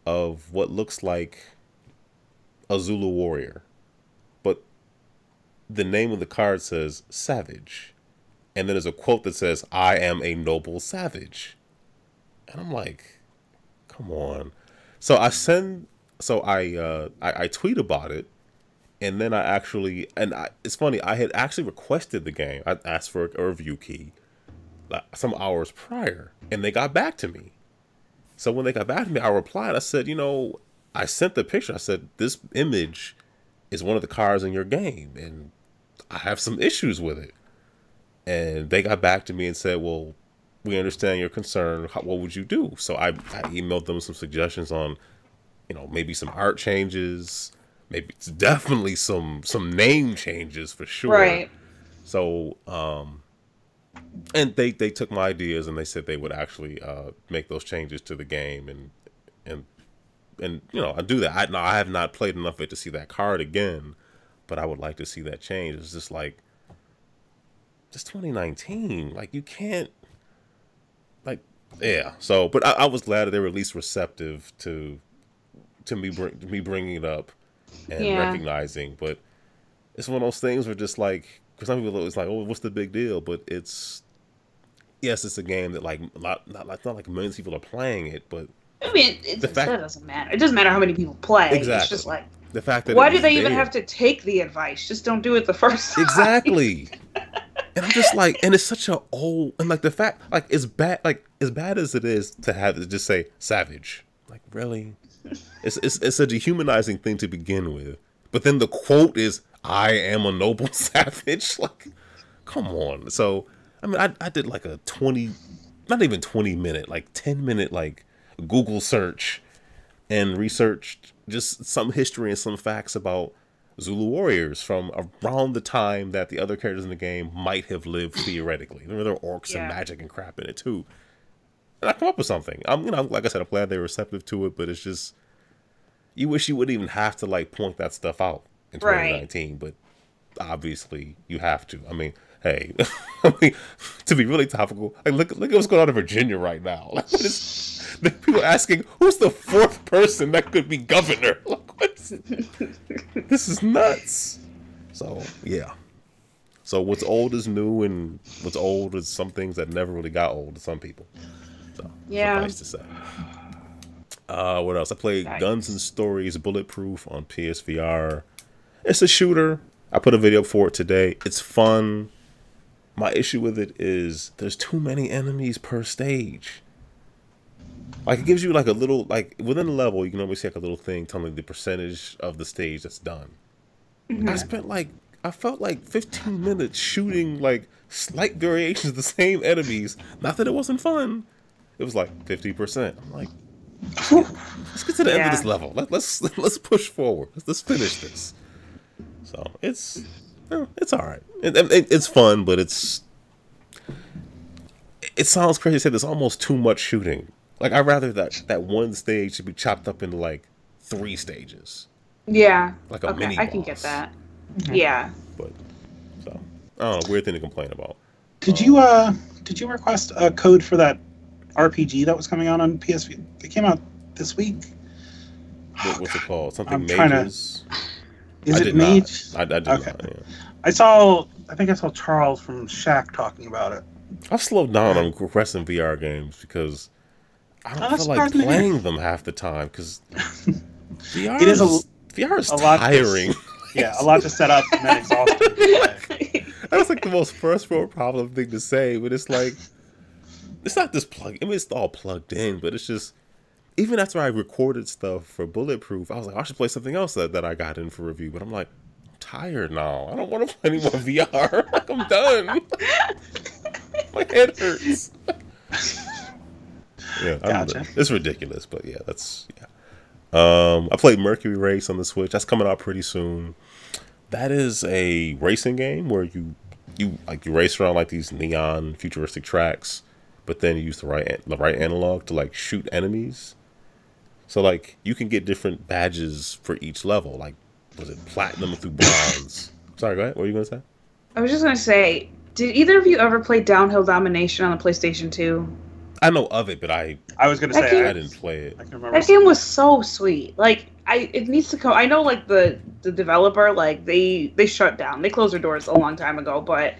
of what looks like a Zulu warrior, but the name of the card says Savage, and then there's a quote that says, "I am a noble savage." And I'm like, come on. So I tweet about it, and then it's funny, I had actually requested the game. I asked for a review key some hours prior, and they got back to me. So when they got back to me, I replied, I said, I sent the picture. I said, this image is one of the cards in your game, and I have some issues with it. And they got back to me and said, well, we understand your concern. What would you do? So I emailed them some suggestions on, maybe some art changes, maybe it's definitely some name changes for sure. Right. So, and they took my ideas and they said they would actually make those changes to the game and I do that. I have not played enough of it to see that card again, but I would like to see that change. It's just like, it's 2019. Like, you can't. Yeah, so, but I was glad that they were at least receptive to me bringing it up and recognizing, but it's one of those things where just like, because some people are always like, oh, what's the big deal? But it's a game that like not like millions of people are playing it, but I mean, that doesn't matter. It doesn't matter how many people play. Exactly. It's just like the fact that why do they even have to take the advice? Just don't do it the first time. Exactly. And I'm just like, and it's such a old, and like the fact, like as bad as it is to have to just say savage, like really, it's a dehumanizing thing to begin with. But then the quote is, "I am a noble savage." Like, come on. So I mean, I did like a 20, not even 20-minute, like 10-minute like Google search and researched just some history and some facts about Zulu warriors from around the time that the other characters in the game might have lived theoretically. There were orcs and magic and crap in it too. And I come up with something. Like I said, I'm glad they're receptive to it, but it's just, you wish you wouldn't even have to like point that stuff out in 2019, but obviously you have to. I mean, hey, to be really topical, like look at what's going on in Virginia right now. Like, the people asking, who's the fourth person that could be governor? Like, what's this is nuts. So yeah. So what's old is new, and what's old is some things that never really got old to some people. So suffice to say. What else? I played Guns and Stories Bulletproof on PSVR. It's a shooter. I put a video for it today. It's fun. My issue with it is there's too many enemies per stage. Like, it gives you like a little, like within the level, you can always see like a little thing telling the percentage of the stage that's done. Mm-hmm. I felt like 15 minutes shooting like slight variations of the same enemies. Not that it wasn't fun. It was like 50%. I'm like, let's get to the end of this level. Let's push forward. Let's finish this. So it's all right. It's fun, but it sounds crazy to say there's almost too much shooting. Like, I'd rather that one stage should be chopped up into like 3 stages. Yeah. Like a mini boss. I can get that. Mm-hmm. Yeah. But so I don't know, weird thing to complain about. Did you request a code for that RPG that was coming out on PSV? It came out this week. What's it called? Something Mages? Is it Mage? I did not. Yeah. I think I saw Charles from Shack talking about it. I've slowed down on requesting VR games because I don't feel like playing them half the time because VR is tiring. A lot to set up and then exhausting. That's like the most first world problem thing to say, but it's like, it's not just plugged. I mean, it's all plugged in, but it's just, even after I recorded stuff for Bulletproof, I was like, I should play something else that I got in for review. But I'm like, I'm tired now. I don't want to play any more VR. Like, I'm done. My head hurts. Gotcha. It's ridiculous, but I played Mercury Race on the Switch. That's coming out pretty soon. That is a racing game where you race around like these neon futuristic tracks, but then you use the right analog to like shoot enemies. So like you can get different badges for each level. Like, was it platinum through bronze? Sorry, go ahead. What were you gonna say? I was just gonna say, did either of you ever play Downhill Domination on the PlayStation 2? I know of it, but I was gonna say I didn't play it. That game was so sweet. Like, it needs to come. I know, like the developer, like they shut down. They closed their doors a long time ago. But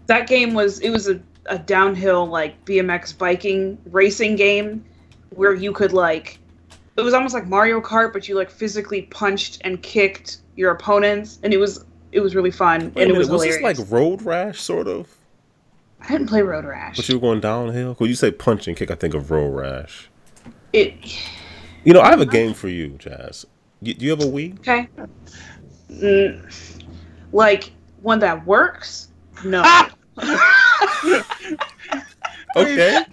that game was a downhill like BMX biking racing game where you could like, it was almost like Mario Kart, but you like physically punched and kicked your opponents, and it was really fun. And it was hilarious. Was this like Road Rash sort of? I didn't play Road Rash. But you were going downhill? Because you say punch and kick, I think of Road Rash. I have a game for you, Jazz. Do you have a Wii? Okay. Like, one that works? No. Okay.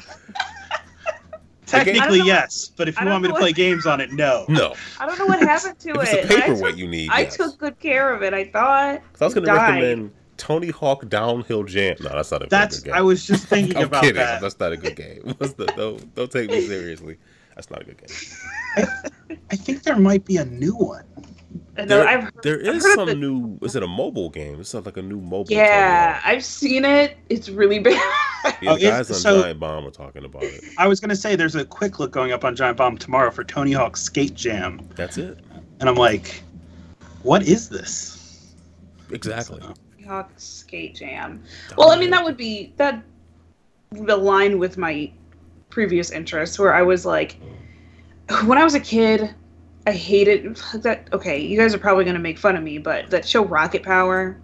Technically, yes. But if you want me to play games on it, no. No. I don't know what happened to it. It's a paperweight you need. I took good care of it. I thought. I was going to recommend Tony Hawk Downhill Jam. No, that's not a good game. I was just thinking I'm about kidding. that. That's not a good game. Don't take me seriously. That's not a good game. I think there might be a new one. There is some new. Is it a mobile game? It's like a new mobile. Yeah, I've seen it. It's really bad. Yeah, the guys on Giant Bomb are talking about it. I was going to say there's a quick look going up on Giant Bomb tomorrow for Tony Hawk's Skate Jam. That's it. And I'm like, what is this? Exactly. Hawk Skate Jam. Well, I mean, that would align with my previous interests, where I was like, when I was a kid, I hated that. Okay, you guys are probably going to make fun of me, but that show Rocket Power,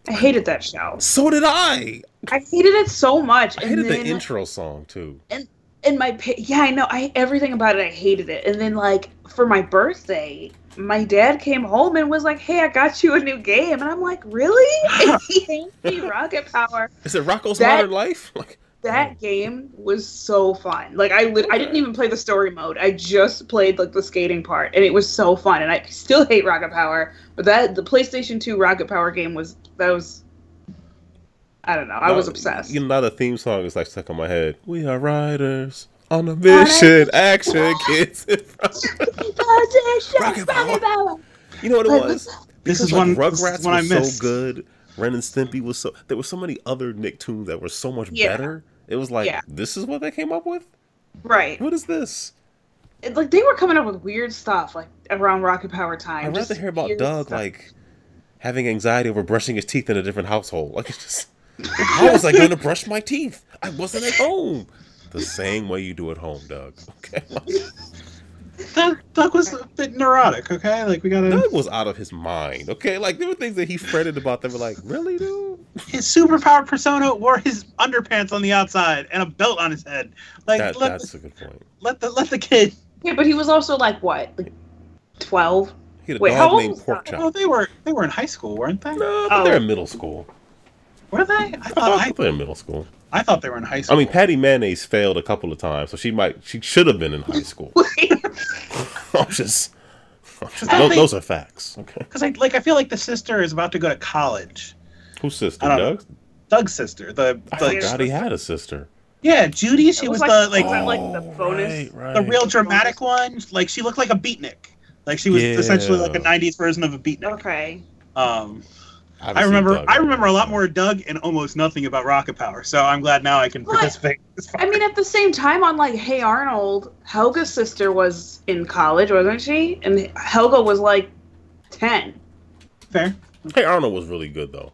I hated that show. So did I. I hated it so much. I hated the intro song too. And I know. Everything about it, I hated it. And then, like, for my birthday, my dad came home and was like, "Hey, I got you a new game," and I'm like, "Really?" And he handed me Rocket Power. Is it Rocko's Modern Life? That game was so fun. Like, I didn't even play the story mode. I just played, like, the skating part, and it was so fun. And I still hate Rocket Power, but the PlayStation 2 Rocket Power game was I don't know. I was obsessed. You know, now the theme song is like stuck on my head. We are riders on a mission, action, kids. Rocket Power. You know what it was? This is like, one. Rugrats I was missed. so good. Ren and Stimpy was so. There were so many other Nicktoons that were so much better. It was like, this is what they came up with? Right. What is this? Like, they were coming up with weird stuff, like, around Rocket Power time. I'd rather hear about Doug, like, having anxiety over brushing his teeth in a different household. Like, it's just, how was I going to brush my teeth? I wasn't at home. The same way you do at home, Doug. Okay. Doug was a bit neurotic, okay? Like, we gotta... Doug was out of his mind, okay? Like, there were things that he fretted about that were like, really, dude? His superpower persona wore his underpants on the outside and a belt on his head. Like, that's a good point. Let the kid... Yeah, but he was also, like, what? Like, 12? He had a dog named Pork Chop. Oh, they were in high school, weren't they? No, but they're in middle school. Were they? I thought they're in middle school. I thought they were in high school. I mean, Patty Mayonnaise failed a couple of times, so she should have been in high school. Those are facts. Okay. Because I feel like the sister is about to go to college. Whose sister? Doug's? Doug's sister. I forgot he had a sister. Yeah, Judy. She was the bonus, the real dramatic one. Like, she looked like a beatnik. Like, she was essentially like a '90s version of a beatnik. Okay. I remember a lot more Doug and almost nothing about Rocket Power, so I'm glad now I can participate. I mean, at the same time, on, like, Hey Arnold, Helga's sister was in college, wasn't she? And Helga was, like, 10. Fair. Hey Arnold was really good, though.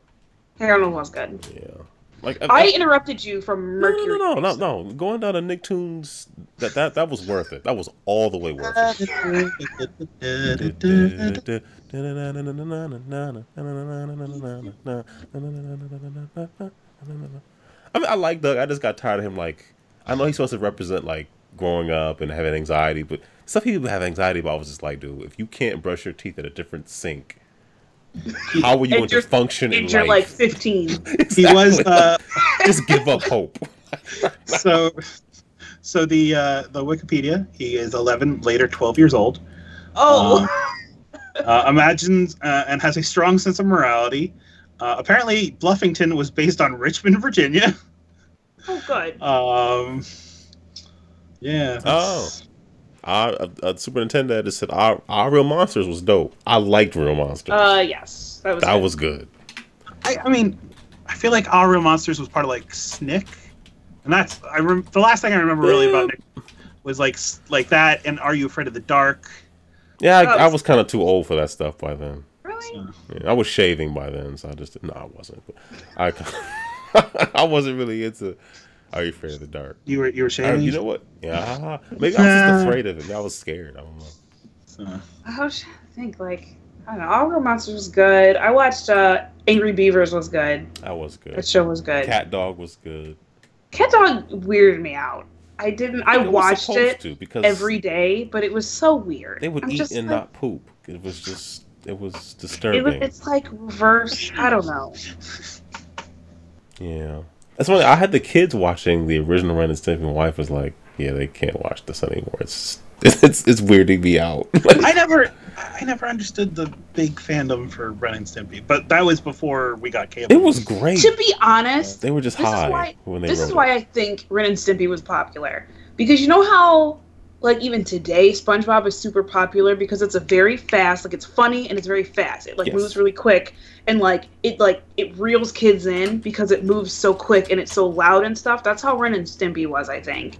Hey Arnold was good. Yeah. Like, I interrupted you from Mercury. No. Going down to Nicktoons, that was worth it. That was all the way worth it. I mean, I like Doug. I just got tired of him. Like, I know he's supposed to represent, like, growing up and having anxiety, but stuff people have anxiety about was just like, dude, if you can't brush your teeth at a different sink, how are you going to function in life? You're like 15. Exactly. He was just give up hope. So the Wikipedia, he is 11, later 12 years old. Oh. Imagines and has a strong sense of morality. Apparently, Bluffington was based on Richmond, Virginia. Oh, good. Yeah. Our superintendent just said our Real Monsters was dope. I liked Real Monsters. Yes, that was good. I mean, I feel like Our Real Monsters was part of, like, SNCC, and that's the last thing I remember really about Nick was like that and Are You Afraid of the Dark? Yeah, I was kind of too old for that stuff by then. Really? Yeah, I was shaving by then, so I wasn't. But I wasn't really into Are You Afraid of the Dark? You were shaving? You know what? Yeah, maybe I was just afraid of it. I was scared. I don't know. I was trying to think, like, I don't know. All Real Monsters was good. I watched Angry Beavers was good. That was good. That show was good. Cat Dog was good. Cat Dog weirded me out. I watched it because every day, but it was so weird. They would eat and not poop. It was disturbing. It's like reverse. I don't know. Yeah. That's why I had the kids watching the original Ren and Stimpy. My wife was like, "Yeah, they can't watch this anymore. It's weirding me out." I never understood the big fandom for Ren and Stimpy, but that was before we got cable. It was great. To be honest, they were just high when they wrote it. This is why I think Ren and Stimpy was popular, because you know how, like, even today SpongeBob is super popular because it's a very fast, like, it's funny and it's very fast. It moves really quick, and it reels kids in because it moves so quick and it's so loud and stuff. That's how Ren and Stimpy was, I think.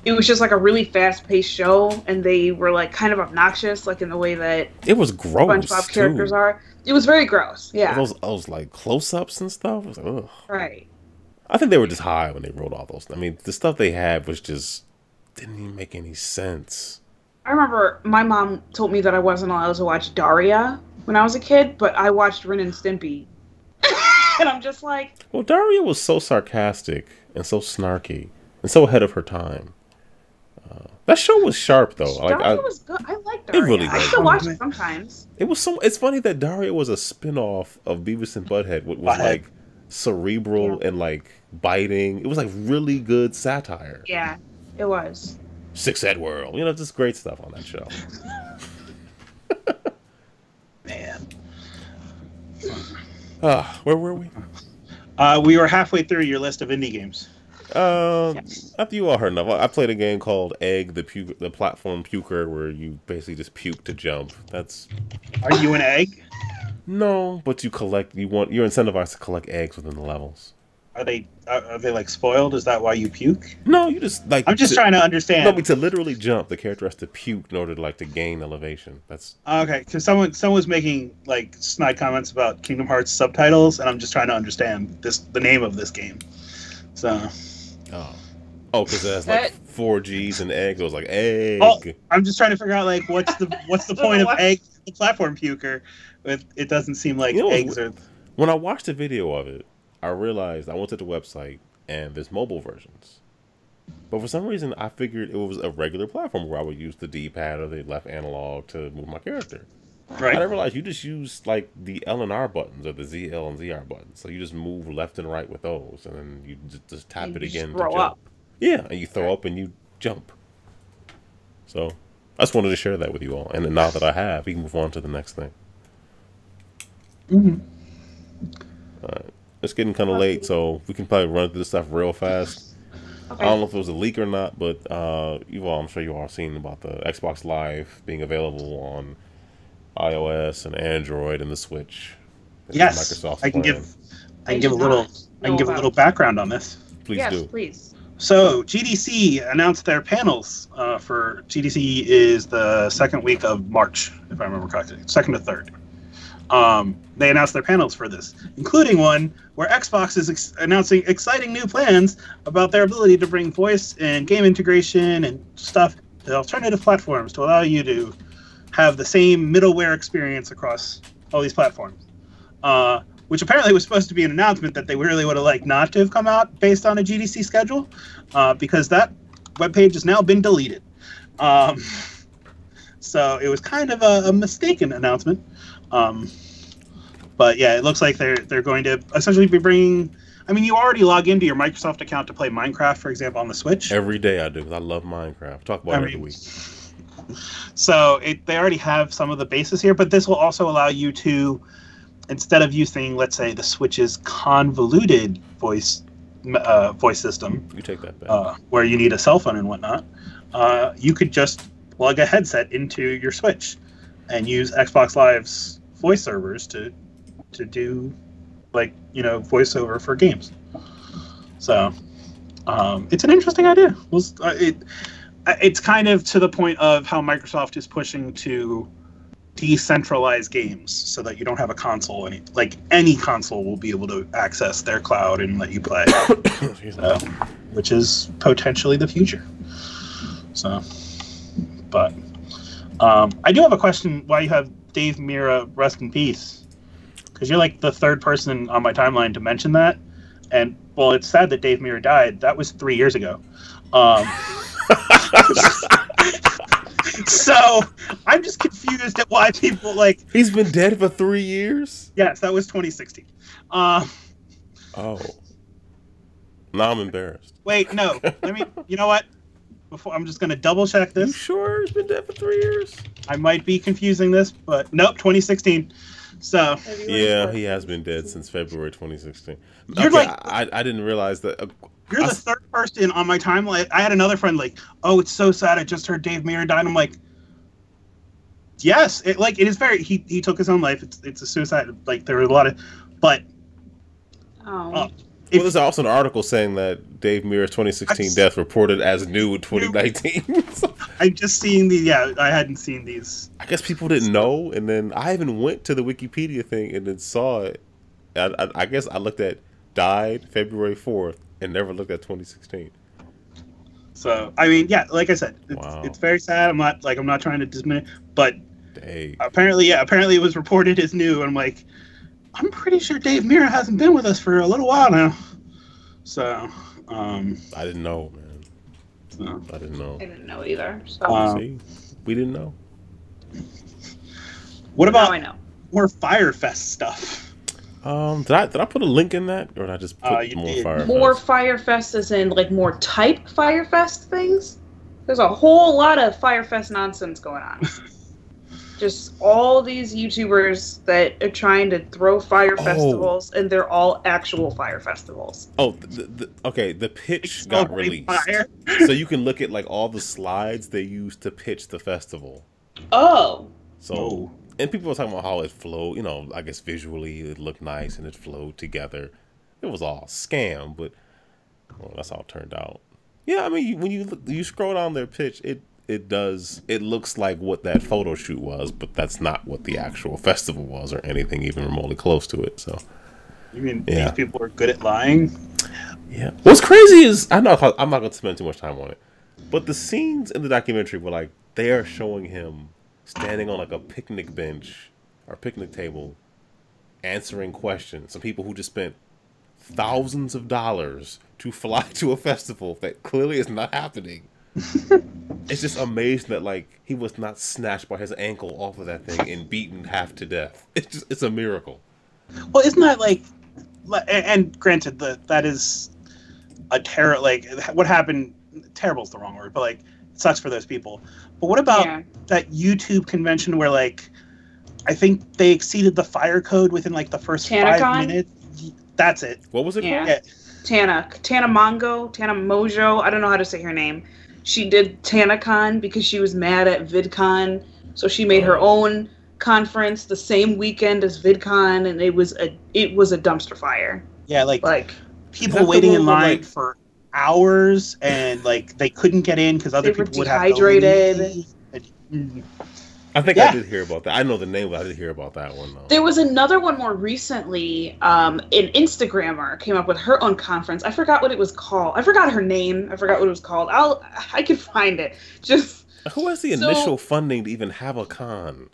it was just like a really fast-paced show, and they were like kind of obnoxious, like in the way that it was gross. SpongeBob characters are. It was very gross. Yeah, those like close-ups and stuff. It was like, ugh. Right. I think they were just high when they wrote all those. I mean, the stuff they had was just didn't even make any sense. I remember my mom told me that I wasn't allowed to watch Daria when I was a kid, but I watched Ren and Stimpy. And I'm just like... Well, Daria was so sarcastic and so snarky and so ahead of her time. That show was sharp, though. Daria was good. I like Daria. It really was. I still watch it sometimes. It's funny that Daria was a spin-off of Beavis and Butthead. It was like cerebral and like biting. It was like really good satire. Yeah, it was. Six Ed World. You know, just great stuff on that show. Man. Where were we? We were halfway through your list of indie games. After you all heard enough, I played a game called Egg, the platform puker, where you basically just puke to jump. Are you an egg? No, but you're incentivized to collect eggs within the levels. Are they like spoiled? Is that why you puke? No, you just like. I'm just trying to understand. No, to literally jump, the character has to puke in order to gain elevation. That's okay. Because someone was making like snide comments about Kingdom Hearts subtitles, and I'm just trying to understand the name of this game. So. Because it has like 4 G's and eggs. It was like egg. Oh, I'm just trying to figure out like what's the point of egg, the platform puker? It doesn't seem like eggs are. When I watched a video of it, I realized I went to the website and there's mobile versions. But for some reason, I figured it was a regular platform where I would use the D-pad or the left analog to move my character. Right. I didn't realize you just use like the L and R buttons or the Z, L, and ZR buttons. So you just move left and right with those, and then you just tap it again to jump. Up. Yeah, and you throw up and you jump. So I just wanted to share that with you all. And now that I have, we can move on to the next thing. Mm-hmm. All right. It's getting kind of late, so we can probably run through this stuff real fast. Okay. I don't know if it was a leak or not, but I'm sure you all seen about the Xbox Live being available on iOS and Android and the Switch. Yes, Microsoft's I can give a little background on this. Please do. Please. So GDC announced their panels for GDC is the second week of March, if I remember correctly, 2nd to 3rd. They announced their panels for this, including one where Xbox is announcing exciting new plans about their ability to bring voice and game integration and stuff to alternative platforms to allow you to have the same middleware experience across all these platforms. Which apparently was supposed to be an announcement that they really would have liked not to have come out based on a GDC schedule, because that webpage has now been deleted. So it was kind of a mistaken announcement. But yeah, it looks like they're going to essentially be bringing... I mean, you already log into your Microsoft account to play Minecraft, for example, on the Switch. Every day I do, because I love Minecraft. Talk about it every week. So they already have some of the bases here, but this will also allow you to... Instead of using, let's say, the Switch's convoluted voice system, you take that back. Where you need a cell phone and whatnot, you could just plug a headset into your Switch and use Xbox Live's voice servers to do, voiceover for games. So it's an interesting idea. It's kind of to the point of how Microsoft is pushing to decentralize games so that you don't have a console. Any console will be able to access their cloud and let you play, which is potentially the future. So, but I do have a question why you have Dave Mirra rest in peace, because you're like the third person on my timeline to mention that, and well, it's sad that Dave Mirra died. That was 3 years ago. So I'm just confused at why people He's been dead for 3 years? Yes, that was 2016. Oh. Now I'm embarrassed. Wait, no. You know what? I'm just going to double check this. You sure he's been dead for 3 years? I might be confusing this, but nope, 2016. So. Yeah, he has been dead since February 2016. You're I didn't realize that. You're the third person on my timeline. I had another friend oh, it's so sad. I just heard Dave Mirra died. I'm like, yes, it is very. He took his own life. It's a suicide. There were a lot of, but Well, there's also an article saying that Dave Mirra's 2016 death reported as new in 2019. I'm just seeing these. Yeah, I hadn't seen these. I guess people didn't know, and then I even went to the Wikipedia thing and then saw it. I guess I looked at died February 4th and never looked at 2016. So I mean, yeah, like I said, it's very sad. I'm not trying to dismiss it, but apparently it was reported as new, and I'm like, I'm pretty sure Dave Mirra hasn't been with us for a little while now. So, I didn't know, man. So. I didn't know. I didn't know either. So. See, we didn't know. What about more Firefest stuff? Did I put a link in that, or did I just put more Firefest? More Firefest as in like more type Firefest things? There's a whole lot of Firefest nonsense going on. Just all these YouTubers that are trying to throw fire festivals, and they're all actual fire festivals. Oh, the pitch got released, so you can look at like all the slides they used to pitch the festival. Oh, and people were talking about how it flowed. You know, I guess visually it looked nice and it flowed together. It was all scam, but that's how it turned out. Yeah, I mean, when you scroll down their pitch, it looks like what that photo shoot was, but that's not what the actual festival was or anything even remotely close to it. So, you mean these people are good at lying? Yeah. What's crazy is I'm not going to spend too much time on it, but the scenes in the documentary were like they are showing him standing on like a picnic bench or picnic table, answering questions. Some people who just spent thousands of dollars to fly to a festival that clearly is not happening. It's just amazing that like he was not snatched by his ankle off of that thing and beaten half to death. It's a miracle. Well, isn't that like, and granted that is a terror. Like what happened, terrible is the wrong word, but like it sucks for those people. But what about that YouTube convention where like I think they exceeded the fire code within like the first 5 minutes? That's it. What was it called? Yeah. Tana Mojo. I don't know how to say her name. She did TanaCon because she was mad at VidCon, so she made her own conference the same weekend as VidCon, and it was a dumpster fire. Yeah, like people waiting in line for hours, and like they couldn't get in because other people would have dehydrated. I think I did hear about that. I know the name, but I did hear about that one though. There was another one more recently. An Instagrammer came up with her own conference. I forgot what it was called. I forgot her name. I forgot what it was called. I can find it. Just who has the initial funding to even have a con?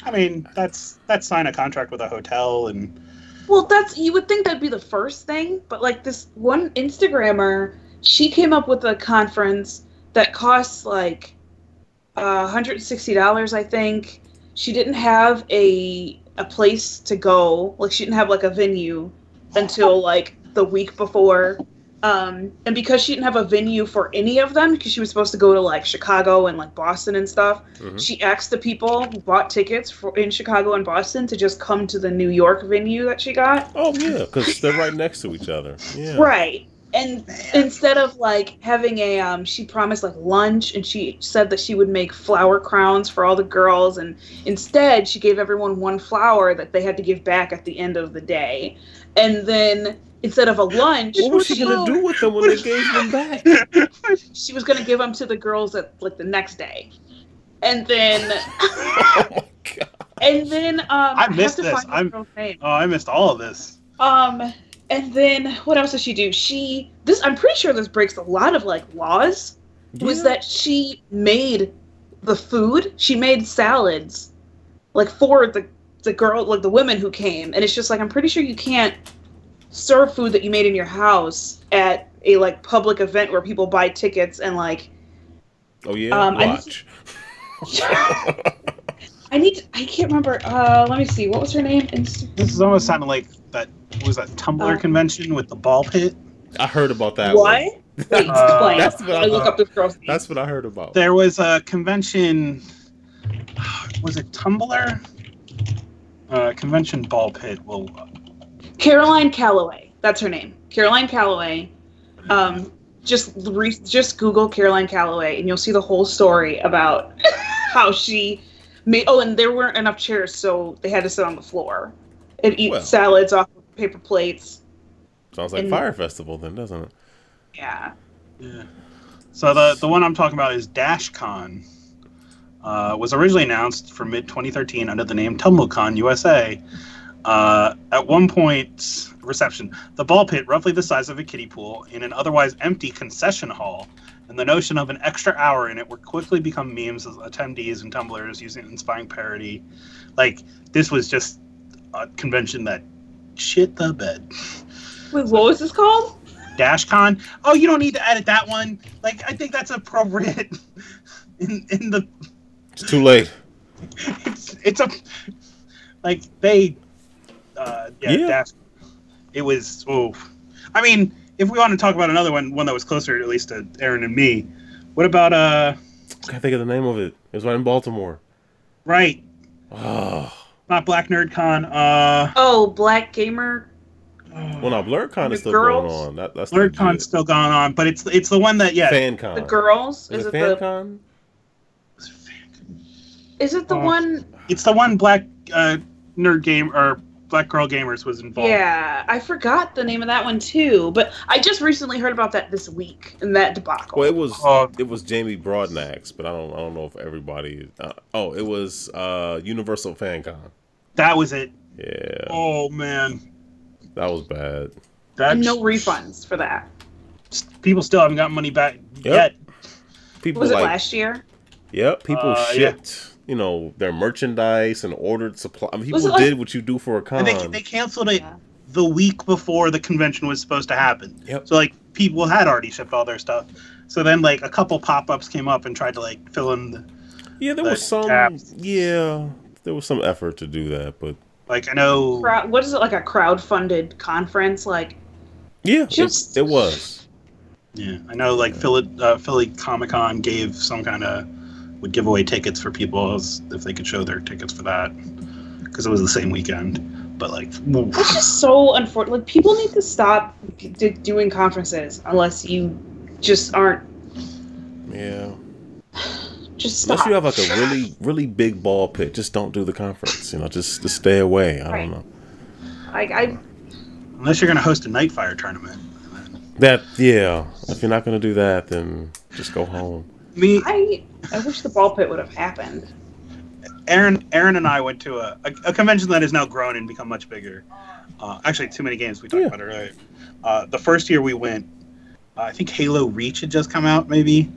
I mean, that's sign a contract with a hotel and. Well, you would think that'd be the first thing, but like this one Instagrammer, she came up with a conference that costs like. $160, I think. She didn't have a place to go. Like she didn't have like a venue until like the week before. And because she didn't have a venue for any of them, because she was supposed to go to like Chicago and like Boston and stuff, she asked the people who bought tickets in Chicago and Boston to just come to the New York venue that she got. Oh yeah, because they're right next to each other. Yeah. Right. And instead of like having she promised like lunch, and she said that she would make flower crowns for all the girls, and instead she gave everyone one flower that they had to give back at the end of the day. And then instead of a lunch, what was she gonna do with them when they gave them back? She was gonna give them to the girls at like the next day. And then oh my god. And then I missed this. I missed all of this. And then what else did she do? I'm pretty sure this breaks a lot of like laws. Was that she made the food? She made salads, like for the girl, like the women who came. And it's just like I'm pretty sure you can't serve food that you made in your house at a like public event where people buy tickets and like. Oh yeah, watch. I can't remember. Let me see. What was her name? This is almost sounding like that. Was that Tumblr convention with the ball pit? I heard about that. What? Wait, explain. I look up this girl's name. That's what I heard about. There was a convention. Was it Tumblr? Convention ball pit. Well, Caroline Calloway. That's her name. Caroline Calloway. Just Google Caroline Calloway, and you'll see the whole story about how she made. Oh, and there weren't enough chairs, so they had to sit on the floor and eat salads off of paper plates. Sounds like Fire Festival then, doesn't it? Yeah. Yeah. So the one I'm talking about is DashCon. Was originally announced for mid-2013 under the name TumbleCon USA. At one point, reception, the ball pit, roughly the size of a kiddie pool, in an otherwise empty concession hall, and the notion of an extra hour in it would quickly become memes as attendees and tumblers using inspiring parody. Like, this was just a convention that shit the bed. Wait, what was this called? DashCon. Oh, you don't need to edit that one. Like, I think that's appropriate in the... It's too late. It's a... Like, they... Dash. It was... Oh. I mean, if we want to talk about another one that was closer, at least to Aaron and me, what about... I can't think of the name of it. It was right in Baltimore. Right. Oh. Not Black Nerd Con. Black Gamer... Well, no, BlurredCon is still going on. That's BlurredCon's still going on, but it's the one that FanCon. The girls is it FanCon? Is it the one? It's the one Black Nerd Game or Black Girl Gamers was involved. Yeah, I forgot the name of that one too, but I just recently heard about that this week and that debacle. Well, it was Jamie Broadnax, but I don't know if everybody. It was Universal FanCon. That was it. Yeah. Oh man. That was bad. And no refunds for that. People still haven't gotten money back yet. People was it last year? Yep. People shipped, their merchandise and ordered supply. I mean, people did what you do for a con. And they canceled it the week before the convention was supposed to happen. Yep. So people had already shipped all their stuff. So then a couple pop-ups came up and tried to fill in the there was some tabs. Yeah, there was some effort to do that, but. I know... What is it, like a crowd-funded conference? Yeah, it was. Yeah, I know, Philly Comic-Con gave some kind of... would give away tickets for people if they could show their tickets for that. Because it was the same weekend. But, That's just so unfortunate. People need to stop doing conferences unless you just aren't... Yeah. Just stop. Unless you have a really, really big ball pit, just don't do the conference. Just stay away. I don't know. Unless you're going to host a Nightfire tournament. If you're not going to do that, then just go home. I wish the ball pit would have happened. Aaron and I went to a convention that has now grown and become much bigger. Actually, too many games we talked about earlier. The first year we went, I think Halo Reach had just come out, maybe.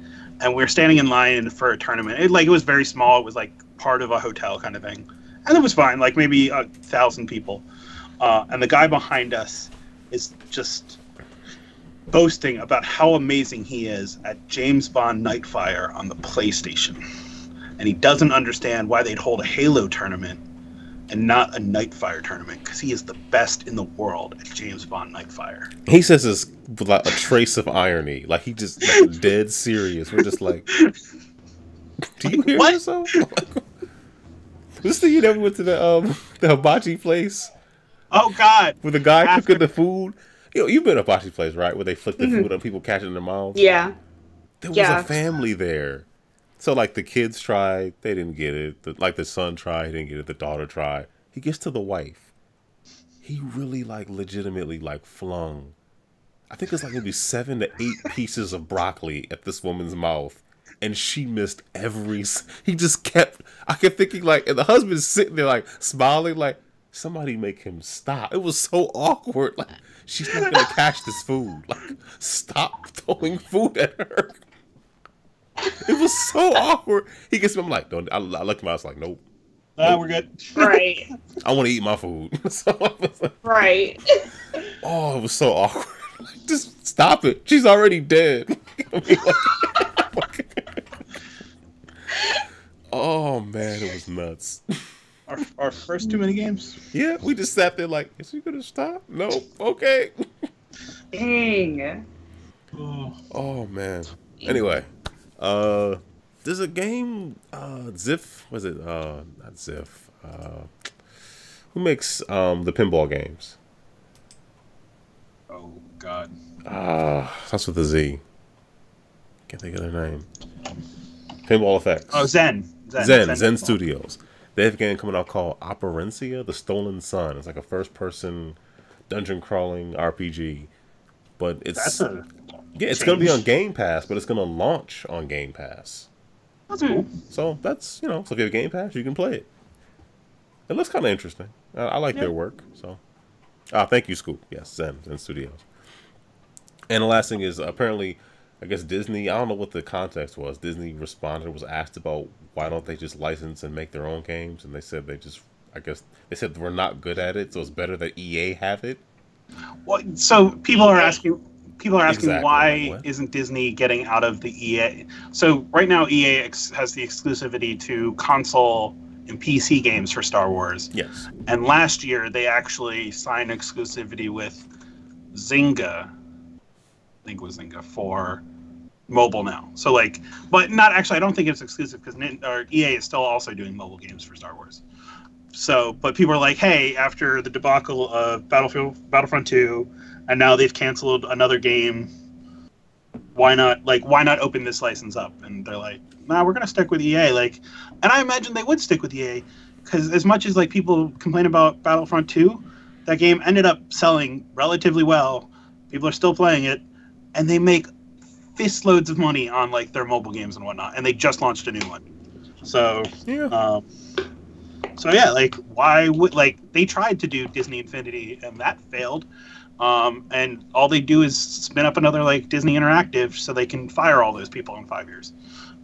And we were standing in line for a tournament. It was very small. It was part of a hotel kind of thing. And it was fine, maybe 1,000 people. And the guy behind us is just boasting about how amazing he is at James Bond Nightfire on the PlayStation. And he doesn't understand why they'd hold a Halo tournament and not a Nightfire tournament, because he is the best in the world at James Bond Nightfire. He says this with a trace of irony. He just dead serious. We're just do you hear yourself? This thing you never went to the hibachi place? Oh God! With the guy cooking the food. You've been to a hibachi place, right? Where they flick the food and people catch it in their mouths. Yeah. There was a family there. So, the kids tried. They didn't get it. The son tried. He didn't get it. The daughter tried. He gets to the wife. He really, legitimately, flung. I think it's maybe 7 to 8 pieces of broccoli at this woman's mouth. And she missed every... He just kept... I kept thinking, and the husband's sitting there, smiling, somebody make him stop. It was so awkward. She's not going to catch this food. Stop throwing food at her. It was so awkward. He gets me. I'm don't. I looked at him. I was nope. We're good. Right. I want to eat my food. So I was right. Oh, it was so awkward. Just stop it. She's already dead. Oh man, it was nuts. Our first too many games. Yeah, we just sat there is he gonna stop? No. Okay. Dang. Oh man. Anyway. There's a game, Ziff, was it, not Ziff, who makes, the pinball games? Oh, God. That's with a Z. Can't think of their name. Pinball Effects. Oh, Zen Studios. They have a game coming out called Operencia, The Stolen Sun. It's a first-person dungeon crawling RPG, but it's That's it's going to be on Game Pass, but it's going to launch on Game Pass. That's cool. So that's so if you have Game Pass, you can play it. It looks kind of interesting. I like their work. So, thank you, Scoop. Yes, Zen Studios. And the last thing is apparently, I guess Disney. I don't know what the context was. Disney responded, was asked about why don't they just license and make their own games, and they said they just. I guess they said we're not good at it, so it's better that EA have it. Well, so people are asking Exactly. why isn't Disney getting out of the EA? So right now EA has the exclusivity to console and PC games for Star Wars. Yes. And last year they actually signed exclusivity with Zynga. I think it was Zynga for mobile now. So but not actually. I don't think it's exclusive because EA is still also doing mobile games for Star Wars. So, but people are like, hey, after the debacle of Battlefront 2, and now they've canceled another game, why not open this license up? And they're like, nah, we're gonna stick with EA. And I imagine they would stick with EA, because as much as people complain about Battlefront 2, that game ended up selling relatively well. People are still playing it, and they make fist loads of money on their mobile games and whatnot. And they just launched a new one. So yeah. So yeah, why would they tried to do Disney Infinity and that failed, and all they do is spin up another Disney Interactive so they can fire all those people in 5 years,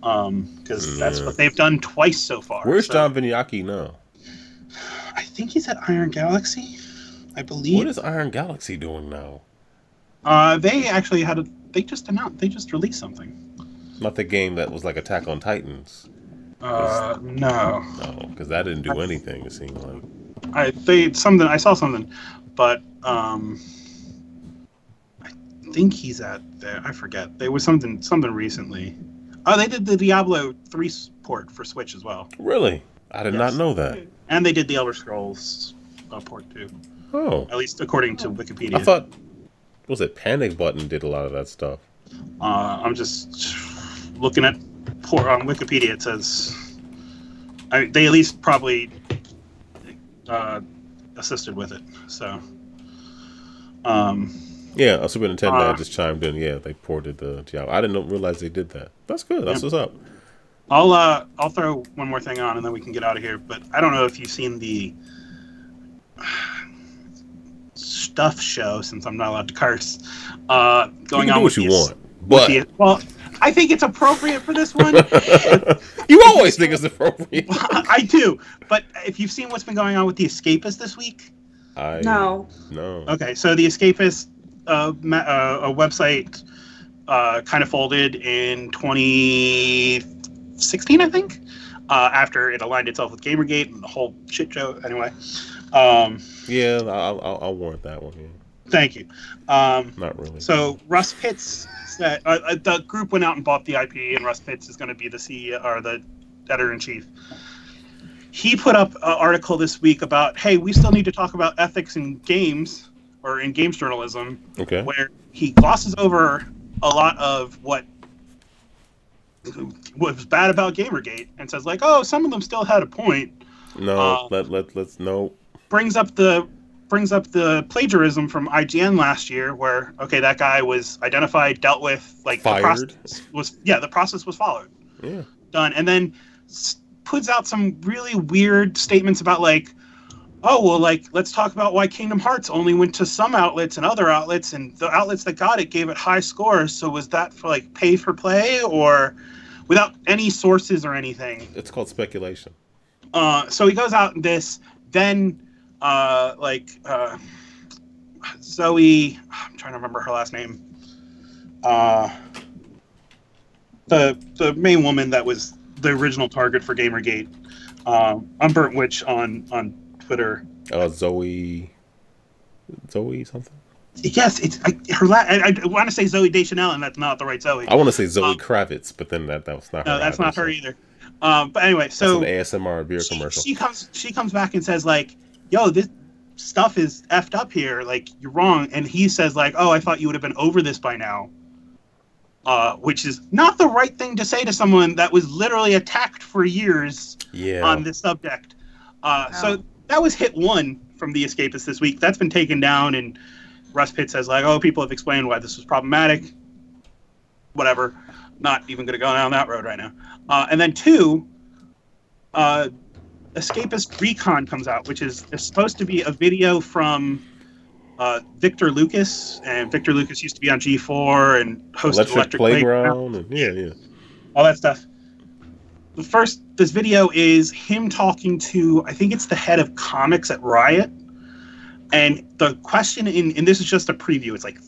because that's what they've done twice so far. Where's John Vignacchi now? I think he's at Iron Galaxy, I believe. What is Iron Galaxy doing now? They actually they just released something. Not the game that was like Attack on Titans. No. No, because that didn't do anything. It seemed like. I saw something, but I think he's at there. I forget. There was something recently. Oh, they did the Diablo 3 port for Switch as well. Really? I did not know that. And they did the Elder Scrolls port too. Oh. At least according to Wikipedia. I thought, Panic Button did a lot of that stuff. I'm just looking at on Wikipedia. It says they at least probably assisted with it. So. Yeah, a Super Nintendo that just chimed in. Yeah, they ported the Diablo. I didn't realize they did that. That's good. That's what's up. I'll throw one more thing on and then we can get out of here. But I don't know if you've seen the stuff show, since I'm not allowed to curse. Going on with what you want, but I think it's appropriate for this one. You always think it's appropriate. I do, but if you've seen what's been going on with The Escapist this week, No. Okay, so The Escapist, a website, kind of folded in 2016, I think, after it aligned itself with Gamergate and the whole shit show. Anyway. Yeah, I'll warrant that one. Yeah. Thank you. Not really. So Russ Pitts said the group went out and bought the IP, and Russ Pitts is going to be the CEO or the editor-in-chief. He put up an article this week about, hey, we still need to talk about ethics in games or in games journalism. Okay. Where he glosses over a lot of what was bad about Gamergate and says oh, some of them still had a point. No, let's no. Brings up the plagiarism from IGN last year, where that guy was identified, dealt with, fired. The process was followed. Yeah. Done, and then puts out some really weird statements about let's talk about why Kingdom Hearts only went to some outlets and other outlets, and the outlets that got it gave it high scores. So was that for pay for play or without any sources or anything? It's called speculation. So he goes out in this, then Zoe, I'm trying to remember her last name. The main woman that was the original target for Gamergate, Unburnt Witch on Twitter. Zoe something. Yes, it's her. I want to say Zoe Deschanel, and that's not the right Zoe. I want to say Zoe Kravitz, but then that was not. No, that's not her either. But anyway, so that's an ASMR beer commercial. She comes back and says yo, this stuff is effed up here. You're wrong. And he says oh, I thought you would have been over this by now. Which is not the right thing to say to someone that was literally attacked for years on this subject. So that was hit one from The Escapist this week. That's been taken down, and Russ Pitt says, like, oh, people have explained why this was problematic. Whatever. Not even going to go down that road right now. And then 2, Escapist Recon comes out, which is supposed to be a video from Victor Lucas. And Victor Lucas used to be on G4 and hosted Electric Playground. And all that stuff. This video is him talking to, I think it's the head of comics at Riot. And the question and this is just a preview, it's like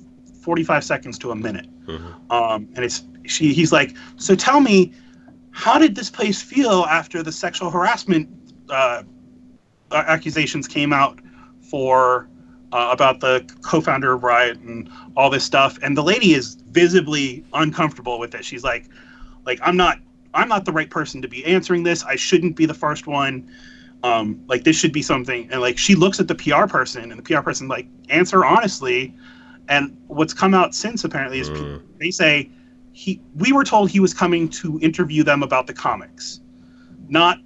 45 seconds to a minute. Mm-hmm. And he's like, so tell me, how did this place feel after the sexual harassment accusations came out about the co-founder of Riot and all this stuff? And the lady is visibly uncomfortable with it. She's like I'm not the right person to be answering this. I shouldn't be the first one. Like, this should be something. And like, she looks at the PR person, and the PR person like, answer honestly. And what's come out since apparently is they say we were told he was coming to interview them about the comics, not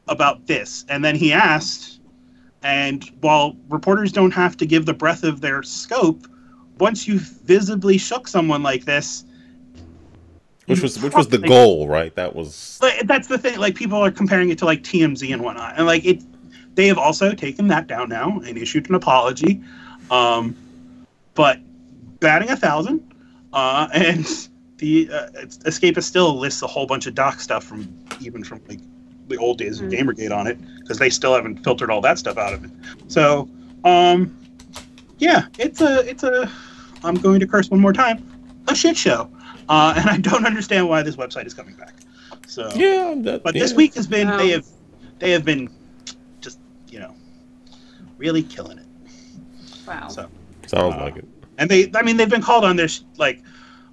about this. And then he asked, and while reporters don't have to give the breadth of their scope, once you've visibly shook someone like this, which was the goal, right? That's the thing. Like, people are comparing it to like TMZ and whatnot, and like they have also taken that down now and issued an apology. But batting 1,000, and the Escapist still lists a whole bunch of doc stuff from like the old days of Gamergate on it, because they still haven't filtered all that stuff out of it. So, yeah, it's a I'm going to curse one more time, a shit show. And I don't understand why this website is coming back. So this week has been they have been just really killing it. Wow. So sounds like it. And they've been called on their like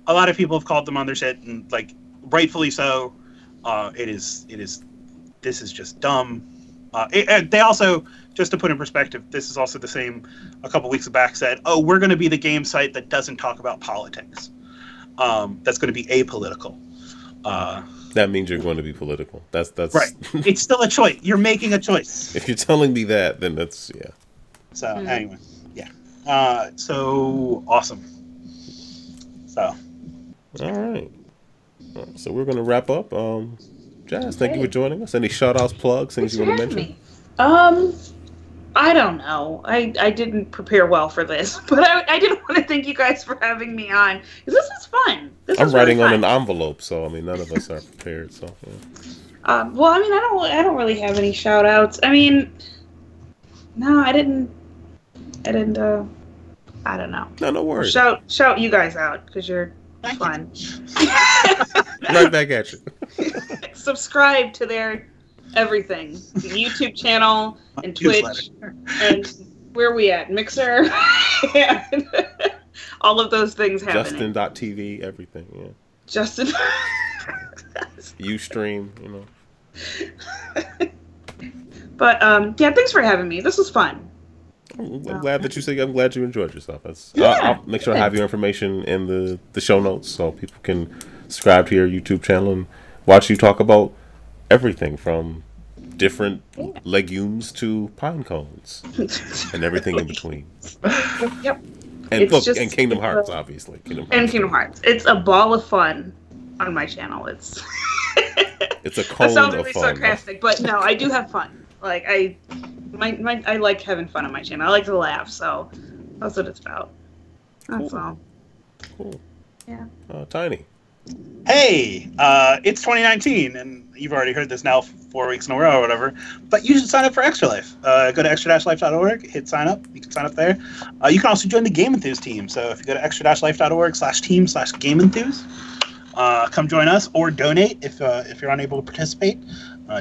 a lot of people have called them on their shit, and like rightfully so. This is just dumb. They also, just to put in perspective, this is also the same. A couple weeks back said, oh, we're going to be the game site that doesn't talk about politics. That's going to be apolitical. That means you're going to be political. That's right. It's still a choice. You're making a choice. If you're telling me that, then that's So anyway, so awesome. So all right. So we're going to wrap up. Jazz, thank you for joining us. Any shout-outs, plugs, things you want to mention? I don't know. I didn't prepare well for this, but I did want to thank you guys for having me on, because this is fun. I'm writing really on an envelope, so none of us are prepared. So well, I don't really have any shout outs. No, I didn't. I don't know. No worries. Shout you guys out, because you're fun. Right back at you. Subscribe to their everything, the YouTube channel and Twitch, and where are we at? Mixer, and all of those things happening. Justin.tv, everything, Justin. Ustream, But thanks for having me. This was fun. I'm glad that you say. I'm glad you enjoyed yourself. I'll make sure I have your information in the show notes, so people can subscribe to your YouTube channel and watch you talk about everything from different legumes to pine cones and everything in between. Yep. And Kingdom Hearts, obviously. Kingdom Hearts. It's a ball of fun on my channel. It's a cone that sounds of really fun. Sarcastic, but no, I do have fun. Like I like having fun on my channel. I like to laugh, so that's what it's about. That's all. Cool. Yeah. Tiny. Hey, it's 2019, and you've already heard this now 4 weeks in a row or whatever, but you should sign up for Extra Life. Go to extra-life.org, hit sign up. You can sign up there. You can also join the GameEnthus team. So if you go to extra-life.org/team/GameEnthus, come join us, or donate if you're unable to participate.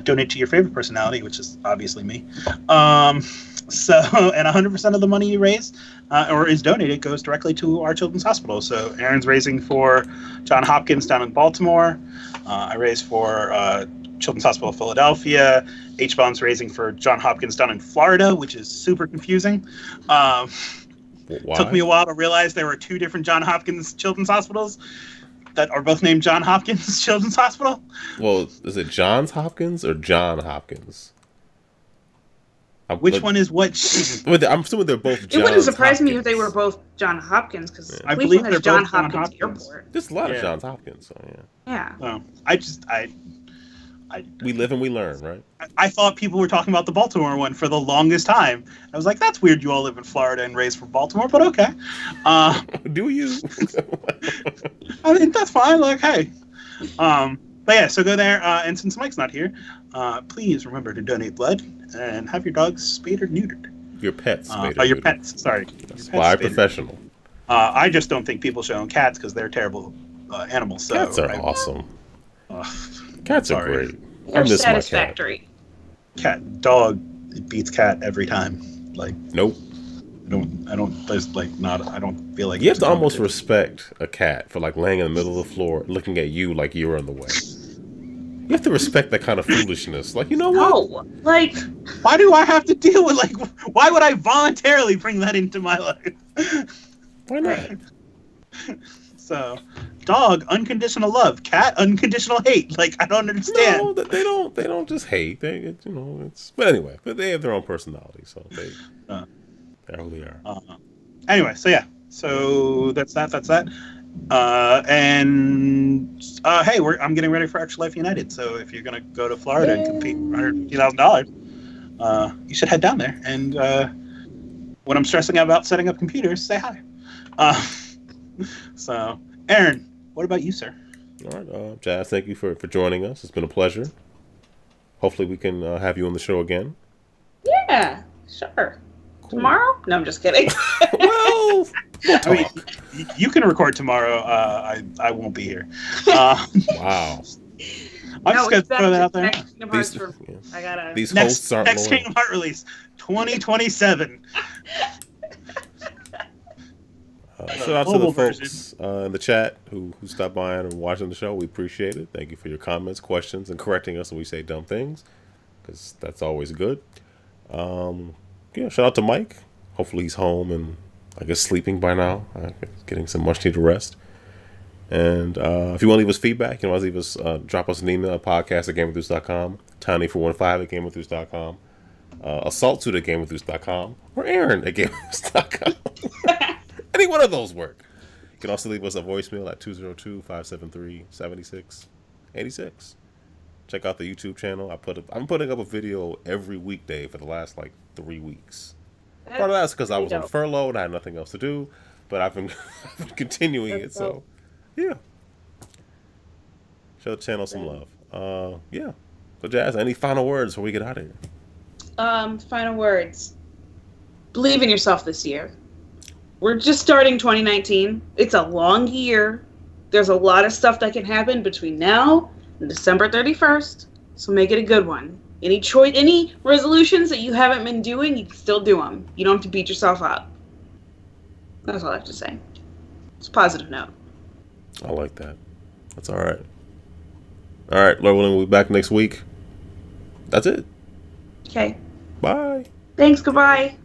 Donate to your favorite personality, which is obviously me. And 100% of the money you raise or is donated goes directly to our children's hospital. So Aaron's raising for John Hopkins down in Baltimore. I raise for Children's Hospital of Philadelphia. H-Bomb's raising for John Hopkins down in Florida, which is super confusing. Took me a while to realize there were 2 different John Hopkins children's hospitals that are both named John Hopkins Children's Hospital. Well, is it Johns Hopkins or John Hopkins? Which one is what? I'm assuming they're both Johns It wouldn't surprise Hopkins. me if they were both John Hopkins, because I believe they're John both John Hopkins Hopkins. Airport. There's a lot of Johns Hopkins, so Yeah. Oh, we live and we learn, right? I thought people were talking about the Baltimore one for the longest time. I was like, that's weird. You all live in Florida and raised from Baltimore, but okay. Do you? I mean, that's fine. Like, hey. But yeah, so go there. And since Mike's not here, please remember to donate blood and have your dogs spayed or neutered. Your pets spayed or your neutered. pets. Sorry. By a professional. I just don't think people should own cats because they're terrible animals. So, Cats are awesome. Cats are great. They're satisfactory. Dog, it beats cat every time. Like, nope. I don't. There's like not. I don't feel like you have to almost respect a cat for like laying in the middle of the floor, looking at you like you were in the way. You have to respect that kind of foolishness. Like, you know what? No, like, why do I have to deal with like? Why would I voluntarily bring that into my life? Why not? So, dog, unconditional love. Cat, unconditional hate. Like, I don't understand. No, they don't just hate. They, But anyway, but they have their own personality, so they're who they are. Anyway, so yeah, so that's that. Hey, I'm getting ready for Extra Life United. So if you're gonna go to Florida and compete for $150,000, you should head down there. And when I'm stressing out about setting up computers, say hi. So, Aaron, what about you, sir? All right, Jazz, thank you for joining us. It's been a pleasure. Hopefully we can have you on the show again. Yeah, sure. Cool. Tomorrow? No, I'm just kidding. Well, I mean, you can record tomorrow. I won't be here. Wow. I'm just going to throw that out there. These hosts aren't next loyal. Kingdom Heart release, 2027. Shout out to the folks in the chat who stopped by and are watching the show. We appreciate it. Thank you for your comments, questions, and correcting us when we say dumb things, because that's always good. Shout out to Mike. Hopefully he's home and I guess sleeping by now, getting some much needed rest. And if you want to leave us feedback, you can always leave us, drop us an email at podcast@GameEnthus.com, Tiny415@GameEnthus.com, AssaultSuit@GameEnthus.com, or Aaron at GameEnthus.com. Any one of those work. You can also leave us a voicemail at 202-573-7686. Check out the YouTube channel. I'm putting up a video every weekday for the last 3 weeks. Part of that's because I was on furlough and I had nothing else to do, but I've been continuing it. So, yeah. Show the channel some love. Yeah. So, Jazz, any final words before we get out of here? Final words. Believe in yourself this year. We're just starting 2019. It's a long year. There's a lot of stuff that can happen between now and December 31st. So make it a good one. Any resolutions that you haven't been doing, you can still do them. You don't have to beat yourself up. That's all I have to say. It's a positive note. I like that. That's all right. All right, Lord willing, we'll be back next week. That's it. Okay. Bye. Thanks. Goodbye.